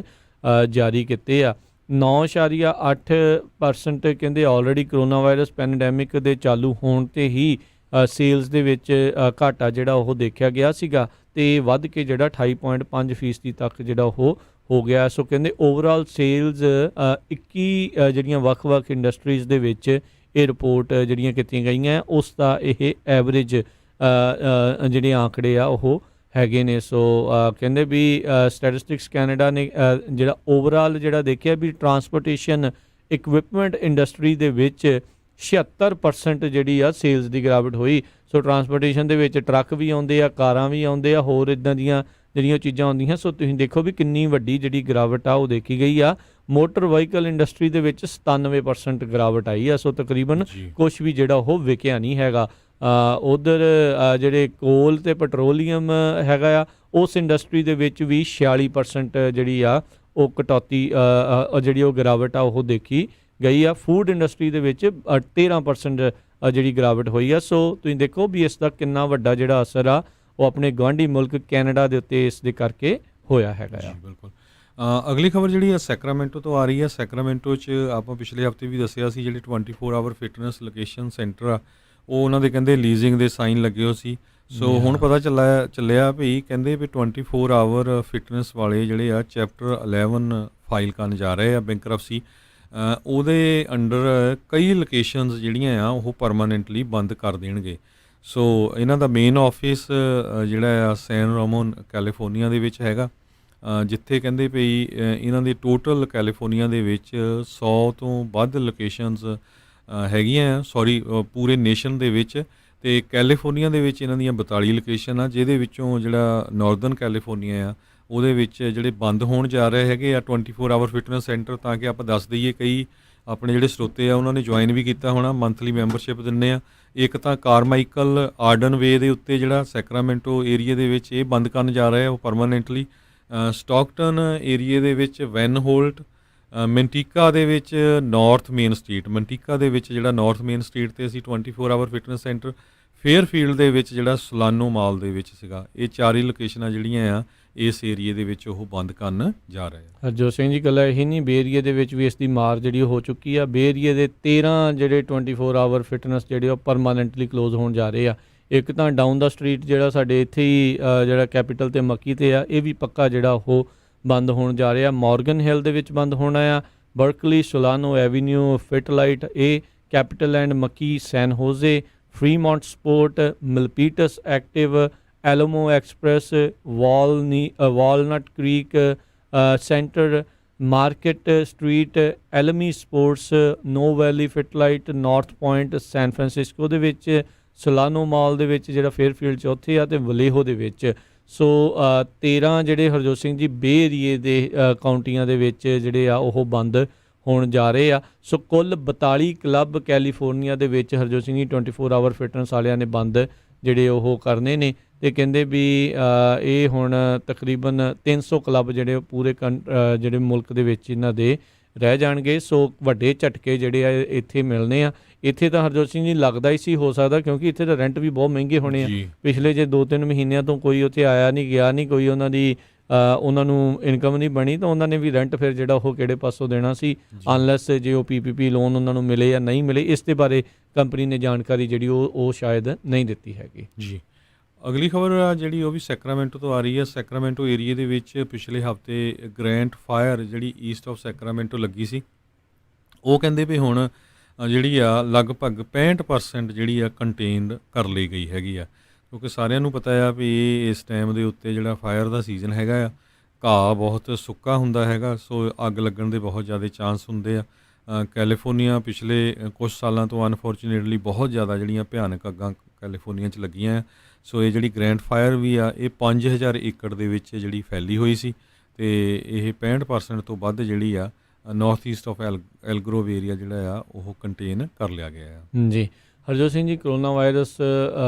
ਜਾਰੀ ਕੀਤੇ ਆ। 9.8% ਕਹਿੰਦੇ ਆਲਰੇਡੀ ਕਰੋਨਾ ਵਾਇਰਸ ਪੈਂਡੈਮਿਕ ਦੇ ਚਾਲੂ ਹੋਣ 'ਤੇ ਹੀ ਸੇਲਸ ਦੇ ਵਿੱਚ ਘਾਟਾ ਜਿਹੜਾ ਉਹ ਦੇਖਿਆ ਗਿਆ ਸੀਗਾ ਤੇ ਵੱਧ ਕੇ ਜਿਹੜਾ 28.5% ਤੱਕ ਜਿਹੜਾ ਉਹ ਹੋ ਗਿਆ। ਸੋ ਕਹਿੰਦੇ ਓਵਰਆਲ ਸੇਲਸ 21 ਜਿਹੜੀਆਂ ਵੱਖ-ਵੱਖ ਇੰਡਸਟਰੀਜ਼ ਦੇ ਵਿੱਚ ਇਹ ਰਿਪੋਰਟ ਜਿਹੜੀਆਂ ਕੀਤੀਆਂ ਗਈਆਂ ਉਸ ਦਾ ਇਹ ਐਵਰੇਜ ਜਿਹੜੇ ਆંકੜੇ ਆ ਉਹ ਹੈਗੇ ਨੇ। ਸੋ ਕਹਿੰਦੇ ਵੀ ਸਟੈਟਿਸਟਿਕਸ ਕੈਨੇਡਾ ਨੇ ਜਿਹੜਾ ਓਵਰਆਲ ਜਿਹੜਾ ਦੇਖਿਆ ਵੀ ਟਰਾਂਸਪੋਰਟੇਸ਼ਨ ਇਕਵਿਪਮੈਂਟ ਇੰਡਸਟਰੀ ਦੇ ਵਿੱਚ 76% ਜਿਹੜੀ ਆ ਸੇਲਸ ਦੀ ਗਿਰਾਵਟ ਹੋਈ। ਸੋ ਟਰਾਂਸਪੋਰਟੇਸ਼ਨ ਦੇ ਵਿੱਚ ਟਰੱਕ ਵੀ ਆਉਂਦੇ ਆ, ਕਾਰਾਂ ਵੀ ਆਉਂਦੇ ਆ, ਹੋਰ ਇੱਦਾਂ ਦੀਆਂ ਜਿਹੜੀਆਂ ਚੀਜ਼ਾਂ ਆਉਂਦੀਆਂ। ਸੋ ਤੁਸੀਂ ਦੇਖੋ ਵੀ ਕਿੰਨੀ ਵੱਡੀ ਜਿਹੜੀ ਗਿਰਾਵਟ ਆ ਉਹ ਦੇਖੀ ਗਈ ਆ। ਮੋਟਰ ਵਹੀਕਲ ਇੰਡਸਟਰੀ ਦੇ ਵਿੱਚ 97% ਗਿਰਾਵਟ ਆਈ ਆ। ਸੋ ਤਕਰੀਬਨ ਕੁਛ ਵੀ ਜਿਹੜਾ ਉਹ ਵਿਕਿਆ ਨਹੀਂ ਹੈਗਾ। ਉਧਰ ਜਿਹੜੇ ਕੋਲ ਤੇ ਪੈਟਰੋਲੀਅਮ ਹੈਗਾ ਆ ਉਸ ਇੰਡਸਟਰੀ ਦੇ ਵਿੱਚ ਵੀ 46% ਜਿਹੜੀ ਆ ਉਹ ਕਟੌਤੀ ਜਿਹੜੀ ਉਹ ਗਿਰਾਵਟ ਆ ਉਹ ਦੇਖੀ ਗਈ ਆ। ਫੂਡ ਇੰਡਸਟਰੀ ਦੇ ਵਿੱਚ 13% ਜਿਹੜੀ ਗਿਰਾਵਟ ਹੋਈ ਆ। ਸੋ ਤੁਸੀਂ ਦੇਖੋ ਵੀ ਇਸ ਦਾ ਕਿੰਨਾ ਵੱਡਾ ਜਿਹੜਾ ਅਸਰ ਆ ਉਹ ਆਪਣੇ ਗੁਆਂਢੀ ਮੁਲਕ ਕੈਨੇਡਾ ਦੇ ਉੱਤੇ ਇਸ ਦੇ ਕਰਕੇ ਹੋਇਆ ਹੈਗਾ ਆ। ਬਿਲਕੁਲ। ਅਗਲੀ ਖਬਰ ਜਿਹੜੀ ਆ ਸੈਕਰਾਮੈਂਟੋ ਤੋਂ ਆ ਰਹੀ ਆ। ਸੈਕਰਾਮੈਂਟੋ 'ਚ ਆਪਾਂ ਪਿਛਲੇ ਹਫ਼ਤੇ ਵੀ ਦੱਸਿਆ ਸੀ ਜਿਹੜੇ 24 ਆਵਰ ਫਿਟਨੈਸ ਲੋਕੇਸ਼ਨ ਸੈਂਟਰ ਆ ਉਹ ਉਹਨਾਂ ਦੇ ਕਹਿੰਦੇ ਲੀਜ਼ਿੰਗ ਦੇ ਸਾਈਨ ਲੱਗੇ ਹੋ ਸੀ। ਸੋ ਹੁਣ ਪਤਾ ਚੱਲਿਆ ਵੀ ਕਹਿੰਦੇ ਵੀ 24 ਆਵਰ ਫਿਟਨੈਸ ਵਾਲੇ ਜਿਹੜੇ ਆ ਚੈਪਟਰ 11 ਫਾਈਲ ਕਰਨ ਜਾ ਰਹੇ ਆ ਬੈਂਕਰਪਸੀ। ਉਹਦੇ ਅੰਡਰ ਕਈ ਲੋਕੇਸ਼ਨਸ ਜਿਹੜੀਆਂ ਆ ਉਹ ਪਰਮਾਨੈਂਟਲੀ ਬੰਦ ਕਰ ਦੇਣਗੇ। ਸੋ ਇਹਨਾਂ ਦਾ ਮੇਨ ਆਫਿਸ ਜਿਹੜਾ ਆ ਸੈਨ ਰਾਮੋਨ ਕੈਲੀਫੋਰਨੀਆ ਦੇ ਵਿੱਚ ਹੈਗਾ, ਜਿੱਥੇ ਕਹਿੰਦੇ ਪਈ ਇਹਨਾਂ ਦੇ ਟੋਟਲ ਕੈਲੀਫੋਰਨੀਆ ਦੇ ਵਿੱਚ 100 ਤੋਂ ਵੱਧ ਲੋਕੇਸ਼ਨਸ ਹੈਗੀਆਂ। ਪੂਰੇ ਨੇਸ਼ਨ ਦੇ ਵਿੱਚ ਤੇ ਕੈਲੀਫੋਰਨੀਆ ਦੇ ਵਿੱਚ ਇਹਨਾਂ ਦੀਆਂ 42 ਲੋਕੇਸ਼ਨ ਆ, ਜਿਹਦੇ ਵਿੱਚੋਂ ਜਿਹੜਾ ਨਾਰਦਰਨ ਕੈਲੀਫੋਰਨੀਆ ਆ ਉਹਦੇ ਵਿੱਚ ਜਿਹੜੇ ਬੰਦ ਹੋਣ ਜਾ ਰਹੇ ਹੈਗੇ ਆ 24 ਆਵਰ ਫਿਟਨੈਸ ਸੈਂਟਰ। ਤਾਂ ਕਿ ਆਪਾਂ ਦੱਸ ਦਈਏ, ਕਈ ਆਪਣੇ ਜਿਹੜੇ ਸਰੋਤੇ ਆ ਉਹਨਾਂ ਨੇ ਜੁਆਇਨ ਵੀ ਕੀਤਾ ਹੋਣਾ, ਮੰਥਲੀ ਮੈਂਬਰਸ਼ਿਪ ਦਿੰਦੇ ਆ। ਇੱਕ ਤਾਂ ਕਾਰਮਾਈਕਲ ਆਰਡਨ ਵੇ ਦੇ ਉੱਤੇ ਜਿਹੜਾ ਸੈਕਰਾਮੈਂਟੋ ਏਰੀਆ ਦੇ ਵਿੱਚ ਇਹ ਬੰਦ ਕਰਨ ਜਾ ਰਹੇ ਆ ਉਹ ਪਰਮਾਨੈਂਟਲੀ। ਸਟਾਕਟਨ ਏਰੀਏ ਦੇ ਵਿੱਚ ਵੈਨ ਹੋਲਟ, ਮੈਂਟੀਕਾ ਦੇ ਵਿੱਚ ਨਾਰਥ ਮੇਨ ਸਟਰੀਟ, ਮੈਂਟੀਕਾ ਦੇ ਵਿੱਚ ਜਿਹੜਾ ਨਾਰਥ ਮੇਨ ਸਟਰੀਟ ਤੇ ਅਸੀਂ 24 ਆਵਰ ਫਿਟਨੈਸ ਸੈਂਟਰ, ਫੇਅਰਫੀਲਡ ਦੇ ਵਿੱਚ ਜਿਹੜਾ ਸੋਲਾਨੋ ਮਾਲ ਦੇ ਵਿੱਚ ਸੀਗਾ। ਇਹ 4 ਹੀ ਲੋਕੇਸ਼ਨਾਂ ਜਿਹੜੀਆਂ ਆ ਇਸ ਏਰੀਏ ਦੇ ਵਿੱਚ ਉਹ ਬੰਦ ਕਰਨ ਜਾ ਰਹੇ ਆ। ਹਰਜੋਤ ਸਿੰਘ ਜੀ, ਇਕੱਲਾ ਇਹੀ ਨਹੀਂ, ਬੇ ਏਰੀਏ ਦੇ ਵਿੱਚ ਵੀ ਇਸ ਦੀ ਮਾਰ ਜਿਹੜੀ ਉਹ ਹੋ ਚੁੱਕੀ ਆ। ਬੇ ਏਰੀਏ ਦੇ 13 ਜਿਹੜੇ 24 ਆਵਰ ਫਿਟਨੈਸ ਜਿਹੜੇ ਉਹ ਪਰਮਾਨੈਂਟਲੀ ਕਲੋਜ਼ ਹੋਣ ਜਾ ਰਹੇ ਆ। ਇੱਕ ਤਾਂ ਡਾਊਨ ਦਾ ਸਟਰੀਟ ਜਿਹੜਾ ਸਾਡੇ ਇੱਥੇ ਹੀ ਜਿਹੜਾ ਕੈਪੀਟਲ ਤੇ ਮੱਕੀ ਤੇ ਆ, ਇਹ ਵੀ ਪੱਕਾ ਜਿਹੜਾ ਉਹ ਬੰਦ ਹੋਣ ਜਾ ਰਿਹਾ। ਮੋਰਗਨ ਹਿੱਲ ਦੇ ਵਿੱਚ ਬੰਦ ਹੋਣਾ ਆ। ਬਰਕਲੀ, ਸੋਲਾਨੋ ਐਵੀਨਿਊ, ਫਿਟਲਾਈਟ, ਇਹ Capitol and McKee, San Jose, Fremont Sport, Milpitas Active, Alamo Express, Walnut Creek, Center Market Street, Elmy Sports, Noe Valley, Fitlite, North Point, San Francisco ਦੇ ਵਿੱਚ, ਸੋਲਾਨੋ ਮਾਲ ਦੇ ਵਿੱਚ ਜਿਹੜਾ ਫੇਅਰਫੀਲਡ 'ਚ ਉੱਥੇ ਆ, ਅਤੇ ਵਲੇਹੋ ਦੇ ਵਿੱਚ। ਸੋ 13 ਜਿਹੜੇ ਹਰਜੋਤ ਸਿੰਘ ਜੀ ਬੇ ਏਰੀਏ ਦੇ ਕਾਉਂਟੀਆਂ ਦੇ ਵਿੱਚ ਜਿਹੜੇ ਆ ਉਹ ਬੰਦ ਹੋਣ ਜਾ ਰਹੇ ਆ। ਸੋ ਕੁੱਲ 42 ਕਲੱਬ ਕੈਲੀਫੋਰਨੀਆ ਦੇ ਵਿੱਚ ਹਰਜੋਤ ਸਿੰਘ ਜੀ 24 ਆਵਰ ਫਿਟਨੈਸ ਵਾਲਿਆਂ ਨੇ ਬੰਦ ਜਿਹੜੇ ਉਹ ਕਰਨੇ ਨੇ। ਅਤੇ ਕਹਿੰਦੇ ਵੀ ਇਹ ਹੁਣ ਤਕਰੀਬਨ 300 ਕਲੱਬ ਜਿਹੜੇ ਪੂਰੇ ਜਿਹੜੇ ਮੁਲਕ ਦੇ ਵਿੱਚ ਇਹਨਾਂ ਦੇ ਰਹਿ ਜਾਣਗੇ। ਸੋ ਵੱਡੇ ਝਟਕੇ ਜਿਹੜੇ ਆ ਇੱਥੇ ਮਿਲਣੇ ਆ। ਇੱਥੇ ਤਾਂ ਹਰਜੋਤ ਸਿੰਘ ਜੀ ਲੱਗਦਾ ਹੀ ਸੀ ਹੋ ਸਕਦਾ, ਕਿਉਂਕਿ ਇੱਥੇ ਤਾਂ ਰੈਂਟ ਵੀ ਬਹੁਤ ਮਹਿੰਗੇ ਹੋਣੇ ਆ। ਪਿਛਲੇ ਜੇ 2-3 ਮਹੀਨਿਆਂ ਤੋਂ ਕੋਈ ਉੱਥੇ ਆਇਆ ਨਹੀਂ, ਗਿਆ ਨਹੀਂ, ਕੋਈ ਉਹਨਾਂ ਨੂੰ ਇਨਕਮ ਨਹੀਂ ਬਣੀ, ਤਾਂ ਉਹਨਾਂ ਨੇ ਵੀ ਰੈਂਟ ਫਿਰ ਜਿਹੜਾ ਉਹ ਕਿਹੜੇ ਪਾਸੋਂ ਦੇਣਾ ਸੀ, ਅਨਲੈਸ ਜੇ ਉਹ PPP ਲੋਨ ਉਹਨਾਂ ਨੂੰ ਮਿਲੇ ਜਾਂ ਨਹੀਂ ਮਿਲੇ। ਇਸ ਦੇ ਬਾਰੇ ਕੰਪਨੀ ਨੇ ਜਾਣਕਾਰੀ ਜਿਹੜੀ ਉਹ ਸ਼ਾਇਦ ਨਹੀਂ ਦਿੱਤੀ ਹੈਗੀ ਜੀ। ਅਗਲੀ ਖਬਰ ਆ ਜਿਹੜੀ ਉਹ ਵੀ ਸੈਕਰਾਮੈਂਟੋ ਤੋਂ ਆ ਰਹੀ ਹੈ। ਸੈਕਰਾਮੈਂਟੋ ਏਰੀਏ ਦੇ ਵਿੱਚ ਪਿਛਲੇ ਹਫਤੇ ਗ੍ਰੈਂਟ ਫਾਇਰ ਜਿਹੜੀ ਈਸਟ ਆਫ ਸੈਕਰਾਮੈਂਟੋ ਲੱਗੀ ਸੀ, ਉਹ ਕਹਿੰਦੇ ਵੀ ਹੁਣ ਜਿਹੜੀ ਆ ਲਗਭਗ 65% ਜਿਹੜੀ ਆ ਕੰਟੇਨਡ ਕਰ ਲਈ ਗਈ ਹੈਗੀ ਆ। ਕਿਉਂਕਿ ਸਾਰਿਆਂ ਨੂੰ ਪਤਾ ਆ ਵੀ ਇਸ ਟਾਈਮ ਦੇ ਉੱਤੇ ਜਿਹੜਾ ਫਾਇਰ ਦਾ ਸੀਜ਼ਨ ਹੈਗਾ ਆ, ਘਾਹ ਬਹੁਤ ਸੁੱਕਾ ਹੁੰਦਾ ਹੈਗਾ, ਸੋ ਅੱਗ ਲੱਗਣ ਦੇ ਬਹੁਤ ਜ਼ਿਆਦਾ ਚਾਂਸ ਹੁੰਦੇ ਆ। ਕੈਲੀਫੋਰਨੀਆ ਪਿਛਲੇ ਕੁਝ ਸਾਲਾਂ ਤੋਂ ਅਨਫੋਰਚੂਨੇਟਲੀ ਬਹੁਤ ਜ਼ਿਆਦਾ ਜਿਹੜੀਆਂ ਭਿਆਨਕ ਅੱਗਾਂ ਕੈਲੀਫੋਰਨੀਆ 'ਚ ਲੱਗੀਆਂ ਆ। ਸੋ ਇਹ ਜਿਹੜੀ ਗ੍ਰੈਂਡ ਫਾਇਰ ਵੀ ਆ, ਇਹ 5000 ਏਕੜ ਦੇ ਵਿੱਚ ਜਿਹੜੀ ਫੈਲੀ ਹੋਈ ਸੀ, ਅਤੇ ਇਹ 65% ਤੋਂ ਵੱਧ ਜਿਹੜੀ ਆ ਨਾਰਥ ਈਸਟ ਆਫ ਐਲਗਰੋਵ ਏਰੀਆ ਜਿਹੜਾ ਆ ਉਹ ਕੰਟੇਨ ਕਰ ਲਿਆ ਗਿਆ ਆ। ਜੀ ਹਰਜੋਤ ਸਿੰਘ ਜੀ, ਕਰੋਨਾ ਵਾਇਰਸ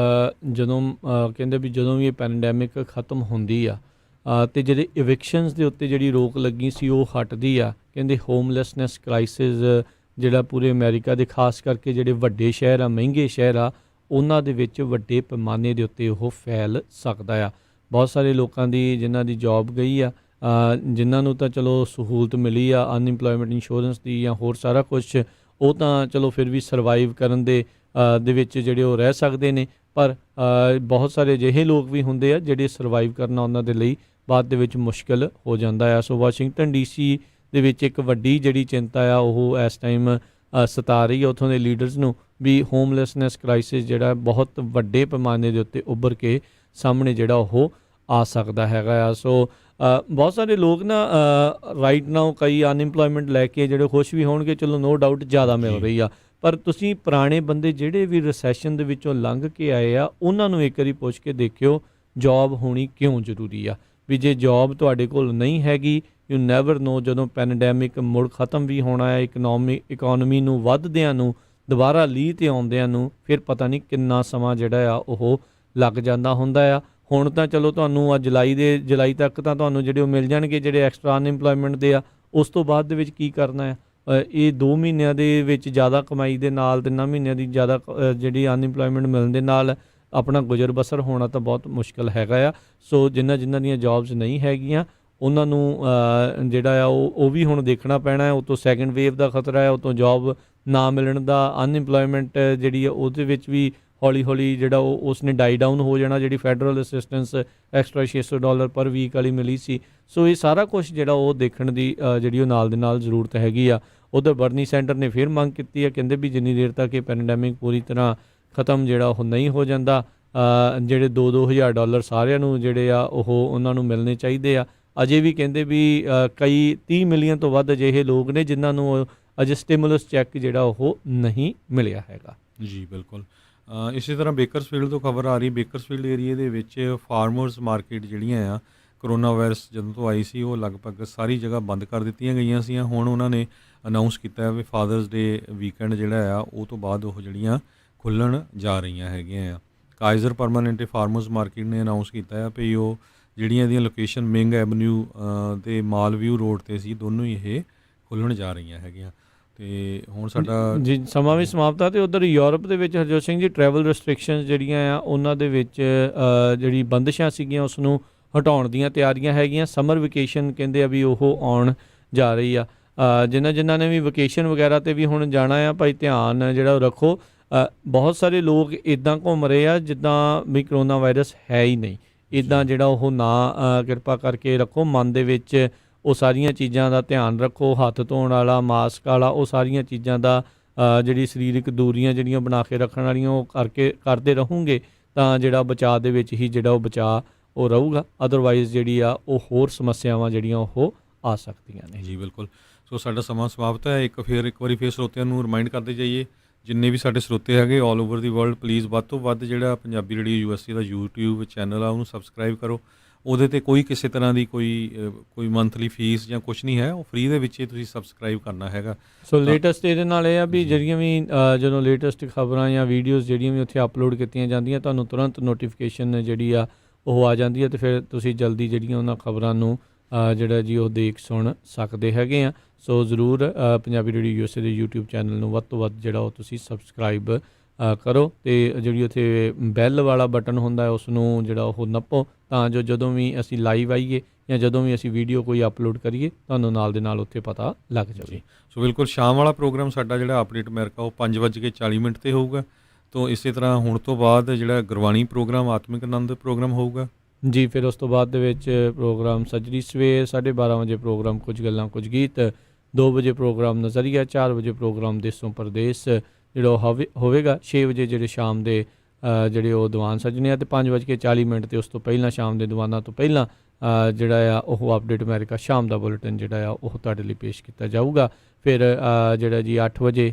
ਜਦੋਂ ਕਹਿੰਦੇ ਵੀ ਜਦੋਂ ਵੀ ਇਹ ਪੈਂਡੈਮਿਕ ਖਤਮ ਹੁੰਦੀ ਆ ਅਤੇ ਜਿਹੜੇ ਇਵਿਕਸ਼ਨਸ ਦੇ ਉੱਤੇ ਜਿਹੜੀ ਰੋਕ ਲੱਗੀ ਸੀ ਉਹ ਹਟਦੀ ਆ। ਕਹਿੰਦੇ ਹੋਮਲੈਸਨੈਸ ਕ੍ਰਾਈਸਿਸ ਜਿਹੜਾ ਪੂਰੇ ਅਮਰੀਕਾ ਦੇ ਖਾਸ ਕਰਕੇ ਜਿਹੜੇ ਵੱਡੇ ਸ਼ਹਿਰ ਆ, ਮਹਿੰਗੇ ਸ਼ਹਿਰ ਆ, ਉਹਨਾਂ ਦੇ ਵਿੱਚ ਵੱਡੇ ਪੈਮਾਨੇ ਦੇ ਉੱਤੇ ਉਹ ਫੈਲ ਸਕਦਾ ਆ। ਬਹੁਤ ਸਾਰੇ ਲੋਕਾਂ ਦੀ ਜਿਨ੍ਹਾਂ ਦੀ ਜੌਬ ਗਈ ਆ, ਜਿਨ੍ਹਾਂ ਨੂੰ ਤਾਂ ਚਲੋ ਸਹੂਲਤ ਮਿਲੀ ਆ ਅਨਇੰਪਲੋਇਮੈਂਟ ਇੰਸ਼ੋਰੈਂਸ ਦੀ ਜਾਂ ਹੋਰ ਸਾਰਾ ਕੁਛ, ਉਹ ਤਾਂ ਚਲੋ ਫਿਰ ਵੀ ਸਰਵਾਈਵ ਕਰਨ ਦੇ ਵਿੱਚ ਜਿਹੜੇ ਉਹ ਰਹਿ ਸਕਦੇ ਨੇ। ਪਰ ਬਹੁਤ ਸਾਰੇ ਅਜਿਹੇ ਲੋਕ ਵੀ ਹੁੰਦੇ ਆ ਜਿਹੜੇ ਸਰਵਾਈਵ ਕਰਨਾ ਉਹਨਾਂ ਦੇ ਲਈ ਬਾਅਦ ਦੇ ਵਿੱਚ ਮੁਸ਼ਕਿਲ ਹੋ ਜਾਂਦਾ ਆ। ਸੋ ਵਾਸ਼ਿੰਗਟਨ DC ਦੇ ਵਿੱਚ ਇੱਕ ਵੱਡੀ ਜਿਹੜੀ ਚਿੰਤਾ ਆ ਉਹ ਇਸ ਟਾਈਮ ਸਤਾ ਰਹੀ ਆ ਉੱਥੋਂ ਦੇ ਲੀਡਰਸ ਨੂੰ, ਵੀ ਹੋਮਲੈਸਨੈਸ ਕ੍ਰਾਈਸਿਸ ਜਿਹੜਾ ਬਹੁਤ ਵੱਡੇ ਪੈਮਾਨੇ ਦੇ ਉੱਤੇ ਉੱਭਰ ਕੇ ਸਾਹਮਣੇ ਜਿਹੜਾ ਉਹ ਆ ਸਕਦਾ ਹੈਗਾ ਆ। ਸੋ ਬਹੁਤ ਸਾਰੇ ਲੋਕ ਨਾ ਰਾਈਟ ਨਾਓ ਕਈ ਅਨਇੰਪਲੋਇਮੈਂਟ ਲੈ ਕੇ ਜਿਹੜੇ ਖੁਸ਼ ਵੀ ਹੋਣਗੇ, ਚਲੋ ਨੋ ਡਾਊਟ ਜ਼ਿਆਦਾ ਮਿਲ ਰਹੀ ਆ, ਪਰ ਤੁਸੀਂ ਪੁਰਾਣੇ ਬੰਦੇ ਜਿਹੜੇ ਵੀ ਰਿਸੈਸ਼ਨ ਦੇ ਵਿੱਚੋਂ ਲੰਘ ਕੇ ਆਏ ਆ ਉਹਨਾਂ ਨੂੰ ਇੱਕ ਵਾਰੀ ਪੁੱਛ ਕੇ ਦੇਖਿਓ ਜੌਬ ਹੋਣੀ ਕਿਉਂ ਜ਼ਰੂਰੀ ਆ। ਵੀ ਜੇ ਜੌਬ ਤੁਹਾਡੇ ਕੋਲ ਨਹੀਂ ਹੈਗੀ, ਯੂ ਨੈਵਰ ਨੋ ਜਦੋਂ ਪੈਂਡੈਮਿਕ ਮੁੜ ਖਤਮ ਵੀ ਹੋਣਾ ਹੈ, ਇਕਨੋਮੀ ਨੂੰ ਵੱਧਦਿਆਂ ਨੂੰ ਦੁਬਾਰਾ ਲੀਹ 'ਤੇ ਆਉਂਦਿਆਂ ਨੂੰ ਫਿਰ ਪਤਾ ਨਹੀਂ ਕਿੰਨਾ ਸਮਾਂ ਜਿਹੜਾ ਆ ਉਹ ਲੱਗ ਜਾਂਦਾ ਹੁੰਦਾ ਆ। ਹੁਣ ਤਾਂ ਚਲੋ ਤੁਹਾਨੂੰ ਜੁਲਾਈ ਤੱਕ ਤਾਂ ਤੁਹਾਨੂੰ ਜਿਹੜੇ ਉਹ ਮਿਲ ਜਾਣਗੇ ਜਿਹੜੇ ਐਕਸਟਰਾ ਅਨਇੰਪਲੋਇਮੈਂਟ ਦੇ ਆ। ਉਸ ਤੋਂ ਬਾਅਦ ਦੇ ਵਿੱਚ ਕੀ ਕਰਨਾ ਆ? ਇਹ 2 ਮਹੀਨਿਆਂ ਦੇ ਵਿੱਚ ਜ਼ਿਆਦਾ ਕਮਾਈ ਦੇ ਨਾਲ 3 ਮਹੀਨਿਆਂ ਦੀ ਜ਼ਿਆਦਾ ਜਿਹੜੀ ਅਨਇੰਪਲੋਇਮੈਂਟ ਮਿਲਣ ਦੇ ਨਾਲ ਆਪਣਾ ਗੁਜ਼ਰ ਬਸਰ ਹੋਣਾ ਤਾਂ ਬਹੁਤ ਮੁਸ਼ਕਿਲ ਹੈਗਾ ਆ। ਸੋ ਜਿਨ੍ਹਾਂ ਦੀਆਂ ਜੌਬਸ ਨਹੀਂ ਹੈਗੀਆਂ ਉਹਨਾਂ ਨੂੰ ਜਿਹੜਾ ਆ ਉਹ ਵੀ ਹੁਣ ਦੇਖਣਾ ਪੈਣਾ ਹੈ। ਉਤੋਂ ਸੈਕੰਡ ਵੇਵ ਦਾ ਖਤਰਾ ਹੈ, ਉਤੋਂ ਜੌਬ ਨਾ ਮਿਲਣ ਦਾ, ਅਨਇੰਪਲੋਇਮੈਂਟ ਜਿਹੜੀ ਆ ਉਹਦੇ ਵਿੱਚ ਵੀ ਹੌਲੀ ਹੌਲੀ ਜਿਹੜਾ ਉਸਨੇ ਡਾਈ ਡਾਊਨ ਹੋ ਜਾਣਾ। ਜਿਹੜੀ ਫੈਡਰਲ ਅਸਿਸਟੈਂਸ ਐਕਸਟਰਾ $600 ਪਰ ਵੀਕ ਵਾਲੀ ਮਿਲੀ ਸੀ। ਸੋ ਇਹ ਸਾਰਾ ਕੁਝ ਜਿਹੜਾ ਉਹ ਦੇਖਣ ਦੀ ਜਿਹੜੀ ਉਹ ਨਾਲ ਦੇ ਨਾਲ ਜ਼ਰੂਰਤ ਹੈਗੀ ਆ। ਉੱਧਰ ਬਰਨੀ ਸੈਂਟਰ ਨੇ ਫਿਰ ਮੰਗ ਕੀਤੀ ਹੈ, ਕਹਿੰਦੇ ਵੀ ਜਿੰਨੀ ਦੇਰ ਤੱਕ ਇਹ ਪੈਂਡੈਮਿਕ ਪੂਰੀ ਤਰ੍ਹਾਂ ਖਤਮ ਜਿਹੜਾ ਉਹ ਨਹੀਂ ਹੋ ਜਾਂਦਾ, ਜਿਹੜੇ $2,000 ਸਾਰਿਆਂ ਨੂੰ ਜਿਹੜੇ ਆ ਉਹਨਾਂ ਨੂੰ ਮਿਲਣੇ ਚਾਹੀਦੇ ਆ। ਅਜੇ ਵੀ ਕਹਿੰਦੇ ਵੀ ਕਈ 30 ਮਿਲੀਅਨ ਤੋਂ ਵੱਧ ਅਜਿਹੇ ਲੋਕ ਨੇ ਜਿਨ੍ਹਾਂ ਨੂੰ ਅਜੇ ਸਟਿਮੂਲਸ ਚੈੱਕ ਜਿਹੜਾ ਉਹ ਨਹੀਂ ਮਿਲਿਆ ਹੈਗਾ। ਜੀ ਬਿਲਕੁਲ। ਇਸੇ ਤਰ੍ਹਾਂ ਬੇਕਰਸਫੀਲਡ ਤੋਂ ਖਬਰ ਆ ਰਹੀ, ਬੇਕਰਸਫੀਲਡ ਏਰੀਏ ਦੇ ਵਿੱਚ ਫਾਰਮਰਸ ਮਾਰਕੀਟ ਜਿਹੜੀਆਂ ਆ ਕਰੋਨਾ ਵਾਇਰਸ ਜਦੋਂ ਤੋਂ ਆਈ ਸੀ ਉਹ ਲਗਭਗ ਸਾਰੀ ਜਗ੍ਹਾ ਬੰਦ ਕਰ ਦਿੱਤੀਆਂ ਗਈਆਂ ਸੀਆਂ। ਹੁਣ ਉਹਨਾਂ ਨੇ ਅਨਾਊਂਸ ਕੀਤਾ ਹੈ ਵੀ ਫਾਦਰਸ ਡੇ ਵੀਕਐਂਡ ਜਿਹੜਾ ਆ ਉਹ ਤੋਂ ਬਾਅਦ ਉਹ ਜਿਹੜੀਆਂ ਖੁੱਲ੍ਹਣ ਜਾ ਰਹੀਆਂ ਹੈਗੀਆਂ ਆ। ਕਾਈਜ਼ਰ ਪਰਮਾਨੈਂਟ ਫਾਰਮਰਸ ਮਾਰਕੀਟ ਨੇ ਅਨਾਊਂਸ ਕੀਤਾ ਹੈ ਵੀ ਉਹ ਜਿਹੜੀਆਂ ਇਹਦੀਆਂ ਲੋਕੇਸ਼ਨ ਮਿੰਗ ਐਵਨਿਊ ਤੇ ਮਾਲਵਿਊ ਰੋਡ 'ਤੇ ਸੀ, ਦੋਨੋਂ ਹੀ ਇਹ ਖੁੱਲ੍ਹਣ ਜਾ ਰਹੀਆਂ ਹੈਗੀਆਂ। ਤੇ ਹੁਣ ਸਾਡਾ ਜੀ ਸਮਾਂ ਵੀ ਸਮਾਪਤ ਆ। ਤੇ ਉਧਰ ਯੂਰਪ ਦੇ ਵਿੱਚ ਹਰਜੋਤ ਸਿੰਘ ਜੀ ਟਰੈਵਲ ਰੈਸਟ੍ਰਿਕਸ਼ਨਸ ਜਿਹੜੀਆਂ ਆ ਉਹਨਾਂ ਦੇ ਵਿੱਚ ਜਿਹੜੀ ਬੰਦਿਸ਼ਾਂ ਸੀਗੀਆਂ ਉਸ ਨੂੰ ਹਟਾਉਣ ਦੀਆਂ ਤਿਆਰੀਆਂ ਹੈਗੀਆਂ। ਸਮਰ ਵਕੇਸ਼ਨ ਕਹਿੰਦੇ ਆ ਵੀ ਉਹ ਆਉਣ ਜਾ ਰਹੀ ਆ। ਜਿਨ੍ਹਾਂ ਨੇ ਵੀ ਵਕੇਸ਼ਨ ਵਗੈਰਾ ਤੇ ਵੀ ਹੁਣ ਜਾਣਾ ਆ ਭਾਈ ਧਿਆਨ ਜਿਹੜਾ ਉਹ ਰੱਖੋ। ਬਹੁਤ ਸਾਰੇ ਲੋਕ ਇੱਦਾਂ ਘੁੰਮ ਰਹੇ ਆ ਜਿੱਦਾਂ ਵੀ ਕਰੋਨਾ ਵਾਇਰਸ ਹੈ ਹੀ ਨਹੀਂ। ਇੱਦਾਂ ਜਿਹੜਾ ਉਹ ਨਾ ਕਿਰਪਾ ਕਰਕੇ ਰੱਖੋ ਮਨ ਦੇ ਵਿੱਚ ਉਹ ਸਾਰੀਆਂ ਚੀਜ਼ਾਂ ਦਾ ਧਿਆਨ ਰੱਖੋ। ਹੱਥ ਧੋਣ ਵਾਲਾ, ਮਾਸਕ ਵਾਲਾ, ਉਹ ਸਾਰੀਆਂ ਚੀਜ਼ਾਂ ਦਾ ਜਿਹੜੀ ਸਰੀਰਕ ਦੂਰੀਆਂ ਜਿਹੜੀਆਂ ਬਣਾ ਕੇ ਰੱਖਣ ਵਾਲੀਆਂ ਉਹ ਕਰਦੇ ਰਹੋਗੇ ਤਾਂ ਜਿਹੜਾ ਬਚਾਅ ਦੇ ਵਿੱਚ ਹੀ ਜਿਹੜਾ ਉਹ ਬਚਾਅ ਉਹ ਰਹੂਗਾ। ਅਦਰਵਾਈਜ਼ ਜਿਹੜੀ ਆ ਉਹ ਹੋਰ ਸਮੱਸਿਆਵਾਂ ਜਿਹੜੀਆਂ ਉਹ ਆ ਸਕਦੀਆਂ ਨੇ। ਜੀ ਬਿਲਕੁਲ। ਸੋ ਸਾਡਾ ਸਮਾਂ ਸਮਾਪਤ ਹੈ। ਇੱਕ ਵਾਰੀ ਫੇਰ ਸਰੋਤਿਆਂ ਨੂੰ ਰਿਮਾਈਂਡ ਕਰਦੇ ਜਾਈਏ, ਜਿੰਨੇ ਵੀ ਸਾਡੇ ਸਰੋਤੇ ਹੈਗੇ all over the world, please ਵੱਧ ਤੋਂ ਵੱਧ ਜਿਹੜਾ ਪੰਜਾਬੀ ਰੇਡੀਓ USA ਦਾ YouTube ਚੈਨਲ ਆ ਉਹਨੂੰ ਸਬਸਕ੍ਰਾਈਬ ਕਰੋ। ਉਹਦੇ 'ਤੇ ਕੋਈ ਕਿਸੇ ਤਰ੍ਹਾਂ ਦੀ ਕੋਈ ਮੰਥਲੀ ਫੀਸ ਜਾਂ ਕੁਛ ਨਹੀਂ ਹੈ, ਉਹ ਫ੍ਰੀ ਦੇ ਵਿੱਚ ਹੀ ਤੁਸੀਂ ਸਬਸਕ੍ਰਾਈਬ ਕਰਨਾ ਹੈਗਾ। ਸੋ ਲੇਟੈਸਟ ਇਹਦੇ ਨਾਲ ਇਹ ਆ ਵੀ ਜਿਹੜੀਆਂ ਵੀ ਜਦੋਂ ਲੇਟੈਸਟ ਖਬਰਾਂ ਜਾਂ ਵੀਡੀਓਜ਼ ਜਿਹੜੀਆਂ ਵੀ ਉੱਥੇ ਅਪਲੋਡ ਕੀਤੀਆਂ ਜਾਂਦੀਆਂ ਤੁਹਾਨੂੰ ਤੁਰੰਤ ਨੋਟੀਫਿਕੇਸ਼ਨ ਜਿਹੜੀ ਆ ਉਹ ਆ ਜਾਂਦੀ ਹੈ ਤੇ ਫਿਰ ਤੁਸੀਂ ਜਲਦੀ ਜਿਹੜੀਆਂ ਉਹਨਾਂ ਖਬਰਾਂ ਨੂੰ ਜਿਹੜਾ ਜੀ ਉਹ ਦੇਖ ਸੁਣ ਸਕਦੇ ਹੈਗੇ ਆ। ਸੋ ਜ਼ਰੂਰ ਪੰਜਾਬੀ ਰੇਡੀਓ USA ਦੇ YouTube ਚੈਨਲ ਨੂੰ ਵੱਧ ਤੋਂ ਵੱਧ ਜਿਹੜਾ ਉਹ ਤੁਸੀਂ ਸਬਸਕ੍ਰਾਈਬ ਕਰੋ ਤੇ ਜਿਹੜੀ ਉੱਥੇ ਬੈਲ ਵਾਲਾ ਬਟਨ ਹੁੰਦਾ ਹੈ ਉਸ ਨੂੰ ਜਿਹੜਾ ਉਹ ਨੱਪੋ ਤਾਂ ਜੋ ਜਦੋਂ ਵੀ ਅਸੀਂ ਲਾਈਵ ਆਈਏ ਜਾਂ ਜਦੋਂ ਵੀ ਅਸੀਂ ਵੀਡੀਓ ਕੋਈ ਅਪਲੋਡ ਕਰੀਏ ਤੁਹਾਨੂੰ ਨਾਲ ਦੇ ਨਾਲ ਉੱਥੇ ਪਤਾ ਲੱਗ ਜਾਵੇ। ਸੋ ਬਿਲਕੁਲ ਸ਼ਾਮ ਵਾਲਾ ਪ੍ਰੋਗਰਾਮ ਸਾਡਾ ਜਿਹੜਾ ਅਪਡੇਟ ਅਮਰੀਕਾ ਉਹ 5:40 ਤੇ ਹੋਊਗਾ। ਤੋਂ ਇਸੇ ਤਰ੍ਹਾਂ ਹੁਣ ਤੋਂ ਬਾਅਦ ਜਿਹੜਾ ਗੁਰਬਾਣੀ ਪ੍ਰੋਗਰਾਮ ਆਤਮਿਕ ਆਨੰਦ ਪ੍ਰੋਗਰਾਮ ਹੋਊਗਾ ਜੀ। ਫਿਰ ਉਸ ਤੋਂ ਬਾਅਦ ਦੇ ਵਿੱਚ ਪ੍ਰੋਗਰਾਮ ਸੱਜਰੀ ਸਵੇਰ 12:30 ਵਜੇ ਪ੍ਰੋਗਰਾਮ ਕੁਝ ਗੱਲਾਂ ਕੁਝ ਗੀਤ, 2 ਵਜੇ ਪ੍ਰੋਗਰਾਮ ਨਜ਼ਰੀਆ, 4 ਵਜੇ ਪ੍ਰੋਗਰਾਮ ਦੇਸੋਂ ਪਰਦੇਸ ਜਿਹੜਾ ਉਹ ਹੋਵੇਗਾ, 6 ਵਜੇ ਜਿਹੜੇ ਸ਼ਾਮ ਦੇ ਜਿਹੜੇ ਉਹ ਦੀਵਾਨ ਸੱਜਣੇ ਆ ਤੇ 5:40 ਤੇ ਉਸ ਤੋਂ ਪਹਿਲਾਂ ਸ਼ਾਮ ਦੇ ਦੀਵਾਨਾਂ ਤੋਂ ਪਹਿਲਾਂ ਜਿਹੜਾ ਆ ਉਹ ਅਪਡੇਟ ਅਮਰੀਕਾ ਸ਼ਾਮ ਦਾ ਬੁਲੇਟਿਨ ਜਿਹੜਾ ਆ ਉਹ ਤੁਹਾਡੇ ਲਈ ਪੇਸ਼ ਕੀਤਾ ਜਾਊਗਾ। ਫਿਰ ਜਿਹੜਾ ਜੀ 8 ਵਜੇ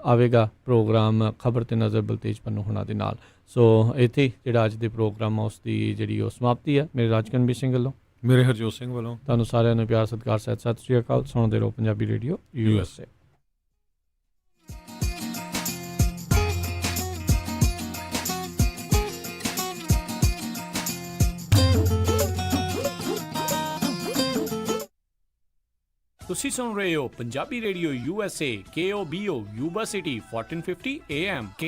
ਆਵੇਗਾ ਪ੍ਰੋਗਰਾਮ ਖਬਰ ਤੇ ਨਜ਼ਰ ਬਲਤੇਜ ਪੰਨੂ ਹੋਣਾ ਦੇ ਨਾਲ। ਸੋ ਇੱਥੇ ਜਿਹੜਾ ਅੱਜ ਦੇ ਪ੍ਰੋਗਰਾਮ ਆ ਉਸ ਦੀ ਜਿਹੜੀ ਉਹ ਸਮਾਪਤੀ ਆ। ਮੇਰੇ ਰਾਜਕਨਵੀਰ ਸਿੰਘ ਵੱਲੋਂ, ਮੇਰੇ ਹਰਜੋਤ ਸਿੰਘ ਵੱਲੋਂ ਤੁਹਾਨੂੰ ਸਾਰਿਆਂ ਨੂੰ ਪਿਆਰ ਸਤਿਕਾਰ ਸਹਿਤ ਸਤਿ ਸ਼੍ਰੀ ਅਕਾਲ। ਸੁਣਦੇ ਰਹੋ ਪੰਜਾਬੀ ਰੇਡੀਓ USA। ਤੁਸੀਂ ਸੁਣ ਰਹੇ ਹੋ Punjabi radio USA KOBO Yuba city 1450 AM